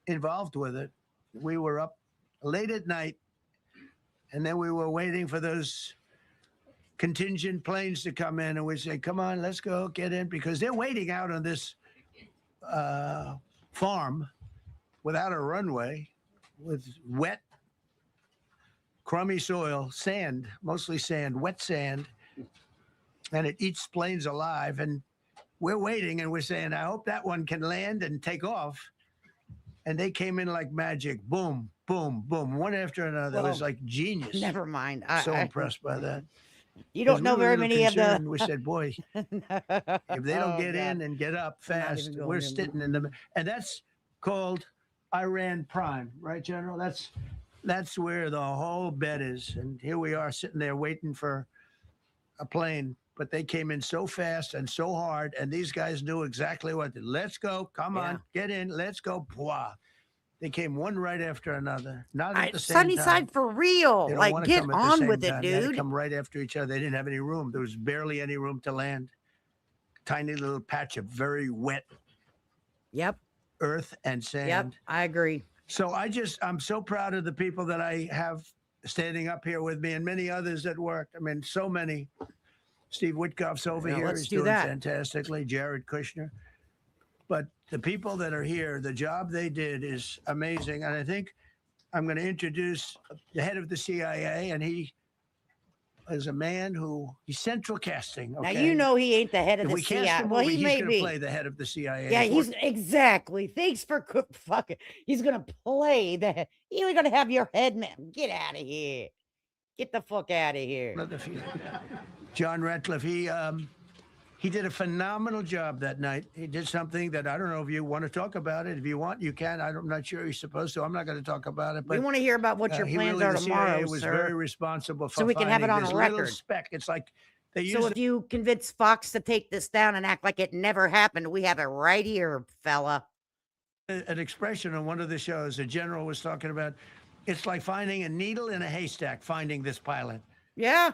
involved with it. We were up late at night, and then we were waiting for those contingent planes to come in, and we say, come on, let's go, get in, because they're waiting out on this farm without a runway, with wet, crummy soil, sand, mostly sand, wet sand, and it eats planes alive. And we're waiting, and we're saying, I hope that one can land and take off. And they came in like magic. Boom, boom, boom, one after another. Well, it was like genius. Never mind. So impressed by that. You don't know very many of the. We said, boy, if they don't get in and get up fast, we're sitting in them. And that's called Iran Prime, right, General? That's where the whole bet is. And here we are sitting there waiting for a plane. But they came in so fast and so hard, and these guys knew exactly what to do. Let's go. Come on, get in. Let's go. Bwah. They came one right after another. Not at the same time. Sunnyside for real. They don't Like, wanna get come at the on same with it, time. They had to dude. come right after each other. They didn't have any room. There was barely any room to land. Tiny little patch of very wet earth and sand. Yep, I agree. So I'm so proud of the people that I have standing up here with me and many others that worked. I mean, so many. Steve Witkoff's over Yeah, here. let's He's do doing that. fantastically. Jared Kushner. But the people that are here, the job they did is amazing. And I think I'm going to introduce the head of the CIA, and he is a man who he's central casting. Now Okay? you know he ain't the head of If the we cast CIA. a Well, movie, he he's may going to be. play the head of the CIA. Yeah, he's exactly. Thanks for fucking. He's gonna play the. You're gonna have your head man. Get out of here. Get the fuck out of here. John Ratcliffe. He did a phenomenal job that night. He did something that I don't know if you want to talk about it. If you want, you can. I'm not sure you're supposed to. I'm not going to talk about it. We But want to hear about what your he plans really, are the CIA tomorrow, was sir. very responsible for So we can have it finding on this a little record. speck. It's like they used So if you convince Fox to take this down and act like it never happened, we have it right here, fella. an expression on one of the shows. A general was talking about. It's like finding a needle in a haystack. Finding this pilot. Yeah.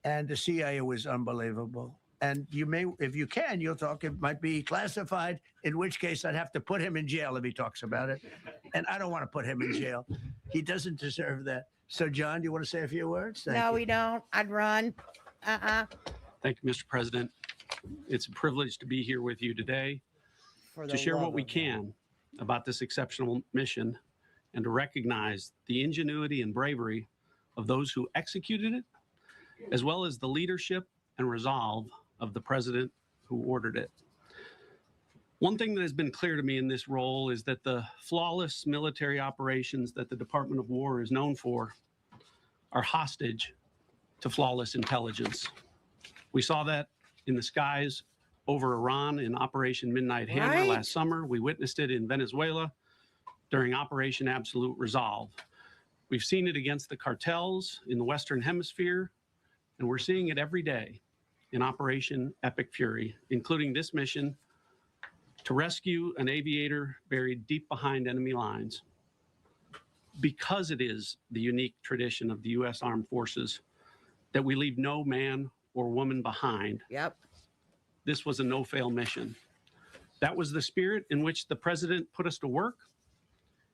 And the CIA was unbelievable. And you may, if you can, you'll talk. It might be classified, in which case I'd have to put him in jail if he talks about it. And I don't want to put him in jail. He doesn't deserve that. So, John, do you want to say a few words? No, we don't. I'd run. Thank you, Mr. President. It's a privilege to be here with you today For to the share love what we of can about this exceptional mission and to recognize the ingenuity and bravery of those who executed it, as well as the leadership and resolve of the president who ordered it. One thing that has been clear to me in this role is that the flawless military operations that the Department of War is known for are hostage to flawless intelligence. We saw that in the skies over Iran in Operation Midnight Hammer Right. last summer. We witnessed it in Venezuela during Operation Absolute Resolve. We've seen it against the cartels in the Western Hemisphere, and we're seeing it every day in Operation Epic Fury, including this mission to rescue an aviator buried deep behind enemy lines. Because it is the unique tradition of the U.S. Armed Forces that we leave no man or woman behind. Yep. This was a no-fail mission. That was the spirit in which the president put us to work,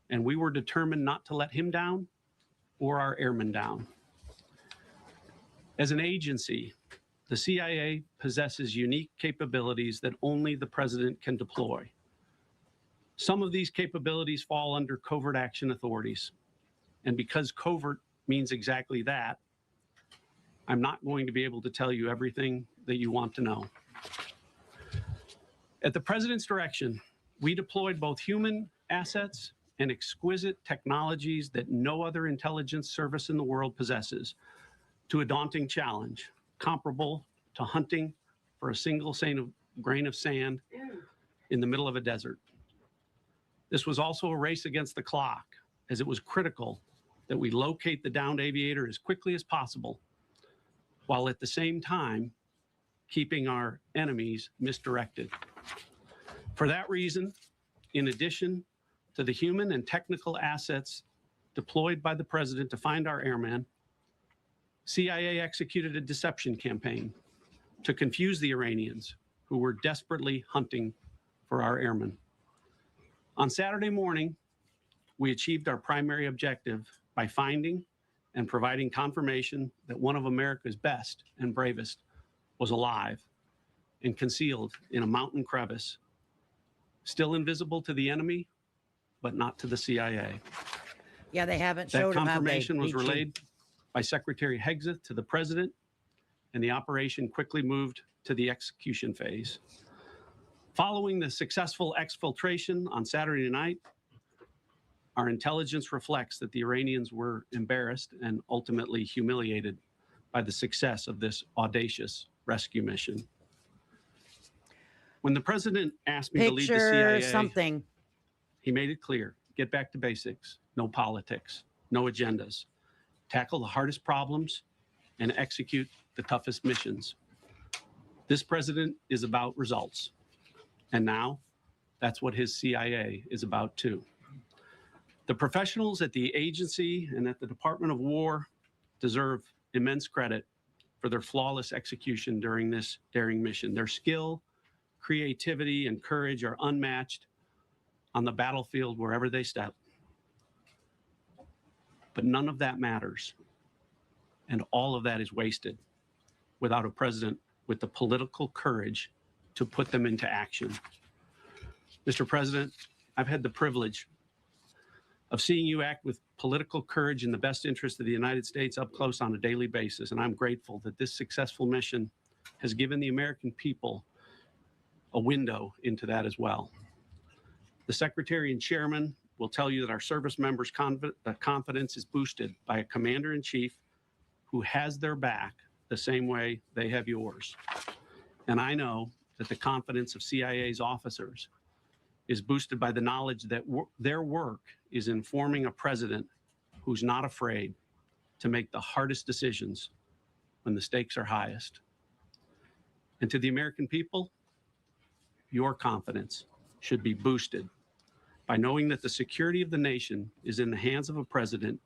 and we were determined not to let him down or our airmen down. As an agency, the CIA possesses unique capabilities that only the president can deploy. Some of these capabilities fall under covert action authorities. And because covert means exactly that, I'm not going to be able to tell you everything that you want to know. At the president's direction, we deployed both human assets and exquisite technologies that no other intelligence service in the world possesses to a daunting challenge, comparable to hunting for a single grain of sand in the middle of a desert. This was also a race against the clock, as it was critical that we locate the downed aviator as quickly as possible, while at the same time keeping our enemies misdirected. For that reason, in addition to the human and technical assets deployed by the president to find our airmen, CIA executed a deception campaign to confuse the Iranians who were desperately hunting for our airmen. On Saturday morning, we achieved our primary objective by finding and providing confirmation that one of America's best and bravest was alive and concealed in a mountain crevice, still invisible to the enemy, but not to the CIA. Yeah, they haven't That showed him. confirmation was relayed by Secretary Hegseth to the president, and the operation quickly moved to the execution phase. Following the successful exfiltration on Saturday night, our intelligence reflects that the Iranians were embarrassed and ultimately humiliated by the success of this audacious rescue mission. When the president asked me to lead the CIA, Something. he made it clear: get back to basics, no politics, no agendas, tackle the hardest problems, and execute the toughest missions. This president is about results. And now that's what his CIA is about too. The professionals at the agency and at the Department of War deserve immense credit for their flawless execution during this daring mission. Their skill, creativity, and courage are unmatched on the battlefield wherever they step. But none of that matters. And all of that is wasted without a president with the political courage to put them into action. Mr. President, I've had the privilege of seeing you act with political courage in the best interest of the United States up close on a daily basis. And I'm grateful that this successful mission has given the American people a window into that as well. The Secretary and Chairman will tell you that our service members' confidence is boosted by a Commander-in-Chief who has their back the same way they have yours. And I know that the confidence of CIA's officers is boosted by the knowledge that their work is informing a president who's not afraid to make the hardest decisions when the stakes are highest. And to the American people, your confidence should be boosted by knowing that the security of the nation is in the hands of a president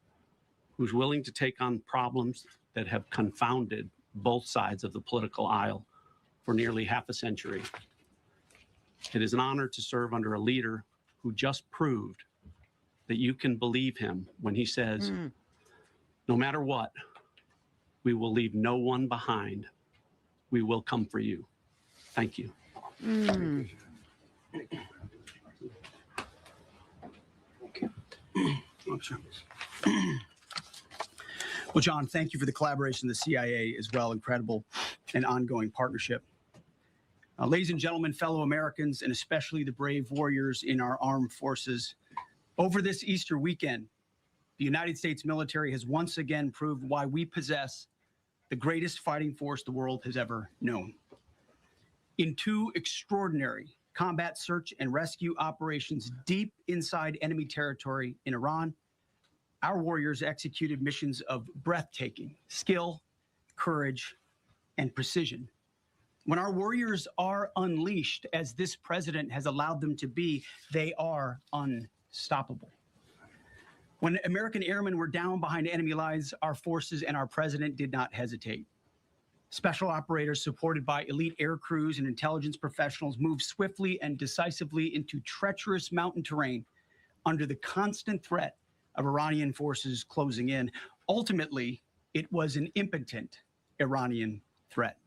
who's willing to take on problems that have confounded both sides of the political aisle for nearly half a century. It is an honor to serve under a leader who just proved that you can believe him when he says, no matter what, we will leave no one behind. We will come for you. Thank you. Well, John, thank you for the collaboration of the CIA as well. Incredible and ongoing partnership. Ladies and gentlemen, fellow Americans, and especially the brave warriors in our armed forces, over this Easter weekend, the United States military has once again proved why we possess the greatest fighting force the world has ever known. In two extraordinary combat search and rescue operations deep inside enemy territory in Iran, our warriors executed missions of breathtaking skill, courage, and precision. When our warriors are unleashed, as this president has allowed them to be, they are unstoppable. When American airmen were down behind enemy lines, our forces and our president did not hesitate. Special operators supported by elite air crews and intelligence professionals moved swiftly and decisively into treacherous mountain terrain under the constant threat of Iranian forces closing in. Ultimately, it was an impotent Iranian threat.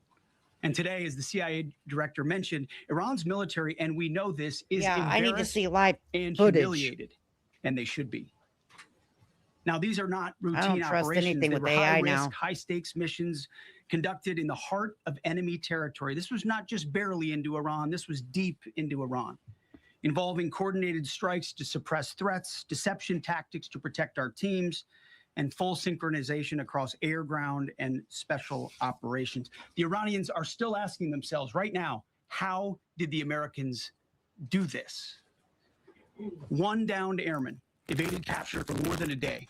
And today, as the CIA director mentioned, Iran's military, and we know this, is I need to see embarrassed live and footage. humiliated, and they should be. Now, these are not I don't routine trust operations. anything They with were AI high-risk, now. high-stakes missions conducted in the heart of enemy territory. This was not just barely into Iran. This was deep into Iran, involving coordinated strikes to suppress threats, deception tactics to protect our teams, and full synchronization across air, ground, and special operations. The Iranians are still asking themselves right now, how did the Americans do this? One downed airman evaded capture for more than a day,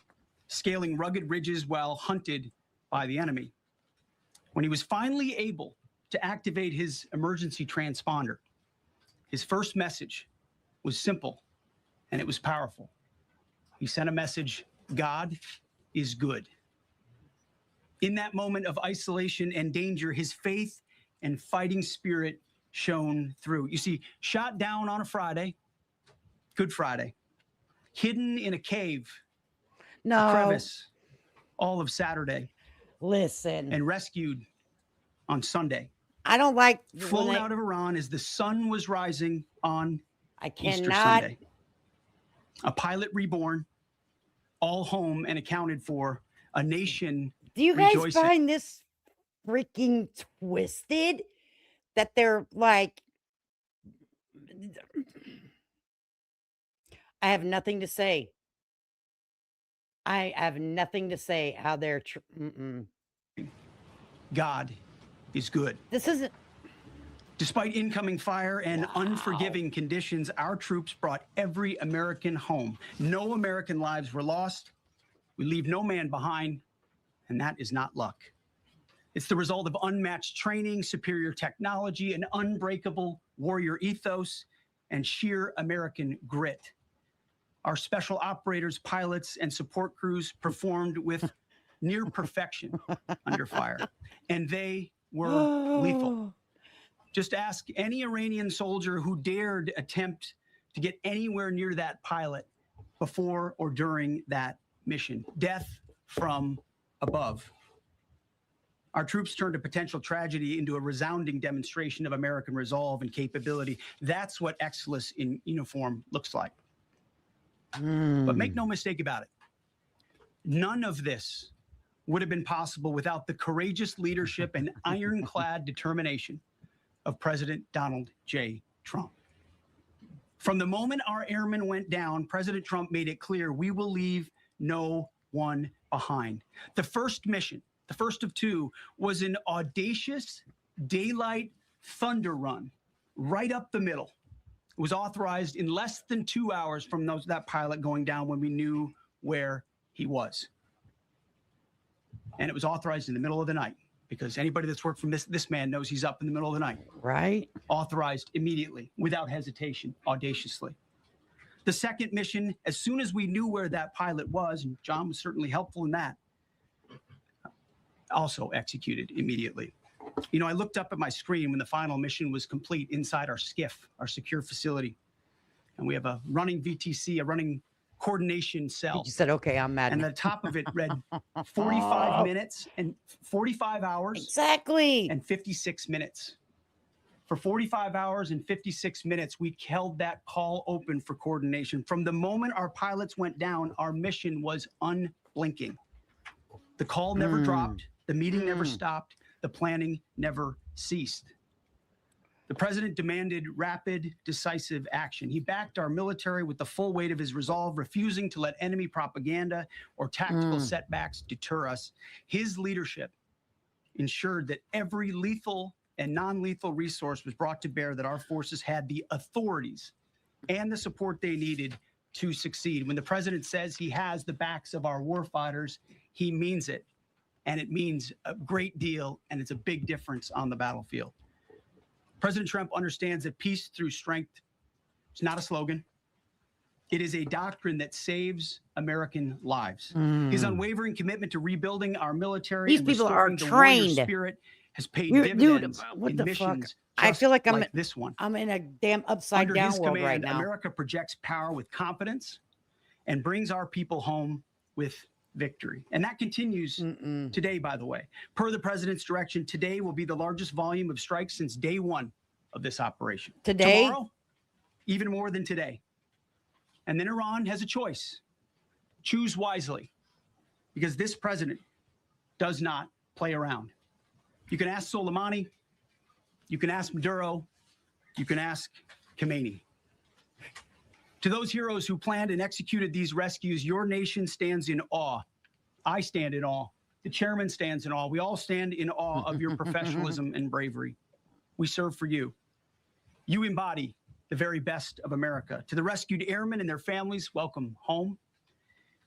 scaling rugged ridges while hunted by the enemy. When he was finally able to activate his emergency transponder, his first message was simple and it was powerful. He sent a message, God is good. In that moment of isolation and danger, his faith and fighting spirit shone through. You see, shot down on a Friday, Good Friday, hidden in a cave, No. a crevice, all of Saturday. Listen. And rescued on Sunday. I don't like flown out of Iran as the sun was rising on Easter cannot- Sunday. A pilot reborn, all home and accounted for, a nation Do you guys rejoicing. find this freaking twisted? That they're like, I have nothing to say. I have nothing to say how they're. God is good. This isn't. Despite incoming fire and unforgiving conditions, our troops brought every American home. No American lives were lost. We leave no man behind, and that is not luck. It's the result of unmatched training, superior technology, an unbreakable warrior ethos, and sheer American grit. Our special operators, pilots, and support crews performed with near perfection under fire, and they were lethal. Just ask any Iranian soldier who dared attempt to get anywhere near that pilot before or during that mission. Death from above. Our troops turned a potential tragedy into a resounding demonstration of American resolve and capability. That's what excellence in uniform looks like. But make no mistake about it, none of this would have been possible without the courageous leadership and ironclad determination of President Donald J. Trump. From the moment our airmen went down, President Trump made it clear we will leave no one behind. The first mission, the first of two, was an audacious daylight thunder run right up the middle. It was authorized in less than 2 hours from that pilot going down when we knew where he was. And it was authorized in the middle of the night because anybody that's worked from this man knows he's up in the middle of the night. Right. Authorized immediately, without hesitation, audaciously. The second mission, as soon as we knew where that pilot was, and John was certainly helpful in that, also executed immediately. You know, I looked up at my screen when the final mission was complete inside our SCIF, our secure facility. And we have a running VTC, a running coordination cell. You said, okay, I'm mad. And the top of it read 45 minutes and 45 hours. Exactly. And 56 minutes. For 45 hours and 56 minutes, we held that call open for coordination. From the moment our pilots went down, our mission was unblinking. The call never dropped. The meeting never stopped. The planning never ceased. The president demanded rapid, decisive action. He backed our military with the full weight of his resolve, refusing to let enemy propaganda or tactical setbacks deter us. His leadership ensured that every lethal and non-lethal resource was brought to bear, that our forces had the authorities and the support they needed to succeed. When the president says he has the backs of our warfighters, he means it. And it means a great deal, and it's a big difference on the battlefield. President Trump understands that peace through strength is not a slogan. It is a doctrine that saves American lives. His unwavering commitment to rebuilding our military These and people are restoring the warrior trained. spirit has paid Dude, dividends what in the fuck? missions I just feel like this one. I'm in a damn upside Under down his world command, right now. America projects power with confidence and brings our people home with victory. And that continues today, by the way. Per the president's direction, today will be the largest volume of strikes since day one of this operation. Today? Tomorrow, even more than today. And then Iran has a choice. Choose wisely, because this president does not play around. You can ask Soleimani, you can ask Maduro, you can ask Khomeini. To those heroes who planned and executed these rescues, your nation stands in awe. I stand in awe. The chairman stands in awe. We all stand in awe of your professionalism and bravery. We serve for you. You embody the very best of America. To the rescued airmen and their families, welcome home.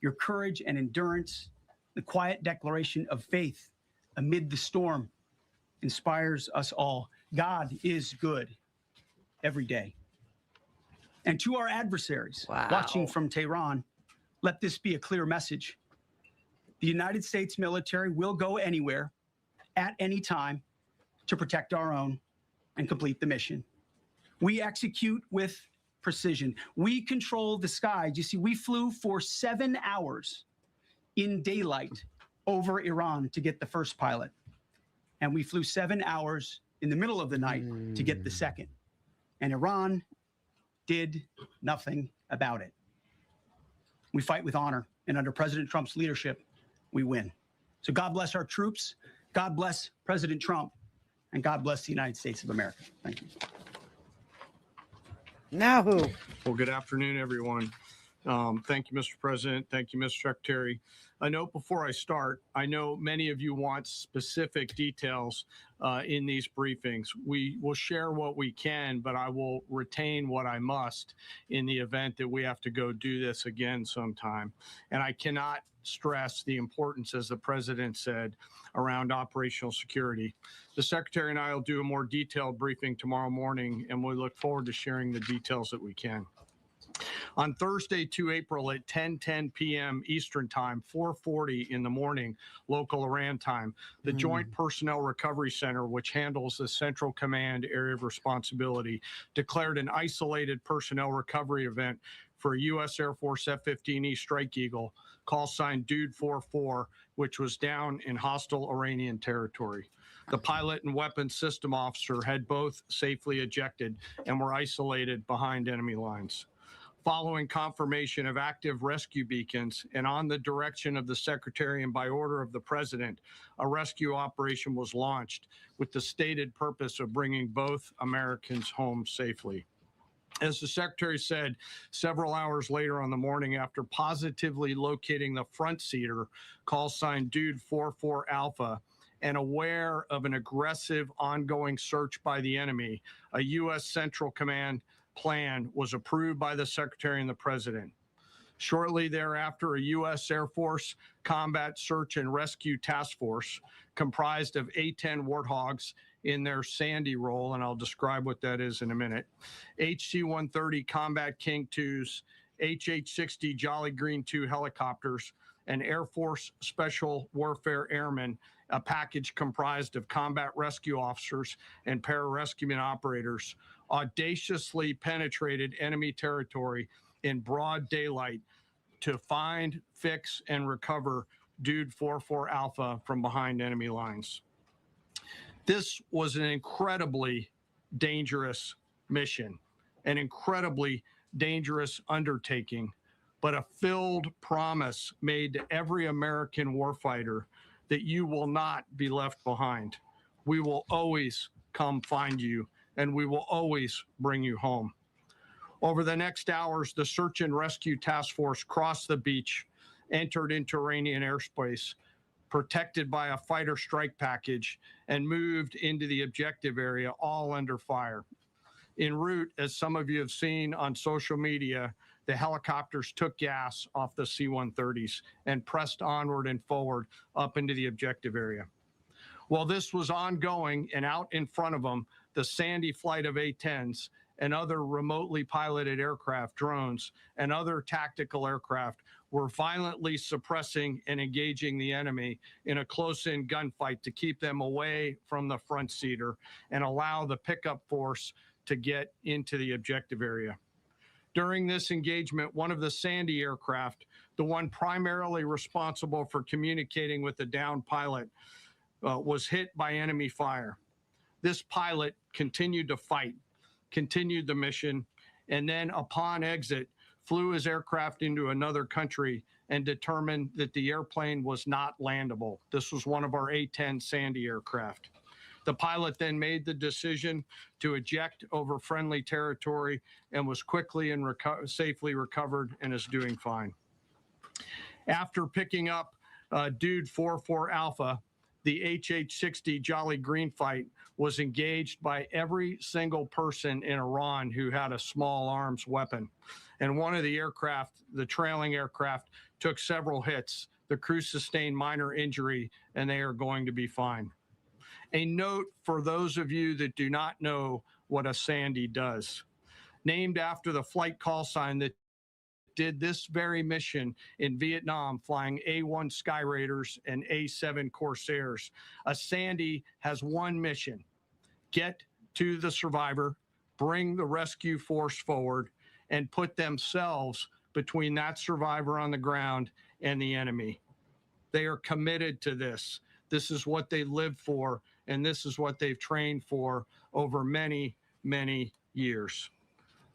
Your courage and endurance, the quiet declaration of faith amid the storm, inspires us all. God is good every day. And to our adversaries watching from Tehran, let this be a clear message. The United States military will go anywhere, at any time, to protect our own and complete the mission. We execute with precision. We control the skies. You see, we flew for 7 hours in daylight over Iran to get the first pilot. And we flew 7 hours in the middle of the night to get the second. And Iran did nothing about it. We fight with honor, and under President Trump's leadership, we win. So God bless our troops, God bless President Trump, and God bless the United States of America. Thank you. Now who? Well, good afternoon, everyone. Thank you, Mr. President. Thank you, Mr. Secretary. A note before I start, I know many of you want specific details in these briefings. We will share what we can, but I will retain what I must in the event that we have to go do this again sometime. And I cannot stress the importance, as the President said, around operational security. The Secretary and I will do a more detailed briefing tomorrow morning, and we look forward to sharing the details that we can. On Thursday, 2 April at 10:10 p.m. Eastern Time, 4:40 in the morning, local Iran time, the Joint Personnel Recovery Center, which handles the Central Command area of responsibility, declared an isolated personnel recovery event for a U.S. Air Force F-15E Strike Eagle, call sign Dude 44, which was down in hostile Iranian territory. The pilot and weapons system officer had both safely ejected and were isolated behind enemy lines. Following confirmation of active rescue beacons and on the direction of the Secretary and by order of the President, a rescue operation was launched with the stated purpose of bringing both Americans home safely. As the Secretary said, several hours later on the morning after positively locating the front seater, call sign Dude 44 Alpha, and aware of an aggressive ongoing search by the enemy, a U.S. Central Command plan was approved by the Secretary and the President. Shortly thereafter, a U.S. Air Force Combat Search and Rescue Task Force comprised of A-10 Warthogs in their Sandy role, and I'll describe what that is in a minute, HC-130 Combat King 2s, HH-60 Jolly Green 2 helicopters, and Air Force Special Warfare Airmen, a package comprised of combat rescue officers and pararescueman operators, audaciously penetrated enemy territory in broad daylight to find, fix, and recover Dude 44 Alpha from behind enemy lines. This was an incredibly dangerous mission, an incredibly dangerous undertaking, but a filled promise made to every American warfighter that you will not be left behind. We will always come find you, and we will always bring you home. Over the next hours, the Search and Rescue Task Force crossed the beach, entered into Iranian airspace, protected by a fighter strike package, and moved into the objective area, all under fire. En route, as some of you have seen on social media, the helicopters took gas off the C-130s and pressed onward and forward up into the objective area. While this was ongoing and out in front of them, the Sandy flight of A-10s and other remotely piloted aircraft, drones, and other tactical aircraft were violently suppressing and engaging the enemy in a close-in gunfight to keep them away from the front seater and allow the pickup force to get into the objective area. During this engagement, one of the Sandy aircraft, the one primarily responsible for communicating with the downed pilot, was hit by enemy fire. This pilot continued to fight, continued the mission, and then upon exit, flew his aircraft into another country and determined that the airplane was not landable. This was one of our A-10 Sandy aircraft. The pilot then made the decision to eject over friendly territory and was quickly and safely recovered and is doing fine. After picking up Dude 44 Alpha, the HH-60 Jolly Green fight was engaged by every single person in Iran who had a small arms weapon. And one of the aircraft, the trailing aircraft, took several hits. The crew sustained minor injury, and they are going to be fine. A note for those of you that do not know what a Sandy does. Named after the flight call sign that did this very mission in Vietnam, flying A-1 Sky Raiders and A-7 Corsairs. A Sandy has one mission: get to the survivor, bring the rescue force forward, and put themselves between that survivor on the ground and the enemy. They are committed to this. This is what they live for, and this is what they've trained for over many, many years.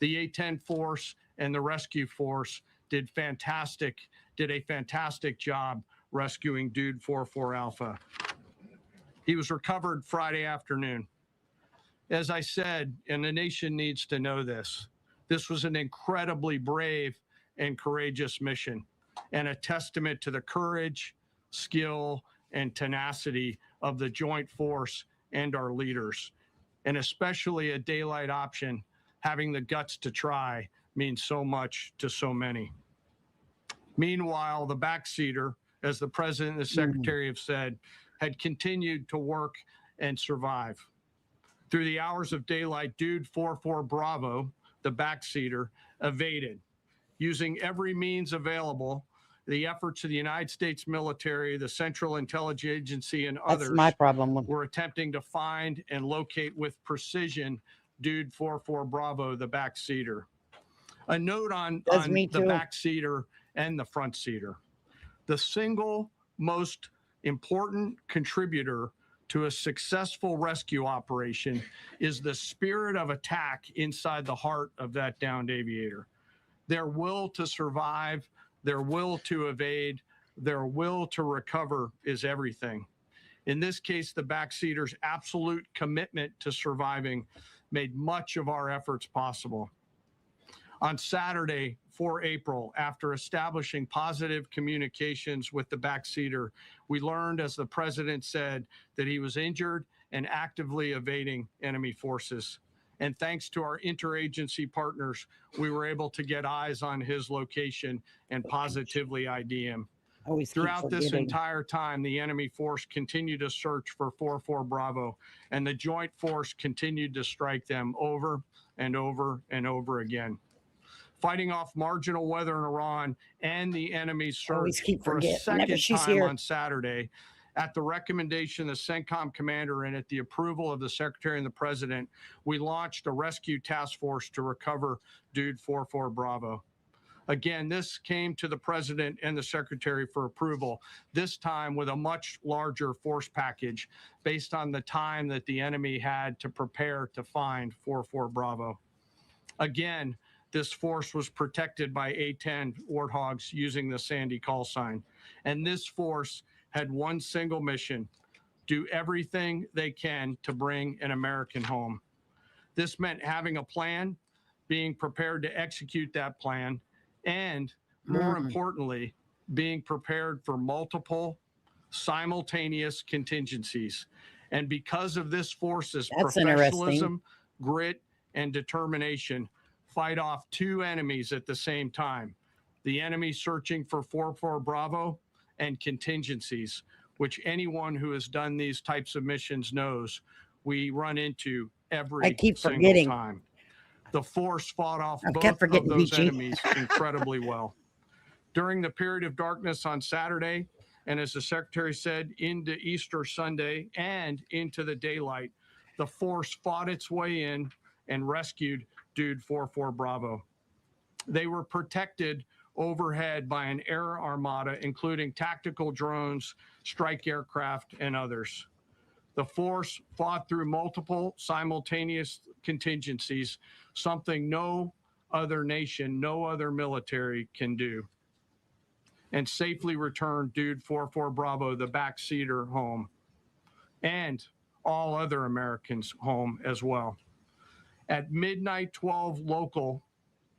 The A-10 force and the rescue force did a fantastic job rescuing Dude 44 Alpha. He was recovered Friday afternoon. As I said, and the nation needs to know this, this was an incredibly brave and courageous mission, and a testament to the courage, skill, and tenacity of the joint force and our leaders. And especially a daylight option, having the guts to try means so much to so many. Meanwhile, the backseater, as the President and the Secretary have said, had continued to work and survive. Through the hours of daylight, Dude 44 Bravo, the backseater, evaded. Using every means available, the efforts of the United States military, the Central Intelligence Agency, and others my problem. were attempting to find and locate with precision Dude 44 Bravo, the backseater. A note on the backseater and the front seater. The single most important contributor to a successful rescue operation is the spirit of attack inside the heart of that downed aviator. Their will to survive, their will to evade, their will to recover is everything. In this case, the backseaters' absolute commitment to surviving made much of our efforts possible. On Saturday, 4 April, after establishing positive communications with the backseater, we learned, as the president said, that he was injured and actively evading enemy forces. And thanks to our interagency partners, we were able to get eyes on his location and positively ID him. Always keep Throughout this forgetting. entire time, the enemy force continued to search for 4-4 Bravo, and the joint force continued to strike them over and over and over again. Fighting off marginal weather in Iran and the enemy's Always search keep for a forgetting whenever second she's time here. on Saturday, at the recommendation of the CENTCOM commander and at the approval of the Secretary and the President, we launched a rescue task force to recover Dude 4-4 Bravo. Again, this came to the President and the Secretary for approval, this time with a much larger force package based on the time that the enemy had to prepare to find 4-4 Bravo. Again, this force was protected by A-10 Warthogs using the Sandy call sign. And this force had one single mission: do everything they can to bring an American home. This meant having a plan, being prepared to execute that plan, and more importantly, being prepared for multiple simultaneous contingencies. And because of this force's That's professionalism, grit, and determination, fight off two enemies at the same time: the enemy searching for 4-4 Bravo and contingencies, which anyone who has done these types of missions knows we run into every keep single forgetting. time. The force fought off I both kept of forgetting those BG. enemies incredibly well. During the period of darkness on Saturday, and as the Secretary said, into Easter Sunday and into the daylight, the force fought its way in and rescued Dude 4-4 Bravo. They were protected overhead by an air armada, including tactical drones, strike aircraft, and others. The force fought through multiple simultaneous contingencies, something no other nation, no other military can do, and safely returned Dude 4-4 Bravo, the backseater, home, and all other Americans home as well. At midnight 12 local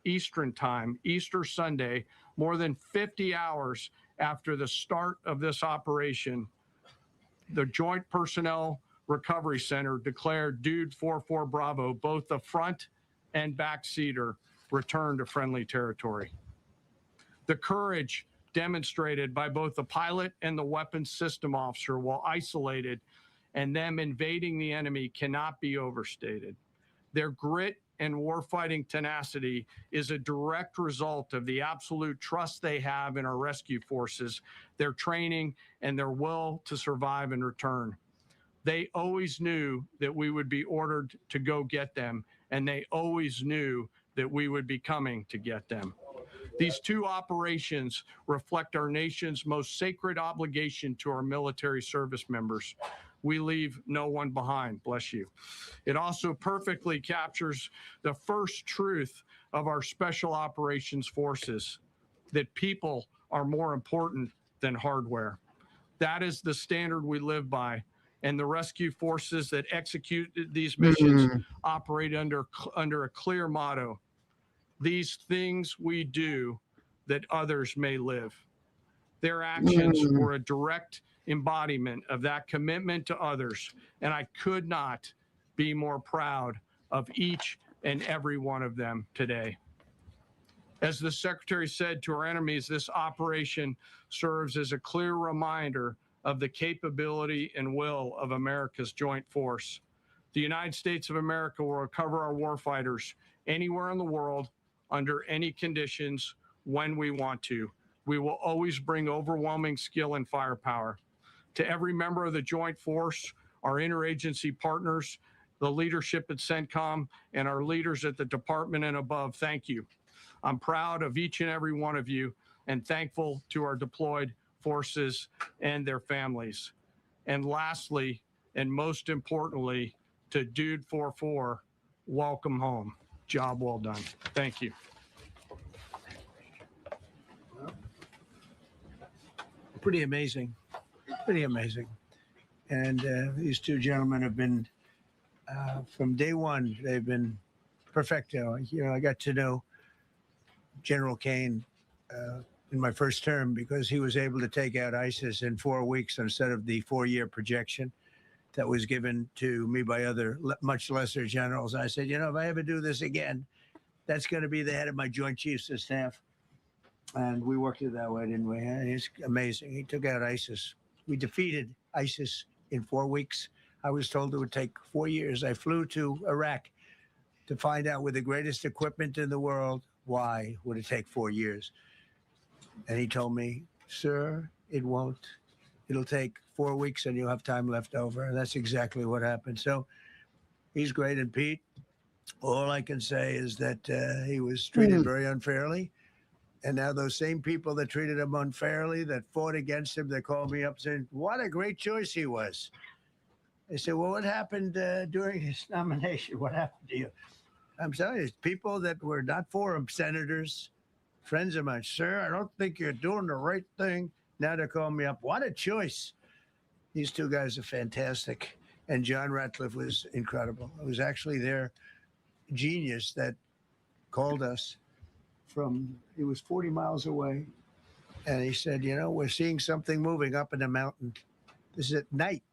Eastern time, Easter Sunday, more than 50 hours after the start of this operation, the Joint Personnel Recovery Center declared Dude 4-4 Bravo, both the front and back seater, returned to friendly territory. The courage demonstrated by both the pilot and the weapons system officer while isolated and them invading the enemy cannot be overstated. Their grit and warfighting tenacity is a direct result of the absolute trust they have in our rescue forces, their training, and their will to survive and return. They always knew that we would be ordered to go get them, and they always knew that we would be coming to get them. These two operations reflect our nation's most sacred obligation to our military service members. We leave no one behind, bless you. It also perfectly captures the first truth of our special operations forces, that people are more important than hardware. That is the standard we live by, and the rescue forces that execute these missions operate under a clear motto: these things we do that others may live. Their actions were a direct embodiment of that commitment to others, and I could not be more proud of each and every one of them today. As the Secretary said to our enemies, this operation serves as a clear reminder of the capability and will of America's joint force. The United States of America will recover our warfighters anywhere in the world, under any conditions, when we want to. We will always bring overwhelming skill and firepower. To every member of the joint force, our interagency partners, the leadership at CENTCOM, and our leaders at the department and above, thank you. I'm proud of each and every one of you, and thankful to our deployed forces and their families. And lastly, and most importantly, to Dude 4-4, welcome home. Job well done. Thank you. pretty amazing, pretty amazing. And these two gentlemen have been, from day one, they've been perfecto. You know, I got to know General Kane in my first term because he was able to take out ISIS in 4 weeks instead of the 4-year projection that was given to me by other much lesser generals. I said, you know, if I ever do this again, that's going to be the head of my Joint Chiefs of Staff. And we worked it that way, didn't we? It's amazing. He took out ISIS. We defeated ISIS in 4 weeks. I was told it would take 4 years. I flew to Iraq to find out with the greatest equipment in the world, why would it take 4 years? And he told me, sir, it won't. It'll take 4 weeks and you'll have time left over. And that's exactly what happened. So he's great. And Pete, all I can say is that he was treated very unfairly. And now those same people that treated him unfairly, that fought against him, they called me up saying, what a great choice he was. They said, well, what happened during his nomination? What happened to you? I'm telling you, people that were not for him, senators, friends of mine, sir, I don't think you're doing the right thing. Now they're calling me up. What a choice. These two guys are fantastic. And John Ratcliffe was incredible. It was actually their genius that called us from, he was 40 miles away. And he said, you know, we're seeing something moving up in the mountain. This is at night.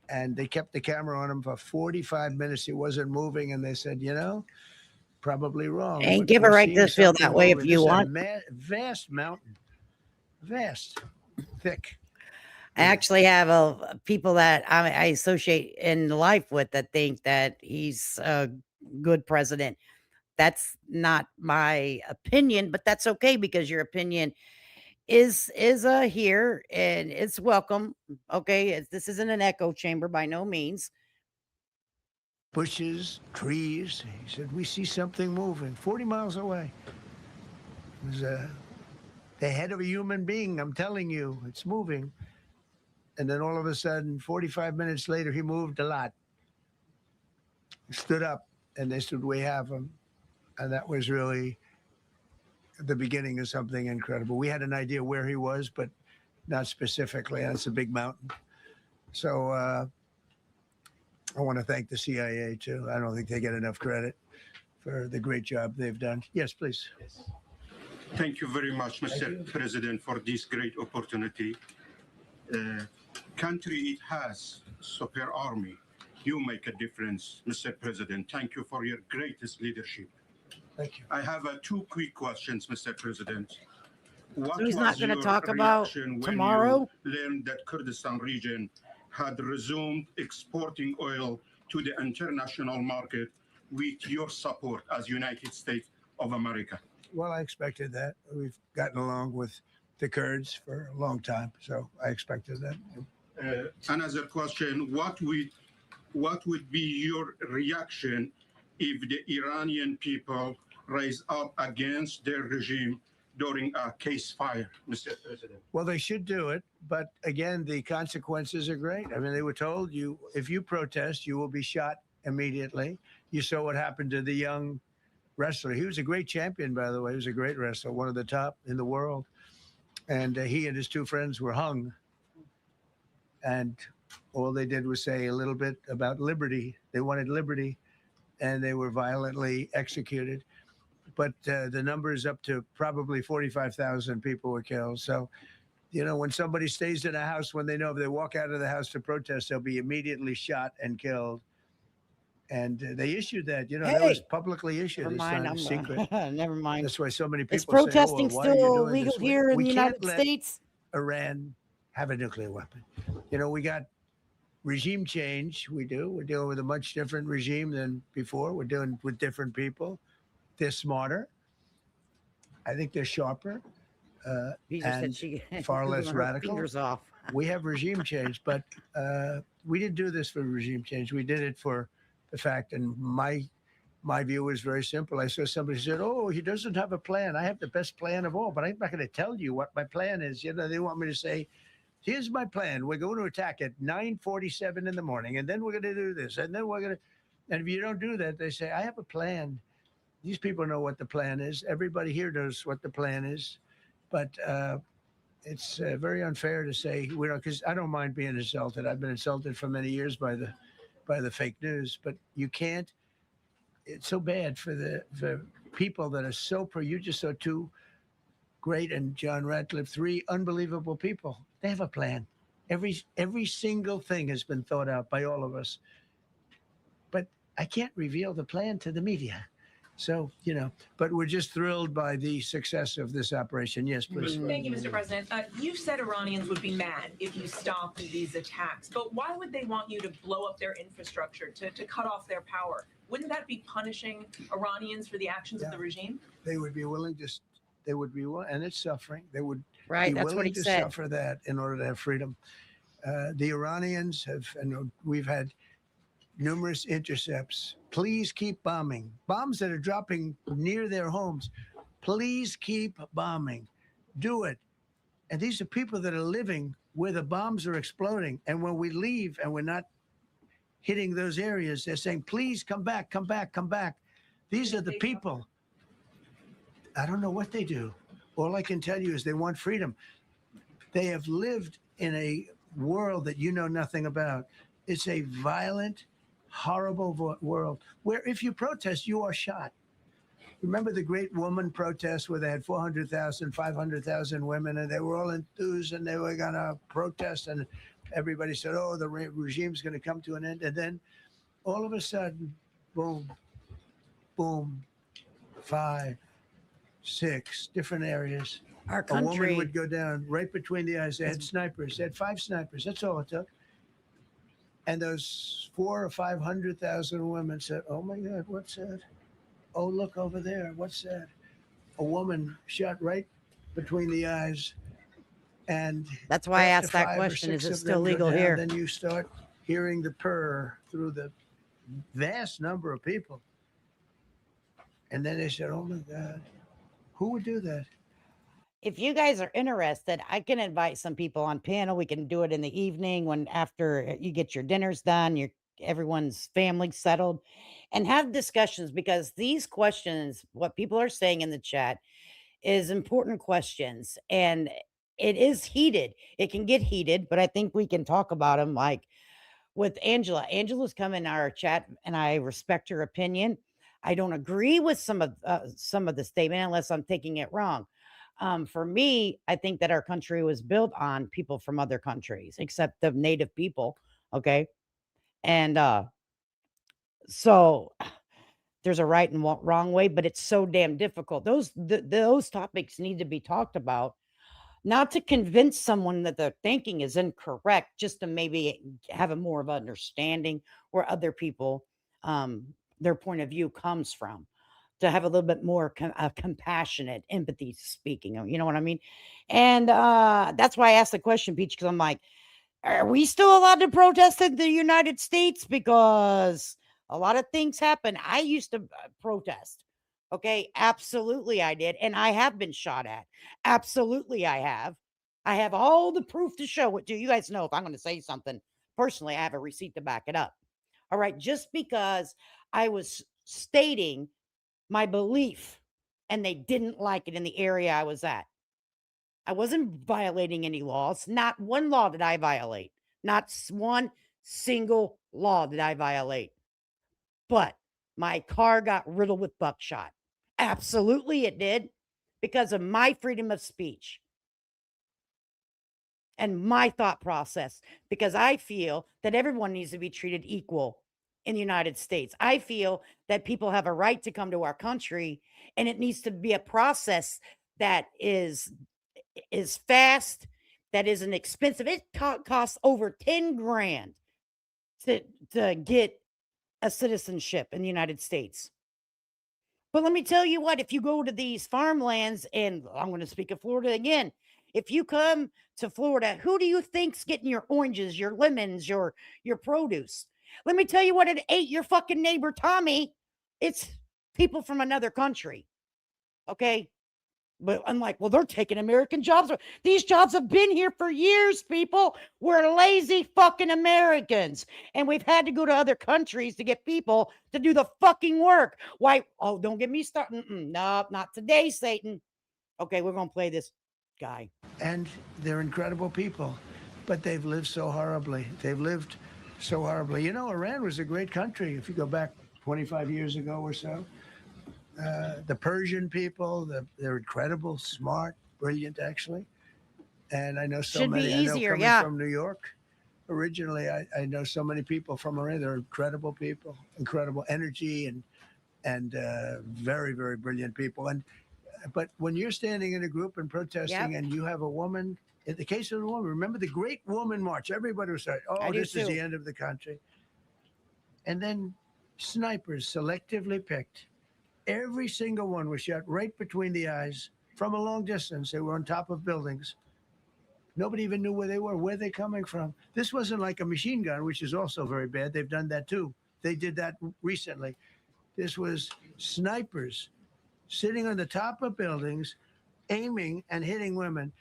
And they kept the camera on him for 45 minutes. He wasn't moving. And they said, you know, probably wrong. And but give a we're right to seeing feel something that way if moving. you This is want. a vast mountain. Vast. Thick. I actually have people that I associate in life with that think that he's a good president. That's not my opinion, but that's okay because your opinion is here and it's welcome. Okay, this isn't an echo chamber by no means. Bushes, trees. He said, we see something moving 40 miles away. It was the head of a human being. I'm telling you, it's moving. And then all of a sudden, 45 minutes later, he moved a lot. He stood up and they said, we have him. And that was really the beginning of something incredible. We had an idea where he was, but not specifically. That's a big mountain. So I want to thank the CIA, too. I don't think they get enough credit for the great job they've done. Yes, please. Yes. Thank you very much, Mr. President, for this great opportunity. Country it has super army. You make a difference, Mr. President. Thank you for your greatest leadership. Thank you. I have 2 quick questions, Mr. President. What So he's not going to your talk about reaction when tomorrow? you learned that Kurdistan region had resumed exporting oil to the international market with your support as United States of America? Well, I expected that. We've gotten along with the Kurds for a long time, so I expected that. Another question: What would be your reaction if the Iranian people rise up against their regime during a ceasefire, Mr. President? Well, they should do it, but again, the consequences are great. I mean, they were told you, if you protest, you will be shot immediately. You saw what happened to the young wrestler. He was a great champion, by the way. He was a great wrestler, one of the top in the world. And he and his 2 friends were hung. And all they did was say a little bit about liberty. They wanted liberty, and they were violently executed. But the number is up to probably 45,000 people were killed. So, you know, when somebody stays in a house, when they know if they walk out of the house to protest, they'll be immediately shot and killed. And they issued that, you know, that was publicly issued. Never It's mind, not a secret. never mind. That's why so many people Is say, oh, well, protesting why are you still doing illegal this? here in We the can't United let States? Iran have a nuclear weapon. You know, we got regime change. We do. We're dealing with a much different regime than before. We're dealing with different people. They're smarter. I think they're sharper. He just said And she far less her radical. fingers off. We have regime change, but we didn't do this for regime change. We did it for the fact, and my view is very simple. I saw somebody said, oh, he doesn't have a plan. I have the best plan of all, but I'm not going to tell you what my plan is. You know, they want me to say, here's my plan. We're going to attack at 9:47 in the morning, and then we're going to do this, and then we're going to, and if you don't do that, they say, I have a plan. These people know what the plan is. Everybody here knows what the plan is. But it's very unfair to say we don't, because I don't mind being insulted. I've been insulted for many years by the fake news, but you can't. It's so bad for the people that are so pro. You just saw two great and John Ratcliffe, three unbelievable people. They have a plan. Every single thing has been thought out by all of us. But I can't reveal the plan to the media. So, but we're just thrilled by the success of this operation. Yes, please. Thank you, Mr. President. You said Iranians would be mad if you stopped these attacks, but why would they want you to blow up their infrastructure, to cut off their power? Wouldn't that be punishing Iranians for the actions of the regime? They would be willing to, and it's suffering. They would Right, be that's what willing he to said. suffer that in order to have freedom. The Iranians have, and we've had numerous intercepts. Please keep bombing. Bombs that are dropping near their homes. Please keep bombing. Do it. And these are people that are living where the bombs are exploding. And when we leave and we're not hitting those areas, they're saying, please come back, come back, come back. These are the people. I don't know what they do. All I can tell you is they want freedom. They have lived in a world that you know nothing about. It's a violent, horrible world where if you protest, you are shot. Remember the great woman protest where they had 400,000, 500,000 women, and they were all enthused and they were going to protest, and everybody said, oh, the regime's going to come to an end. And then all of a sudden, boom, boom, 5, 6 different areas. Our A woman country. would go down right between the eyes. They had snipers. They had 5 snipers. That's all it took. And those 400,000 or 500,000 women said, "Oh my God, what's that? Oh, look over there. What's that?" A woman shot right between the eyes. And That's why I after asked that 5 or question. 6 Is it of still them go legal down, here? Then you start hearing the purr through the vast number of people. And then they said, "Oh my God, who would do that?" If you guys are interested, I can invite some people on panel. We can do it in the evening when after you get your dinners done, everyone's family settled, and have discussions because these questions, what people are saying in the chat, is important questions, and it is heated. It can get heated, but I think we can talk about them. Like with Angela. Angela's come in our chat, and I respect her opinion. I don't agree with some of the statement unless I'm taking it wrong. For me, I think that our country was built on people from other countries, except the native people. Okay, and so there's a right and wrong way, but it's so damn difficult. Those topics need to be talked about, not to convince someone that their thinking is incorrect, just to maybe have a more of understanding where other people, their point of view comes from, to have a little bit more compassionate empathy speaking. You know what I mean? And that's why I asked the question, Peach, because I'm like, are we still allowed to protest in the United States? Because a lot of things happen. I used to protest. Okay, absolutely I did. And I have been shot at. Absolutely I have. I have all the proof to show it to you. You guys know if I'm going to say something, personally, I have a receipt to back it up. All right, just because I was stating my belief and they didn't like it in the area I was at. I wasn't violating any laws. Not one law did I violate. Not one single law did I violate. But my car got riddled with buckshot. Absolutely, it did because of my freedom of speech and my thought process. Because I feel that everyone needs to be treated equal in the United States. I feel that people have a right to come to our country, and it needs to be a process that is fast, that isn't expensive. It costs over 10 grand to get a citizenship in the United States. But let me tell you what, if you go to these farmlands, and I'm going to speak of Florida again, if you come to Florida, who do you think's getting your oranges, your lemons, your produce? Let me tell you what, it ain't your fucking neighbor Tommy. It's people from another country. Okay? But I'm like, well, they're taking American jobs. These jobs have been here for years, people. We're lazy fucking Americans. And we've had to go to other countries to get people to do the fucking work. Why? Oh, don't get me started. No, not today, Satan. Okay, we're going to play this. guy. And they're incredible people, but they've lived so horribly. They've lived so horribly. You know, Iran was a great country if you go back 25 years ago or so. The Persian people, they're incredible, smart, brilliant, actually. And I know so Should be many. I know easier, coming yeah. from New York, originally, I know so many people from Iran. They're incredible people, incredible energy, and very, very brilliant people. But when you're standing in a group and protesting, Yep. and you have a woman, in the case of the woman, remember the Great Woman March? Everybody was saying, I "Oh, do this is the too. end of the country," and then snipers selectively picked. Every single one was shot right between the eyes from a long distance. They were on top of buildings. Nobody even knew where they were, where they're coming from. This wasn't like a machine gun, which is also very bad. They've done that too. They did that recently. This was snipers sitting on the top of buildings, aiming and hitting women.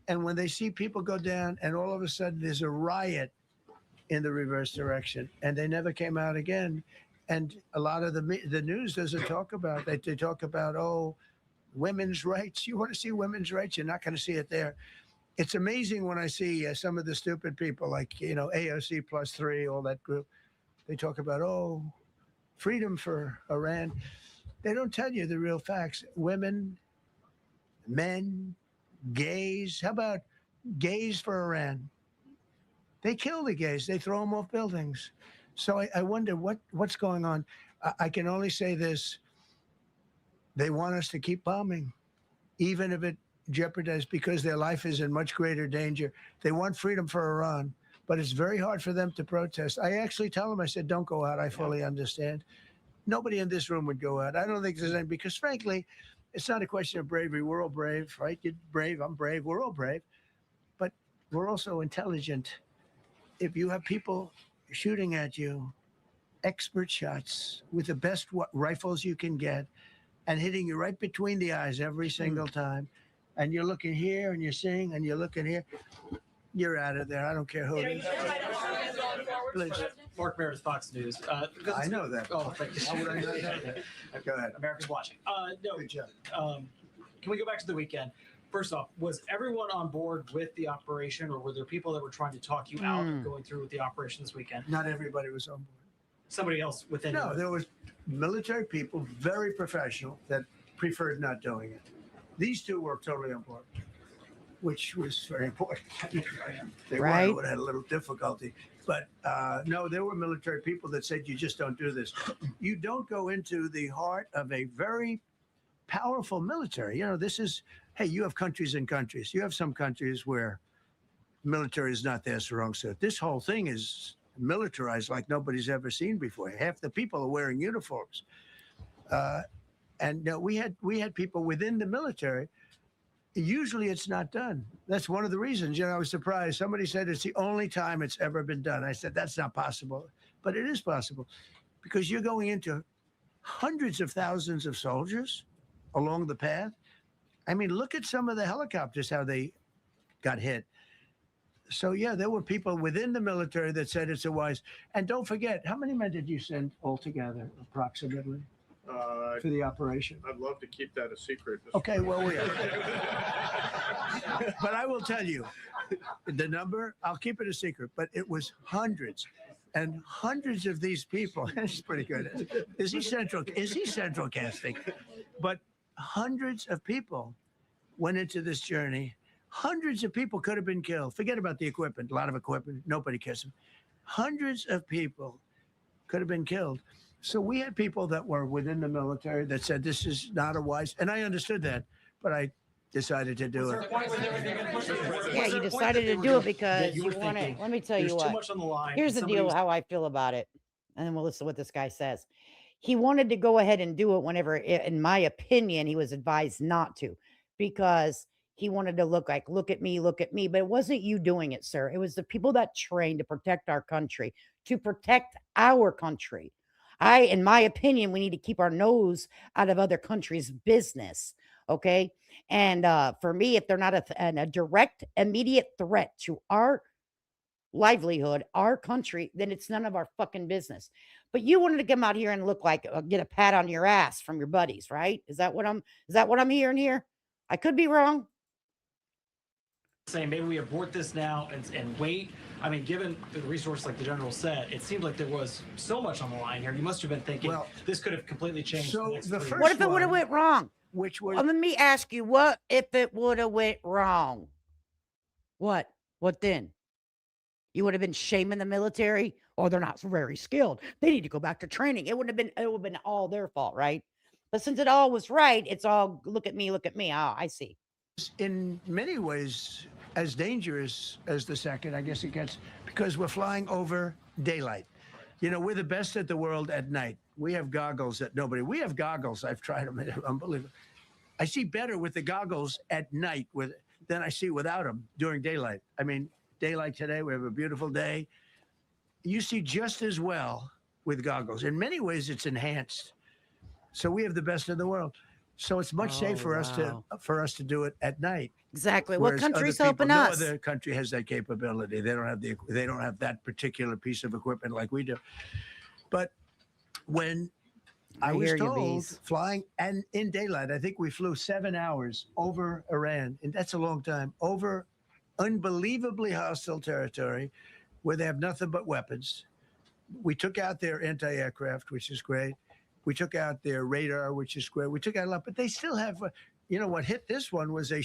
And when they see people go down, and all of a sudden there's a riot in the reverse direction, and they never came out again. And a lot of the news doesn't talk about that. They talk about, oh, women's rights. You want to see women's rights? You're not going to see it there. It's amazing when I see some of the stupid people like, you know, AOC plus 3, all that group. They talk about, oh, freedom for Iran. They don't tell you the real facts. Women, men, gays. How about gays for Iran? They kill the gays. They throw them off buildings. So I wonder what's going on. I can only say this. They want us to keep bombing, even if it jeopardizes, because their life is in much greater danger. They want freedom for Iran, but it's very hard for them to protest. I actually tell them, I said, don't go out. I fully understand. Nobody in this room would go out. I don't think there's any, because frankly, it's not a question of bravery. We're all brave, right? You're brave. I'm brave. We're all brave. But we're also intelligent. If you have people shooting at you, expert shots with the best rifles you can get, and hitting you right between the eyes every single time, and you're looking here and you're seeing and you're looking here, you're out of there. I don't care who it is. Please. Mark Meredith, Fox News. I know that. Oh, thank you. How would I not know that? Go ahead. America's watching. No, Good job. Can we go back to the weekend? First off, was everyone on board with the operation, or were there people that were trying to talk you out of going through with the operation this weekend? Not everybody was on board. Somebody else within? No, there was military people, very professional, that preferred not doing it. These two were totally on board, which was very important. They Right. would have had a little difficulty. But no, there were military people that said, you just don't do this. You don't go into the heart of a very powerful military. You know, this is, hey, you have countries and countries. You have some countries where military is not their strong suit. This whole thing is militarized like nobody's ever seen before. Half the people are wearing uniforms. And we had people within the military. Usually it's not done. That's one of the reasons. You know, I was surprised. Somebody said it's the only time it's ever been done. I said, that's not possible. But it is possible, because you're going into hundreds of thousands of soldiers along the path. I mean, look at some of the helicopters, how they got hit. So, yeah, there were people within the military that said it's a wise. And don't forget, how many men did you send altogether, approximately, for the operation? I'd love to keep that a secret. Okay, well, but I will tell you the number. I'll keep it a secret, but it was hundreds and hundreds of these people. It's pretty good. Is he central casting? But hundreds of people went into this journey. Hundreds of people could have been killed. Forget about the equipment. A lot of equipment. Nobody cares. Hundreds of people could have been killed. So we had people that were within the military that said this is not a wise, and I understood that, but I decided to do it. Yeah, you decided to do it because you want to. Let me tell you what. Too much on the line. Here's the deal how I feel about it. And then we'll listen to what this guy says. He wanted to go ahead and do it whenever, in my opinion, he was advised not to, because he wanted to look like, look at me. But it wasn't you doing it, sir. It was the people that trained to protect our country, to protect our country. In my opinion, we need to keep our nose out of other countries' business. Okay. And for me, if they're not a direct, immediate threat to our livelihood, our country, then it's none of our fucking business. But you wanted to come out here and look like get a pat on your ass from your buddies, right? Is that what I'm hearing here? I could be wrong. saying maybe we abort this now and wait? I mean, given the resource like the general said, it seemed like there was so much on the line here. You must have been thinking, well, this could have completely changed. So the first What if it would have went wrong? Which was, Well, let me ask you, what if it would have went wrong? What? What then? You would have been shaming the military? Oh, they're not very skilled. They need to go back to training. It would have been all their fault, right? But since it all was right, it's all look at me, look at me. Oh, I see. in many ways as dangerous as the second, I guess it gets, because we're flying over daylight. You know, we're the best at the world at night. We have goggles that nobody, we have goggles. I've tried them. They're unbelievable. I see better with the goggles at night than I see without them during daylight. I mean, daylight today, we have a beautiful day. You see just as well with goggles. In many ways, it's enhanced. So we have the best in the world. So it's much safer for us to do it at night. Exactly. What Whereas country's other people, helping us? No other country has that capability. They don't have that particular piece of equipment like we do. But when I was hear you, told bees. flying and in daylight, I think we flew 7 hours over Iran, and that's a long time, over unbelievably hostile territory where they have nothing but weapons. We took out their anti-aircraft, which is great. We took out their radar, which is great. We took out a lot, but they still have, you know, what hit this one was a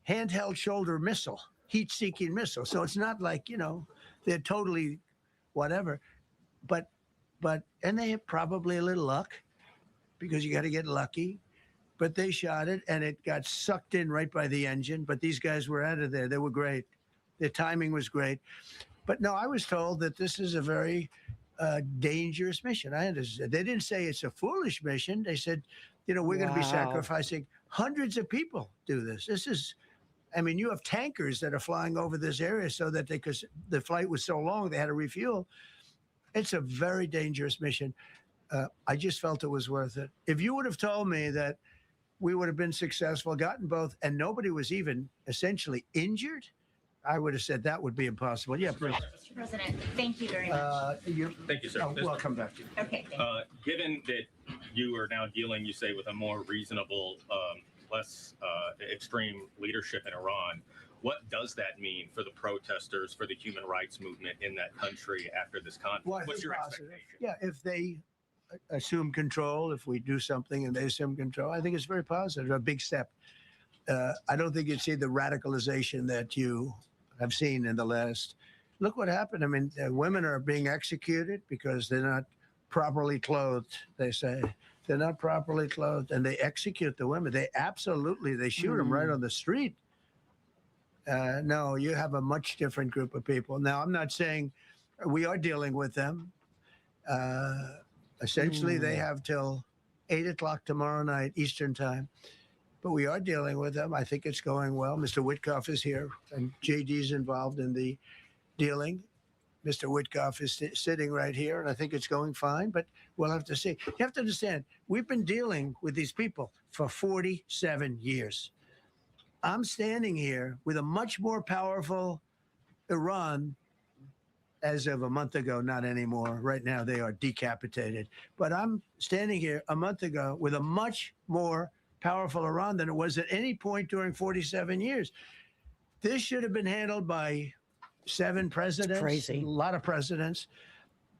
handheld shoulder missile, heat-seeking missile. So it's not like, you know, they're totally whatever. And they have probably a little luck because you got to get lucky. But they shot it and it got sucked in right by the engine. But these guys were out of there. They were great. Their timing was great. But no, I was told that this is a very dangerous mission. I understand. They didn't say it's a foolish mission. They said, you know, we're going to be sacrificing hundreds of people do this. This is, I mean, you have tankers that are flying over this area so that because the flight was so long, they had to refuel. It's a very dangerous mission. I just felt it was worth it. If you would have told me that we would have been successful, gotten both, and nobody was even essentially injured, I would have said that would be impossible. Yeah, please. Mr. President, thank you very much. Thank you, sir. We'll come back to you. Okay, thank you. Given that you are now dealing, you say, with a more reasonable, less extreme leadership in Iran, what does that mean for the protesters, for the human rights movement in that country after this conflict? Well, What's your expectation? Yeah, if they assume control, if we do something and they assume control, I think it's very positive, a big step. I don't think you'd see the radicalization that you have seen in the last. Look what happened. I mean, women are being executed because they're not properly clothed, they say. They're not properly clothed, and they execute the women. They shoot them right on the street. No, you have a much different group of people. Now, I'm not saying we are dealing with them. Essentially, they have till 8 o'clock tomorrow night, Eastern time. But we are dealing with them. I think it's going well. Mr. Witkoff is here, and JD's involved in the dealing. Mr. Witkoff is sitting right here, and I think it's going fine, but we'll have to see. You have to understand, we've been dealing with these people for 47 years. I'm standing here with a much more powerful Iran as of a month ago, not anymore. Right now, they are decapitated. But I'm standing here a month ago with a much more powerful Iran than it was at any point during 47 years. This should have been handled by 7 presidents, crazy. A lot of presidents.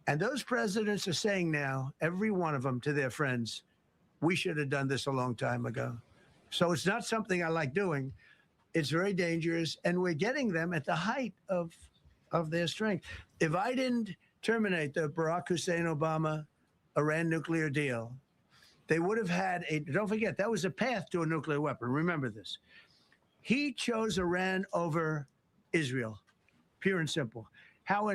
And those presidents are saying now, every one of them to their friends, we should have done this a long time ago. So it's not something I like doing. It's very dangerous. And we're getting them at the height of their strength. If I didn't terminate the Barack Hussein Obama Iran nuclear deal, they would have had don't forget, that was a path to a nuclear weapon. Remember this. He chose Iran over Israel, pure and simple. How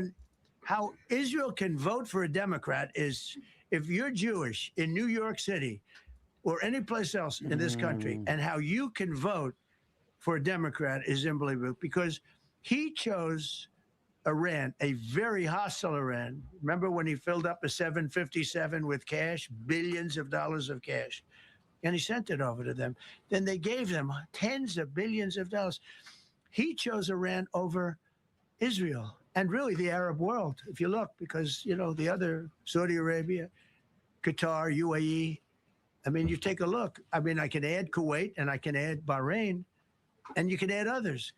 Israel can vote for a Democrat is if you're Jewish in New York City or any place else in this country, and how you can vote for a Democrat is unbelievable because he chose Iran, a very hostile Iran. Remember when he filled up a 757 with cash, billions of dollars of cash, and he sent it over to them. Then they gave them tens of billions of dollars. He chose Iran over Israel and really the Arab world, if you look, because, you know, the other Saudi Arabia, Qatar, UAE. I mean, you take a look. I mean, I can add Kuwait and I can add Bahrain. and you can add others.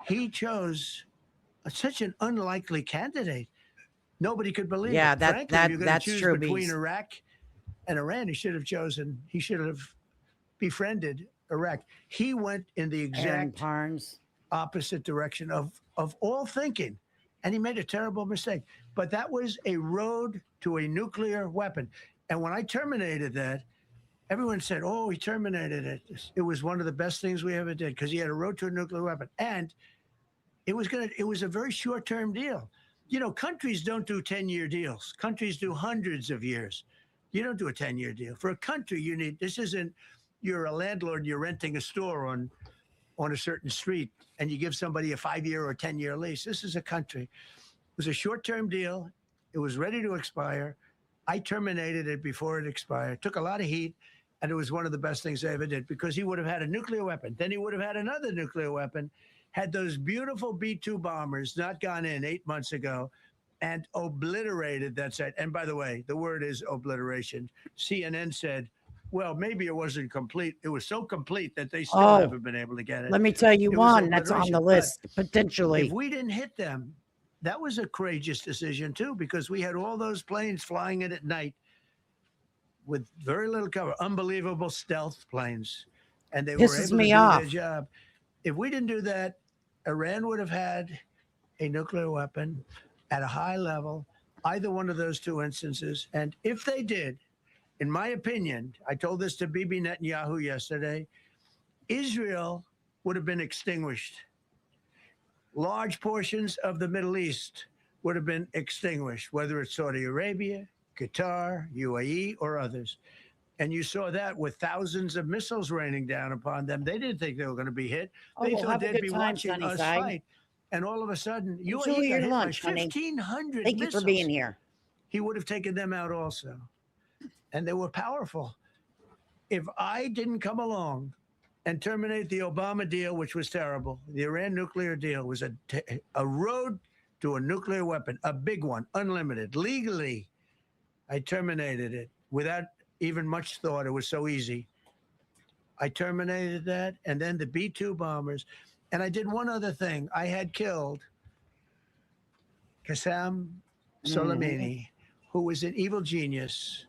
He chose such an unlikely candidate. Nobody could believe Yeah, it. Frankly, if you're going to that's choose true, between Beast. Iraq and Iran, he should have befriended Iraq. He went in the Aaron exact Parnes. opposite direction of all thinking, and he made a terrible mistake. But that was a road to a nuclear weapon. And when I terminated that, everyone said, "Oh, he terminated it. It was one of the best things we ever did because he had a road to a nuclear weapon." And it was a very short-term deal. You know, countries don't do 10-year deals. Countries do hundreds of years. You don't do a 10-year deal. For a country, this isn't, you're a landlord and you're renting a store on a certain street and you give somebody a 5-year or 10-year lease. This is a country. It was a short-term deal. It was ready to expire. I terminated it before it expired. Took a lot of heat, and it was one of the best things I ever did because he would have had a nuclear weapon. Then he would have had another nuclear weapon, had those beautiful B-2 bombers not gone in 8 months ago and obliterated that site. And by the way, the word is obliteration. CNN said, well, maybe it wasn't complete. It was so complete that they still haven't been able to get it. Let me tell you It was one that's on the obliteration. list, But potentially. if we didn't hit them, that was a courageous decision too, because we had all those planes flying in at night with very little cover, unbelievable stealth planes, and they were Pisses able to me do off. their job. If we didn't do that, Iran would have had a nuclear weapon at a high level, either one of those two instances. And if they did, in my opinion, I told this to Bibi Netanyahu yesterday, Israel would have been extinguished. Large portions of the Middle East would have been extinguished, whether it's Saudi Arabia, Qatar, UAE, or others. And you saw that with thousands of missiles raining down upon them. They didn't think they were going to be hit. Oh, They well, thought have a they'd good be time, watching us Sunnyside. fight. And all of a sudden, Enjoy UAE got your hit lunch, by honey. 1,500 Thank you for being missiles. here. He would have taken them out also. And they were powerful. If I didn't come along and terminate the Obama deal, which was terrible, the Iran nuclear deal was a road to a nuclear weapon, a big one, unlimited, legally. I terminated it without even much thought. It was so easy. I terminated that, and then the B-2 bombers. And I did one other thing. I had killed Qasem Soleimani, who was an evil genius.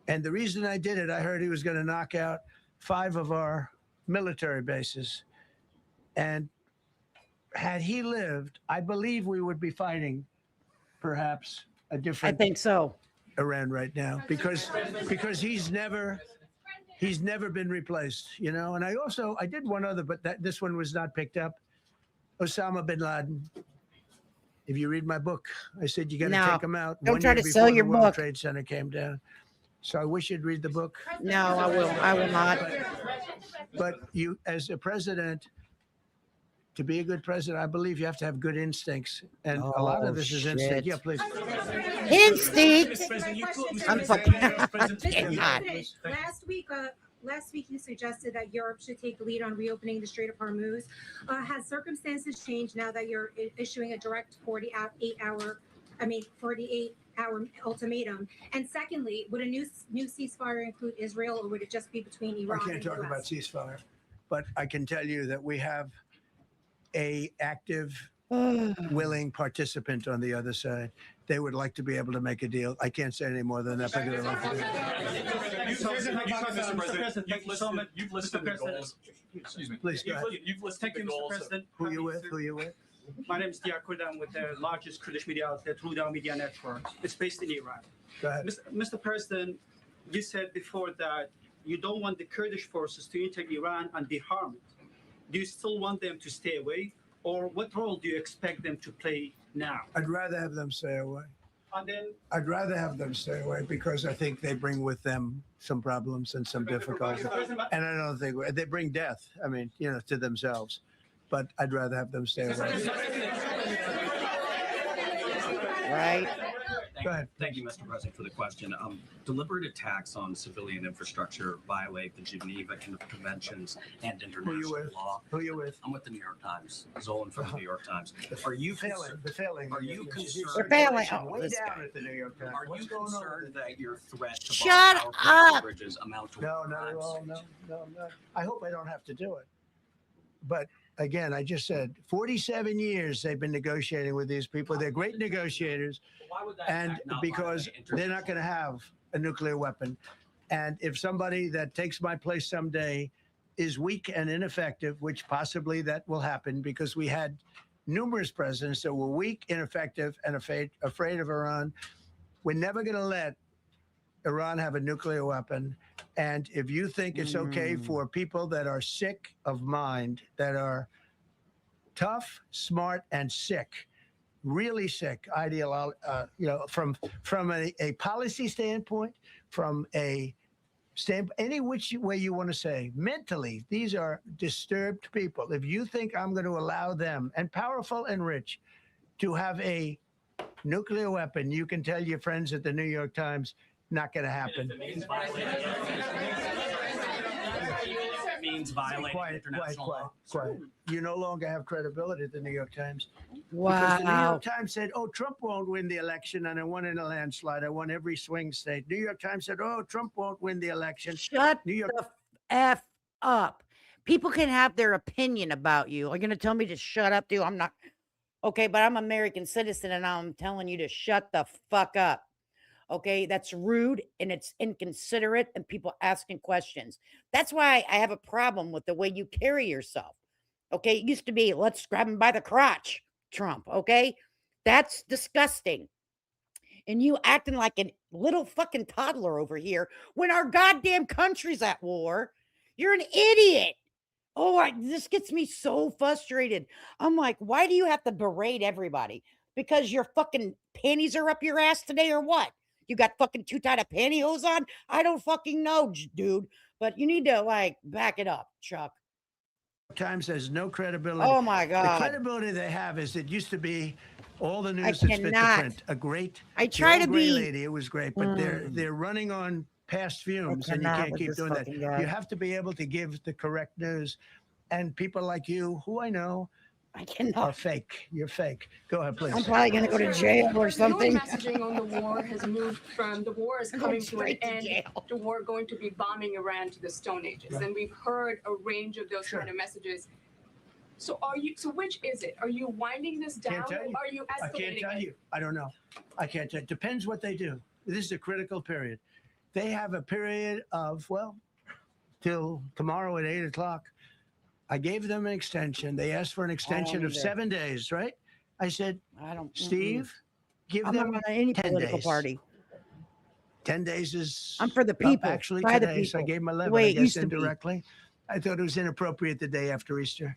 And the reason I did it, I heard he was going to knock out 5 of our military bases. And had he lived, I believe we would be fighting perhaps a I different think so. Iran right now, because he's never been replaced, you know. And I did one other, but this one was not picked up. Osama bin Laden. If you read my book, I said you got to No, take him out. don't 1 try year to sell before your the World book. Trade Center came down. So I wish you'd read the book. No, I will not. But you, as a president, to be a good president, I believe you have to have good instincts, and a lot Oh, of this is shit. instinct. Yeah, please. Instinct. I'm fucking Mr. not. President, last week you suggested that Europe should take the lead on reopening the Strait of Hormuz. Has circumstances changed now that you're issuing a direct 48-hour ultimatum? And secondly, would a new ceasefire include Israel, or would it just be between Iran I can't and talk the about US? ceasefire, but I can tell you that we have a active, willing participant on the other side. They would like to be able to make a deal. I can't say any more than that. But they like to do it. You've listed the goals. Excuse me. Please, go ahead. You've listed the Mr. goals. President. Who you with? Who you with? My name is Diakur. I'm with the largest Kurdish media outlet, Huda Media Network. It's based in Iran. Go ahead. Mr. President, you said before that you don't want the Kurdish forces to enter Iran and deharm it. Do you still want them to stay away? Or what role do you expect them to play now? I'd rather have them stay away. And then I'd rather have them stay away because I think they bring with them some problems and some difficulties. And I don't think they bring death, I mean, you know, to themselves. But I'd rather have them stay away. Right. Go ahead. Thank you, Mr. President, for the question. Deliberate attacks on civilian infrastructure violate the Geneva Conventions and international with? law. Who you with? I'm with the New York Times. Zolan from the New York Times. Are you failing? The failing. Are you concerned? They're failing. Oh, Way this down guy. at the New York Times. Are What's you going on? concerned that your threat to Shut bomb our up. bridges amount to No, war not at crimes? all. No. I hope I don't have to do it. But again, I just said 47 years they've been negotiating with these people. They're great negotiators. Why would that And attack not because violate they're not going to have a nuclear weapon. And if somebody that takes my place someday is weak and ineffective, which possibly that will happen because we had numerous presidents that were weak, ineffective, and afraid of Iran, we're never going to let Iran have a nuclear weapon. And if you think it's okay for people that are sick of mind, that are tough, smart, and sick, really sick, from a policy standpoint, from a any which way you want to say, mentally, these are disturbed people. If you think I'm going to allow them, and powerful and rich, to have a nuclear weapon, you can tell your friends at the New York Times, not going to happen. It means violating international law. Quiet. You no longer have credibility at the New York Times. Wow. Because the New York Times said, oh, Trump won't win the election, and I won in a landslide. I won every swing state. New York Times said, oh, Trump won't win the election. Shut New York the F up. People can have their opinion about you. Are you going to tell me to shut up, dude? I'm not. Okay, but I'm an American citizen, and I'm telling you to shut the fuck up. Okay, that's rude and it's inconsiderate, and people asking questions. That's why I have a problem with the way you carry yourself. Okay, it used to be, let's grab him by the crotch, Trump. Okay, that's disgusting. And you acting like a little fucking toddler over here when our goddamn country's at war. You're an idiot. Oh, this gets me so frustrated. I'm like, why do you have to berate everybody? Because your fucking panties are up your ass today or what? You got fucking too tight of pantyhose on? I don't fucking know, dude. But you need to like back it up, Chuck. Times has no credibility. Oh my The God. credibility they have is it used to be all the I news that's fit to cannot. print. A great, I try the to old gray be. lady. It was great, but they're running on past fumes, and you cannot can't with keep this doing that. fucking guy. You have to be able to give the correct news. And people like you, who I know, I cannot. are fake. You're fake. Go ahead, please. I'm probably gonna go to jail or something. Your messaging on the war has moved from the war is I'm coming going to an straight to end jail. to war going to be bombing Iran to the Stone Ages. Right. And we've heard a range of those kind of messages. So which is it? Are you winding this down? Can't tell you. Or are you escalating I can't tell it? you. I don't know. I can't tell. Depends what they do. This is a critical period. They have a period of, well, till tomorrow at 8 o'clock. I gave them an extension. They asked for an extension of either. 7 days, right? I said, I don't. Steve, give I'm them not on any 10 political days. party. 10 days is I'm for the up people, actually by the today, so I people, gave them the 11, way I it guess, used to be. indirectly. I thought it was inappropriate the day after Easter.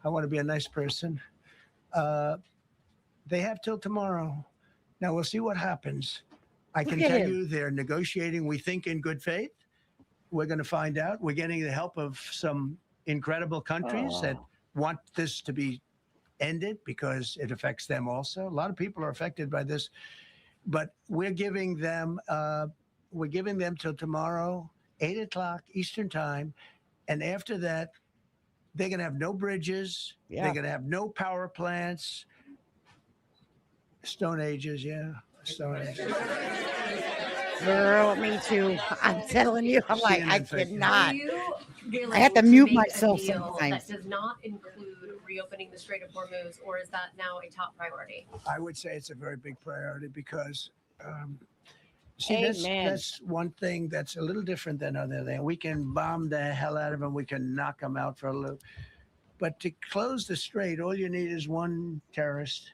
I want to be a nice person. They have till tomorrow. Now we'll see what happens. I Look can at tell him. you they're negotiating, we think, in good faith. We're going to find out. We're getting the help of some incredible countries that want this to be ended because it affects them also. A lot of people are affected by this, but we're giving them till tomorrow, 8 o'clock Eastern time. And after that, they're going to have no bridges. Yeah. They're going to have no power plants. Stone Ages, yeah. Stone Ages. Girl, me too. I'm telling you, I'm like, I CNN fake cannot. Are you willing I have to to mute make a myself deal sometimes. that does not include reopening the Strait of Hormuz, or is that now a top priority? I would say it's a very big priority because, see, Amen. that's one thing that's a little different than other things. We can bomb the hell out of them. We can knock them out for a loop. But to close the strait, all you need is one terrorist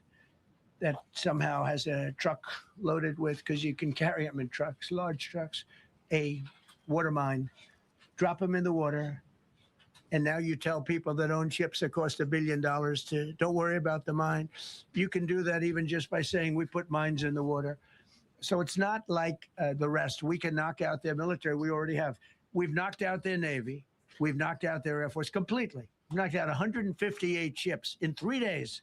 that somehow has a truck loaded with, because you can carry them in trucks, large trucks, a water mine, drop them in the water. And now you tell people that own ships that cost $1 billion to don't worry about the mine. You can do that even just by saying we put mines in the water. So it's not like the rest. We can knock out their military. We already have. We've knocked out their Navy. We've knocked out their Air Force completely. We've knocked out 158 ships in 3 days.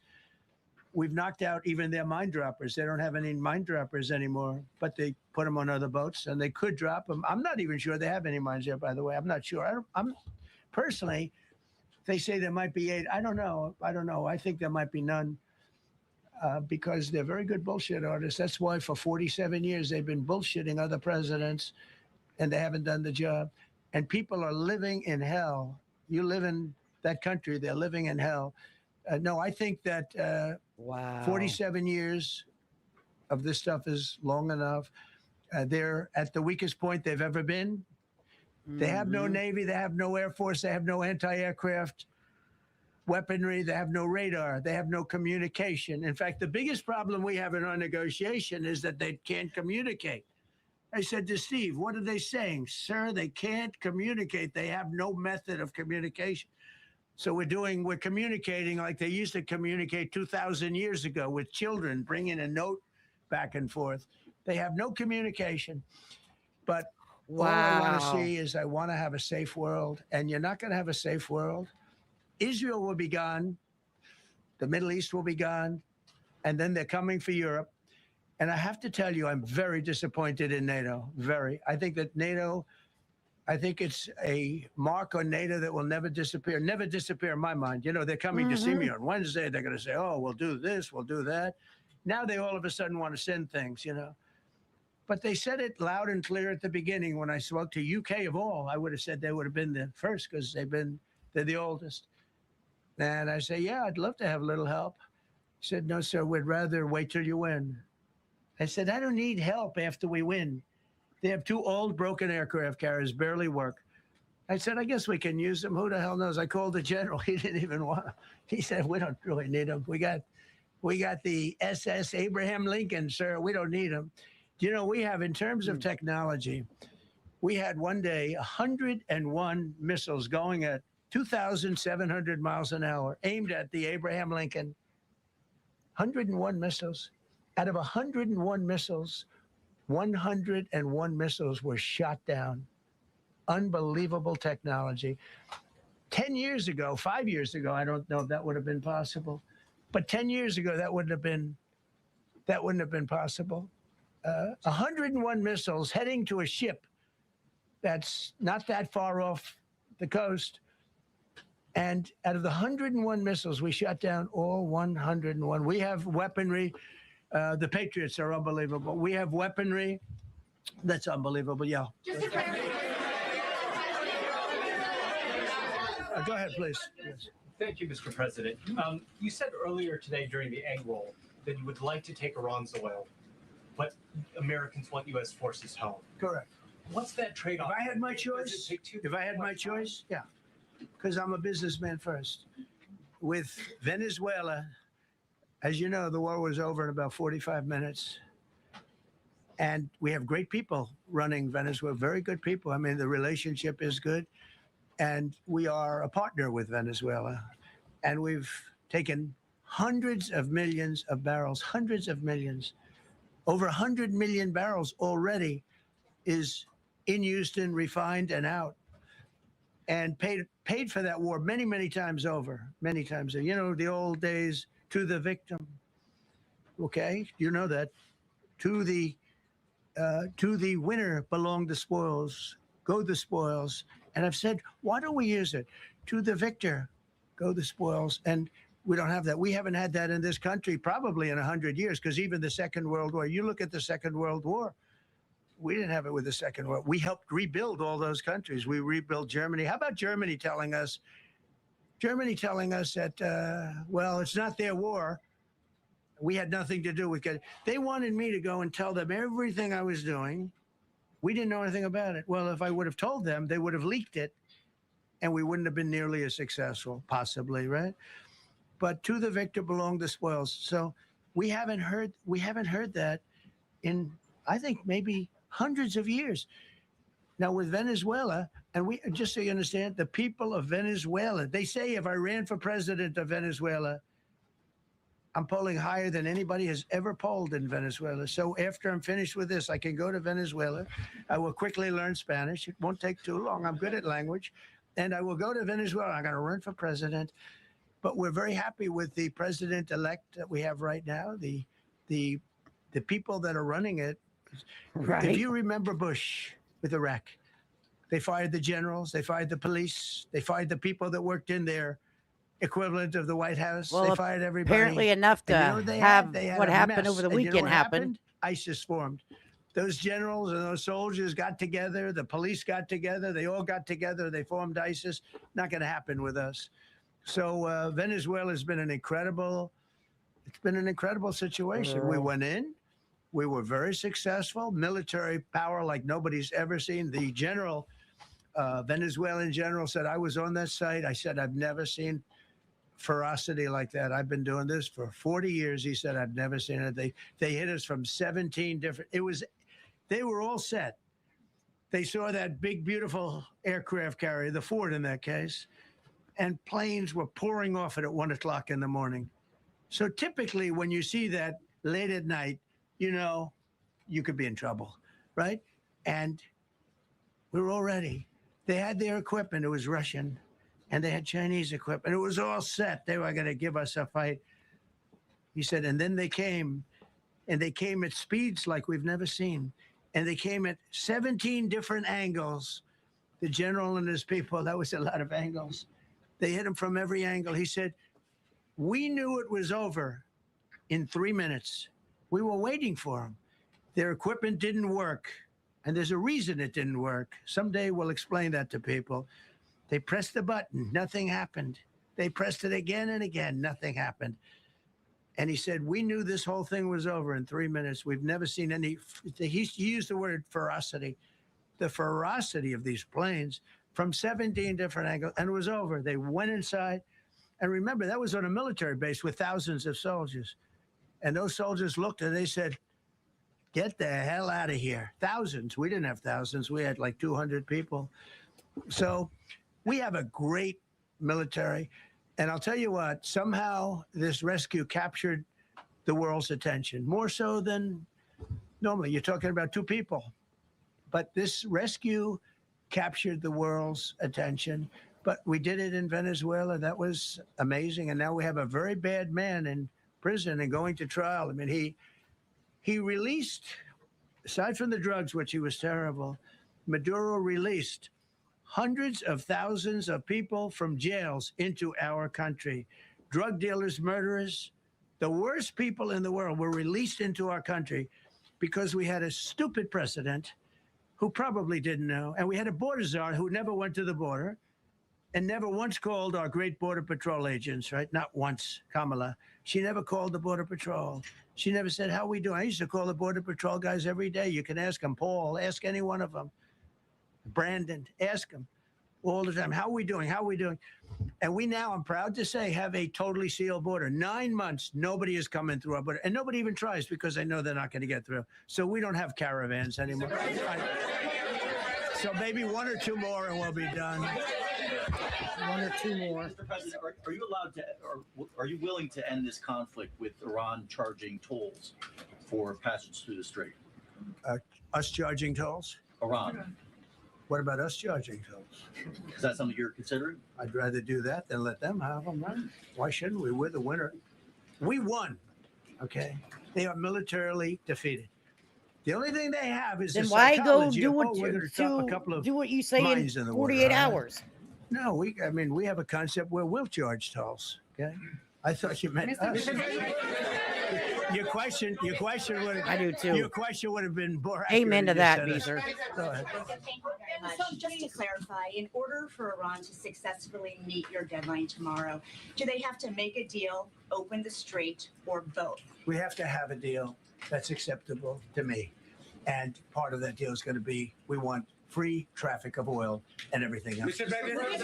We've knocked out even their mine droppers. They don't have any mine droppers anymore, but they put them on other boats and they could drop them. I'm not even sure they have any mines there, by the way. I'm not sure. I'm personally, they say there might be 8. I don't know. I think there might be none because they're very good bullshit artists. That's why for 47 years they've been bullshitting other presidents and they haven't done the job. And people are living in hell. You live in that country. They're living in hell. No, I think that Wow. 47 years of this stuff is long enough. They're at the weakest point they've ever been. They have no Mhm. Navy, they have no Air Force, they have no anti-aircraft weaponry, they have no radar, they have no communication. In fact, the biggest problem we have in our negotiation is that they can't communicate. I said to Steve, what are they saying? Sir, they can't communicate. They have no method of communication. So we're communicating like they used to communicate 2,000 years ago with children, bringing a note back and forth. They have no communication. But all I want to Wow. see is I want to have a safe world. And you're not going to have a safe world. Israel will be gone. The Middle East will be gone. And then they're coming for Europe. And I have to tell you, I'm very disappointed in NATO. Very. I think that NATO, I think it's a mark on NATO that will never disappear. Never disappear in my mind. You know, they're coming to see me on Wednesday. They're going to say, oh, we'll do this, we'll do that. Now they all of a sudden want to send things, you know. But they said it loud and clear at the beginning when I spoke to UK of all. I would have said they would have been the first because they're the oldest. And I say, yeah, I'd love to have a little help. He said, no, sir, we'd rather wait till you win. I said, I don't need help after we win. They have 2 old broken aircraft carriers, barely work. I said, I guess we can use them. Who the hell knows? I called the general. He didn't even want them. He said, we don't really need them. We got the SS Abraham Lincoln, sir. We don't need them. Do you know, we have, in terms of technology, we had one day 101 missiles going at 2,700 miles an hour aimed at the Abraham Lincoln. 101 missiles. Out of 101 missiles, 101 missiles were shot down. Unbelievable technology. 10 years ago, 5 years ago, I don't know if that would have been possible, but 10 years ago, that wouldn't have been possible. 101 missiles heading to a ship that's not that far off the coast. And out of the 101 missiles, we shot down all 101. We have weaponry. The Patriots are unbelievable. We have weaponry that's unbelievable. Yeah. Go ahead, please. Yes. Thank you, Mr. President. You said earlier today during the egg roll that you would like to take Iran's oil, but Americans want U.S. forces home. Correct. What's that trade-off? If I had my choice, yeah, because I'm a businessman first. With Venezuela, as you know, the war was over in about 45 minutes. And we have great people running Venezuela, very good people. I mean, the relationship is good. And we are a partner with Venezuela. And we've taken hundreds of millions of barrels, hundreds of millions. Over 100 million barrels already is in Houston, refined and out. And paid for that war many, many times over, many times. You know, the old days, to the victim. Okay, you know that. To the winner belong the spoils. Go the spoils. And I've said, why don't we use it? To the victor, go the spoils. And we don't have that. We haven't had that in this country probably in 100 years, because even the Second World War, you look at the Second World War, we didn't have it with the Second World. We helped rebuild all those countries. We rebuilt Germany. How about Germany telling us that, well, it's not their war. We had nothing to do with it. They wanted me to go and tell them everything I was doing. We didn't know anything about it. Well, if I would have told them, they would have leaked it, and we wouldn't have been nearly as successful, possibly, right? But to the victor belong the spoils. So we haven't heard that in, I think, maybe hundreds of years. Now with Venezuela, and we, just so you understand, the people of Venezuela, they say if I ran for president of Venezuela, I'm polling higher than anybody has ever polled in Venezuela. So after I'm finished with this, I can go to Venezuela. I will quickly learn Spanish. It won't take too long. I'm good at language. And I will go to Venezuela. I'm going to run for president. But we're very happy with the president-elect that we have right now, the people that are running it. Right. If you remember Bush with Iraq, they fired the generals, they fired the police, they fired the people that worked in their equivalent of the White House. Well, they fired everybody. apparently enough to And you know what they have had? They had what a happened mess. over the And you know weekend what happened. ISIS formed. Those generals and those soldiers got together. The police got together. They all got together. They formed ISIS. Not going to happen with us. So Venezuela has been it's been an incredible situation. We went in, we were very successful, military power like nobody's ever seen. The general, Venezuelan general said, I was on that site. I said, I've never seen ferocity like that. I've been doing this for 40 years. He said, I've never seen it. They hit us from 17 different, they were all set. They saw that big, beautiful aircraft carrier, the Ford in that case, and planes were pouring off it at 1 o'clock in the morning. So typically when you see that late at night, you know, you could be in trouble, right? And we were all ready. They had their equipment. It was Russian, and they had Chinese equipment. It was all set. They were going to give us a fight. He said, and then they came, and they came at speeds like we've never seen. And they came at 17 different angles. The general and his people, that was a lot of angles. They hit him from every angle. He said, we knew it was over in 3 minutes. We were waiting for them. Their equipment didn't work. And there's a reason it didn't work. Someday we'll explain that to people. They pressed the button, nothing happened. They pressed it again and again, nothing happened. And he said, we knew this whole thing was over in 3 minutes. We've never seen any, he used the word ferocity. The ferocity of these planes from 17 different angles, and it was over. They went inside. And remember, that was on a military base with thousands of soldiers. And those soldiers looked and they said, get the hell out of here. Thousands. We didn't have thousands. We had like 200 people. So we have a great military. And I'll tell you what, somehow this rescue captured the world's attention, more so than normally. You're talking about 2 people. But this rescue captured the world's attention. But we did it in Venezuela. That was amazing. And now we have a very bad man in prison and going to trial. I mean, he released, aside from the drugs, which he was terrible, Maduro released hundreds of thousands of people from jails into our country. Drug dealers, murderers, the worst people in the world were released into our country because we had a stupid president who probably didn't know. And we had a border czar who never went to the border and never once called our great Border Patrol agents, right? Not once, Kamala. She never called the Border Patrol. She never said, how we doing? I used to call the Border Patrol guys every day. You can ask them, Paul, ask any one of them. Brandon, ask them all the time. How are we doing? How are we doing? And we now, I'm proud to say, have a totally sealed border. 9 months, nobody is coming through our border. And nobody even tries because they know they're not going to get through. So we don't have caravans anymore. So maybe 1 or 2 more and we'll be done. 1 or 2 more. Mr. President, are you allowed to, or are you willing to end this conflict with Iran charging tolls for passage through the strait? Us charging tolls? Iran. What about us charging tolls? Is that something you're considering? I'd rather do that than let them have them, right? Why shouldn't we? We're the winner. We won, okay? They are militarily defeated. The only thing they have is then the why go psychology do of, what we're going to drop a couple of do what you say in mines in the 48 water, hours. No, we have a concept where we'll charge tolls, okay? I thought you meant us. Your question would have, I do too. Your question would have been more Amen to accurate that, if you said us. Beezer. Go ahead. So just to clarify, in order for Iran to successfully meet your deadline tomorrow, do they have to make a deal, open the strait, or both? We have to have a deal that's acceptable to me. And part of that deal is going to be, we want free traffic of oil and everything else. Mr. President,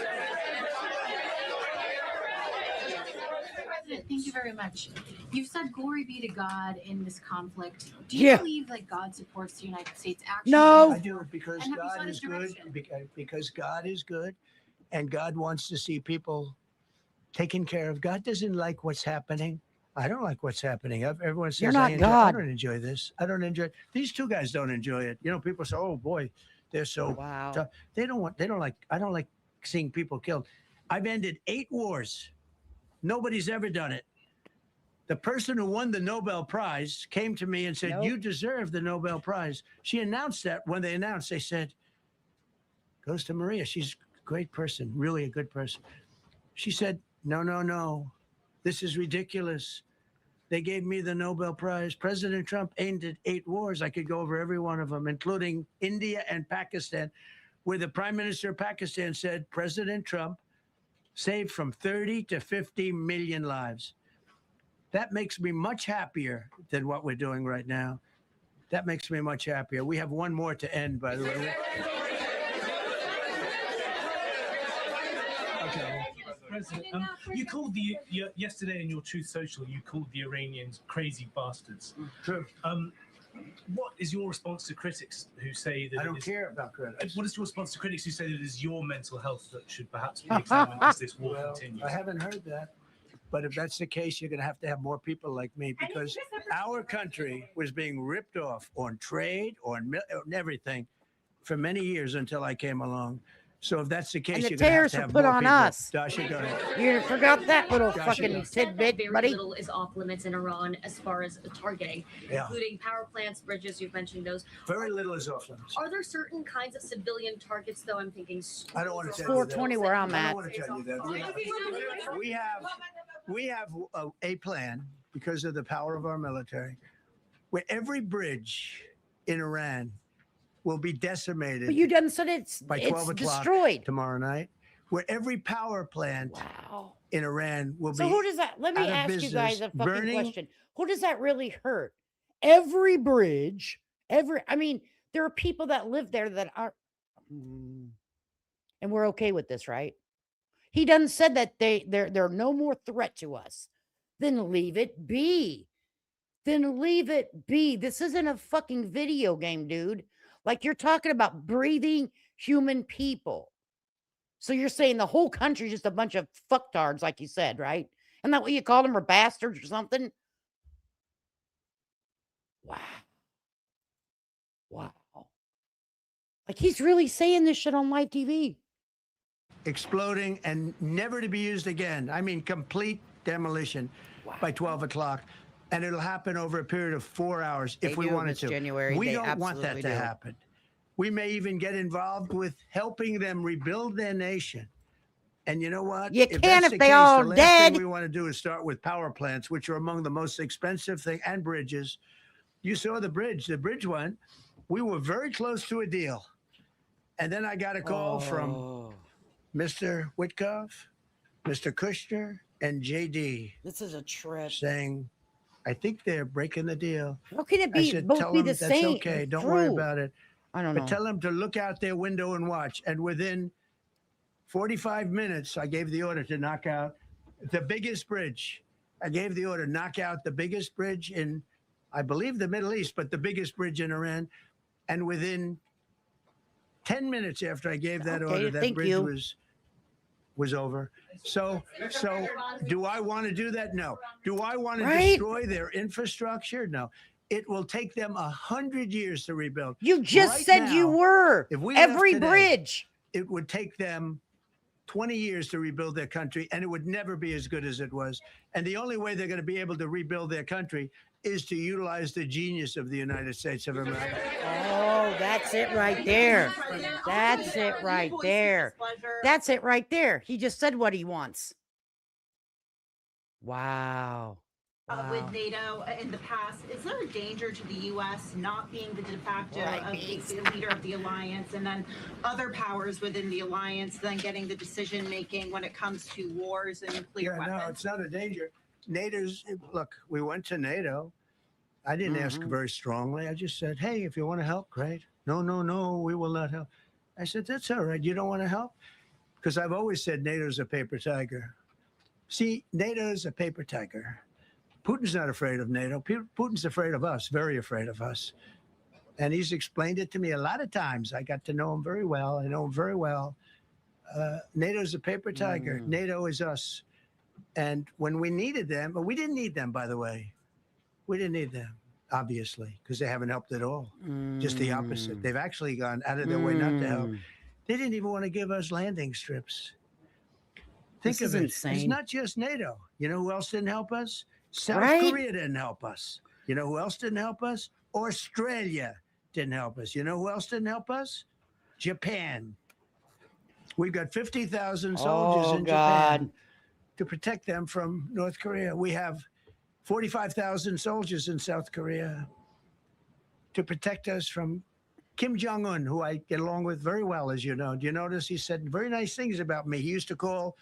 thank you very much. You've said glory be to God in this conflict. Do you believe that God supports the United States action? No. I do, because And have you God sought is his good. direction? Because God is good, and God wants to see people taken care of. God doesn't like what's happening. I don't like what's happening. Everyone says, You're not I God. don't enjoy this. I don't enjoy it. These 2 guys don't enjoy it. You know, people say, oh boy, they're so tough. I don't like seeing people killed. I've ended 8 wars. Nobody's ever done it. The person who won the Nobel Prize came to me and said, you deserve the Nobel Prize. She announced that when they announced, they said, goes to Maria. She's a great person, really a good person. She said, no. This is ridiculous. They gave me the Nobel Prize. President Trump ended 8 wars. I could go over every one of them, including India and Pakistan, where the Prime Minister of Pakistan said, President Trump saved from 30 to 50 million lives. That makes me much happier than what we're doing right now. That makes me much happier. We have one more to end, by the way. Okay. President, you called yesterday in your Truth Social, you called the Iranians crazy bastards. True. What is your response to critics who say that I don't care about critics. What is your response to critics who say that it is your mental health that should perhaps be examined as this war continues? I haven't heard that. But if that's the case, you're going to have more people like me, because our country was being ripped off on trade, on everything for many years until I came along. So if that's the case, And the you're going to tariffs have were to put have more on people. us. Dasha, go ahead. You forgot that little Dasha, fucking go. tidbit, Very buddy. little is off limits in Iran as far as targeting, Yeah. including power plants, bridges. You've mentioned those. Very little is off limits. Are there certain kinds of civilian targets, though? I'm thinking. I don't want to schools tell or you that. 420 where I'm I at. don't want to tell you that. We have a plan because of the power of our military, where every bridge in Iran will be decimated. But you done said it's by 12 o'clock destroyed tomorrow night, where every power plant in Iran will be. So who does that? Let me out of ask you guys a business, fucking burning. question. Who does that really hurt? Every bridge, I mean, there are people that live there that are, and we're okay with this, right? He done said that they're no more threat to us. Then leave it be. Then leave it be. This isn't a fucking video game, dude. Like, you're talking about breathing human people. So you're saying the whole country's just a bunch of fucktards, like you said, right? Isn't that what you call them, or bastards or something? Wow. Wow. Like, he's really saying this shit on live TV. Exploding and never to be used again. I mean, complete demolition by 12 o'clock. And it'll happen over a period of 4 hours if we wanted to. January. We They don't want that absolutely to do. happen. We may even get involved with helping them rebuild their nation. And you know what? You If can that's if the they case, all the last dead. thing we want to do is start with power plants, which are among the most expensive thing, and bridges. You saw the bridge one. We were very close to a deal. And then I got a call from Mr. Witkoff, Mr. Kushner, and JD. This is a trip. Saying, I think they're breaking the deal. How can it I be said, both tell be them the that's same? okay. Don't worry True. about it. I don't But know. tell them to look out their window and watch. And within 45 minutes, I gave the order to knock out the biggest bridge. I gave the order, knock out the biggest bridge in, I believe, the Middle East, but the biggest bridge in Iran. And within 10 minutes after I gave that Okay, order, that thank bridge you. was over. So do I want to do that? No. Do I want to Right? destroy their infrastructure? No. It will take them 100 years to rebuild. You just Right said you now, were. if we left Every today, bridge. it would take them 20 years to rebuild their country, and it would never be as good as it was. And the only way they're going to be able to rebuild their country is to utilize the genius of the United States of America. Oh, that's it right there. That's it right there. That's it right there. He just said what he wants. Wow. With NATO in the past, is there a danger to the U.S. not being the de facto the leader of the alliance, and then other powers within the alliance then getting the decision making when it comes to wars and nuclear Yeah, weapons? no, it's not a danger. NATO's, look, we went to NATO. I didn't ask very strongly. I just said, hey, if you want to help, great. No, we will not help. I said, that's all right. You don't want to help? Because I've always said NATO's a paper tiger. See, NATO's a paper tiger. Putin's not afraid of NATO. Putin's afraid of us, very afraid of us. And he's explained it to me a lot of times. I got to know him very well. I know him very well. NATO's a paper tiger. NATO is us. And when we needed them, but we didn't need them, by the way. We didn't need them, obviously, because they haven't helped at all. Just the opposite. They've actually gone out of their way not to help. They didn't even want to give us landing strips. Think This of is it. It's insane. not just NATO. You know who else didn't help us? South Right? Korea didn't help us. You know who else didn't help us? Australia didn't help us. You know who else didn't help us? Japan. We've got 50,000 soldiers in Japan to protect them from North Korea. We have 45,000 soldiers in South Korea to protect us from Kim Jong-un, who I get along with very well, as you know. Do you notice he said very nice things about me? He used to call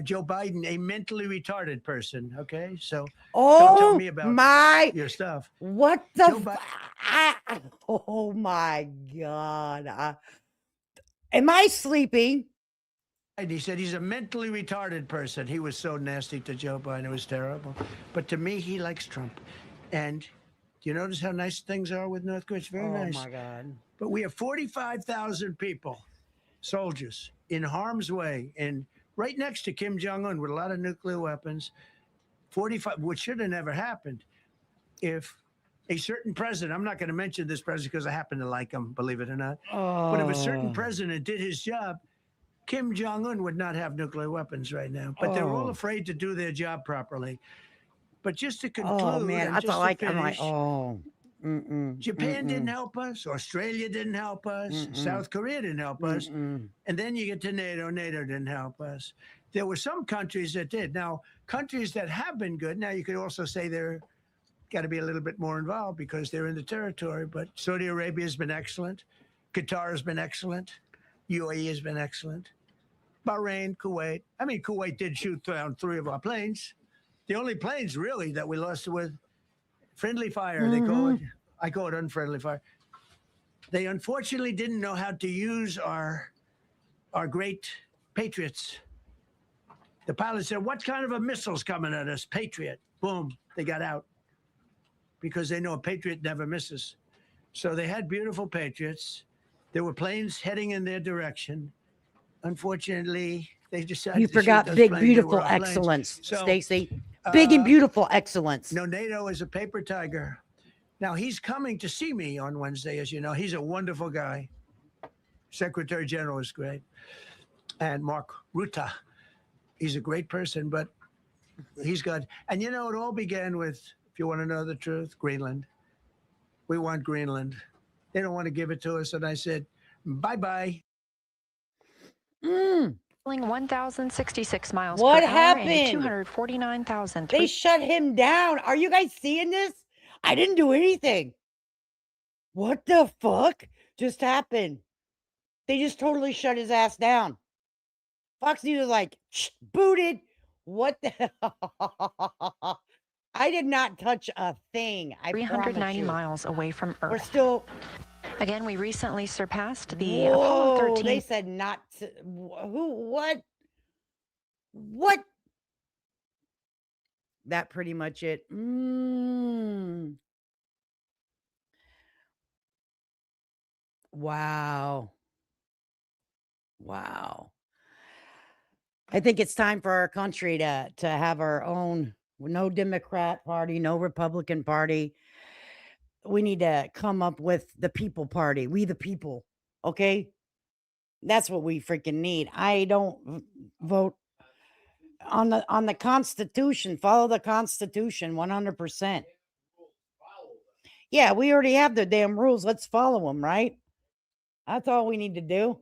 Joe Biden a mentally retarded person. Okay, so don't tell Oh me about my! your stuff. What the? Joe Oh my God! Am I sleeping? And he said he's a mentally retarded person. He was so nasty to Joe Biden. It was terrible. But to me, he likes Trump. And do you notice how nice things are with North Korea? It's very Oh nice. my God! But we have 45,000 people, soldiers, in harm's way, and right next to Kim Jong Un with a lot of nuclear weapons. 45, which should have never happened if a certain president, I'm not going to mention this president because I happen to like him, believe it or not, but if a certain president did his job, Kim Jong Un would not have nuclear weapons right now. But they're all Oh. afraid to do their job properly. But just to conclude, Oh man, and I thought just to I'm like, finish, oh, Japan didn't help us, Australia didn't help us, South Korea didn't help us, and then you get to NATO. NATO didn't help us. There were some countries that did. Now, countries that have been good. Now, you could also say they're got to be a little bit more involved because they're in the territory. But Saudi Arabia has been excellent. Qatar has been excellent. UAE has been excellent. Bahrain, Kuwait. I mean, Kuwait did shoot down 3 of our planes. The only planes really that we lost with friendly fire. They call it. I call it unfriendly fire. They unfortunately didn't know how to use our great Patriots. The pilot said, "What kind of a missile's coming at us?" Patriot. Boom. They got out because they know a Patriot never misses. So they had beautiful Patriots. There were planes heading in their direction. Unfortunately, they decided you to shoot forgot those big, planes. They beautiful were our planes. excellence, So, Stacy. Big and beautiful excellence. No, NATO is a paper tiger. Now, he's coming to see me on Wednesday, as you know. He's a wonderful guy. Secretary General is great. And Mark Rutte, he's a great person, but he's got, and you know, it all began with, if you want to know the truth, Greenland. We want Greenland. They don't want to give it to us. And I said, bye-bye. 1,066 miles What per hour happened? and 249,000. They shut him down. Are you guys seeing this? I didn't do anything. What the fuck just happened? They just totally shut his ass down. Fox News was like, booted. What the? I did not touch a thing. I 390 promise you. miles away from Earth. We're still. Again, we recently surpassed the Whoa, Apollo 13. They said not to. Who? What? What? That pretty much it. Wow. Wow. I think it's time for our country to have our own. No Democrat Party, no Republican Party. We need to come up with the people party. We the people. Okay? That's what we freaking need. I don't vote on the Constitution. Follow the Constitution 100%. Yeah, we already have the damn rules. Let's follow them, right? That's all we need to do.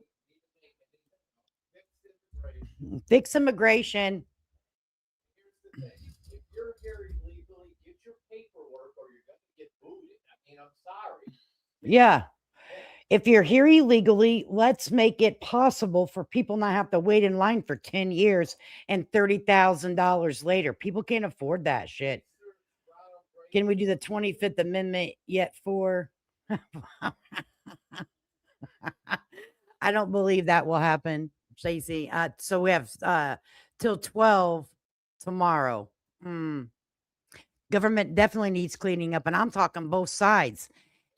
Fix immigration. Yeah. If you're here illegally, let's make it possible for people not have to wait in line for 10 years and $30,000 later. People can't afford that shit. Can we do the 25th Amendment yet for? I don't believe that will happen, Stacey. So we have till 12 tomorrow. Government definitely needs cleaning up, and I'm talking both sides,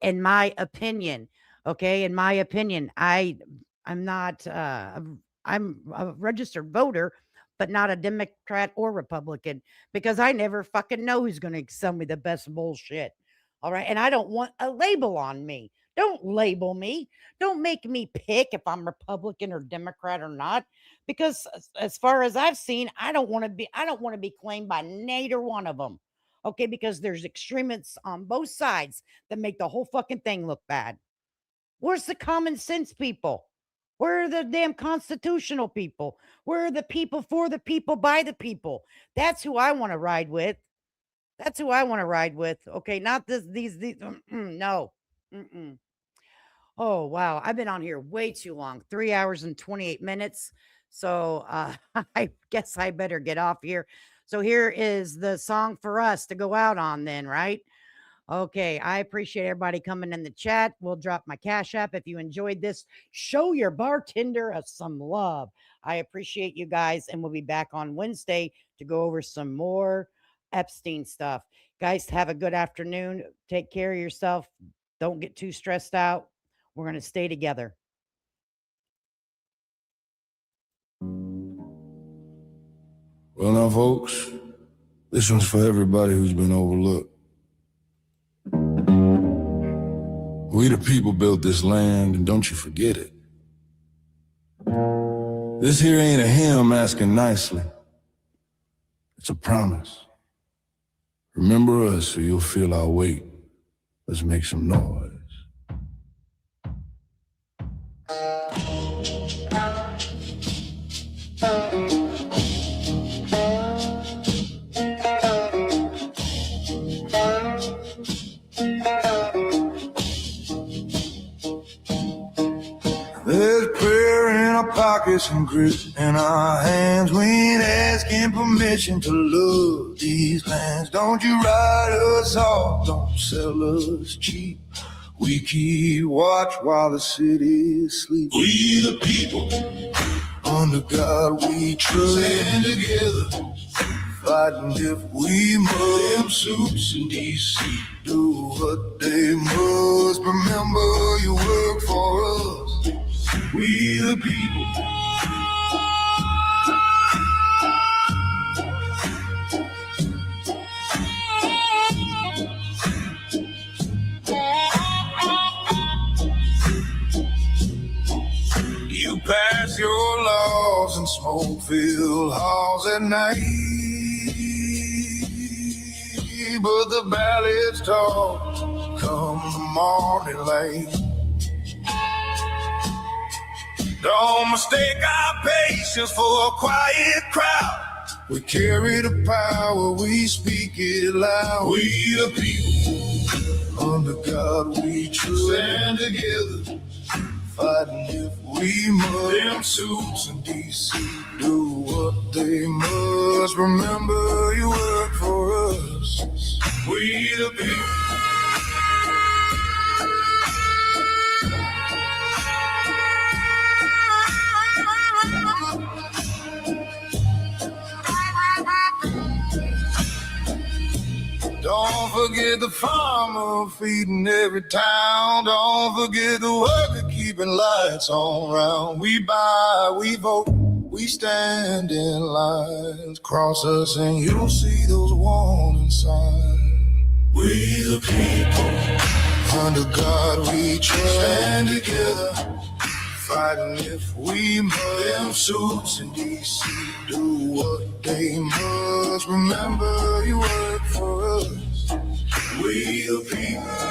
in my opinion. Okay, in my opinion, I'm not. I'm a registered voter, but not a Democrat or Republican because I never fucking know who's going to sell me the best bullshit. All right, and I don't want a label on me. Don't label me. Don't make me pick if I'm Republican or Democrat or not, because as far as I've seen, I don't want to be claimed by neither one of them. Okay, because there's extremists on both sides that make the whole fucking thing look bad. Where's the common sense people? Where are the damn constitutional people? Where are the people for the people by the people? That's who I want to ride with. That's who I want to ride with. Okay, not these no. Oh, wow. I've been on here way too long. 3 hours and 28 minutes. So I guess I better get off here. So here is the song for us to go out on then, right? Okay, I appreciate everybody coming in the chat. We'll drop my Cash App. If you enjoyed this, show your bartender some love. I appreciate you guys, and we'll be back on Wednesday to go over some more Epstein stuff. Guys, have a good afternoon. Take care of yourself. Don't get too stressed out. We're going to stay together. Well, now, folks, this one's for everybody who's been overlooked. We the people built this land, and don't you forget it. This here ain't a hymn asking nicely. It's a promise. Remember us so you'll feel our weight. Let's make some noise. There's prayer in our pockets and grit in our hands. We ain't asking permission to love these lands. Don't you write us off, don't sell us cheap. We keep watch while the city sleeps. We the people, under God we trust. Stand together, fighting if we must. Them suits in D.C. do what they must. Remember you work for us. We the people. You pass your laws in smoke-filled halls at night, but the ballads talk come the morning light. Don't mistake our patience for a quiet crowd. We carry the power, we speak it loud. We the people, under God we trust. Stand together, fighting if we must. Them suits in D.C. do what they must. Remember you work for us. We the people. Don't forget the farmer feeding every town. Don't forget the worker keeping lights on round. We buy, we vote, we stand in lines. Cross us and you'll see those warning signs. We the people, under God we trust. Stand together, fighting if we must. Them suits in D.C. do what they must. Remember you work for us. We the people.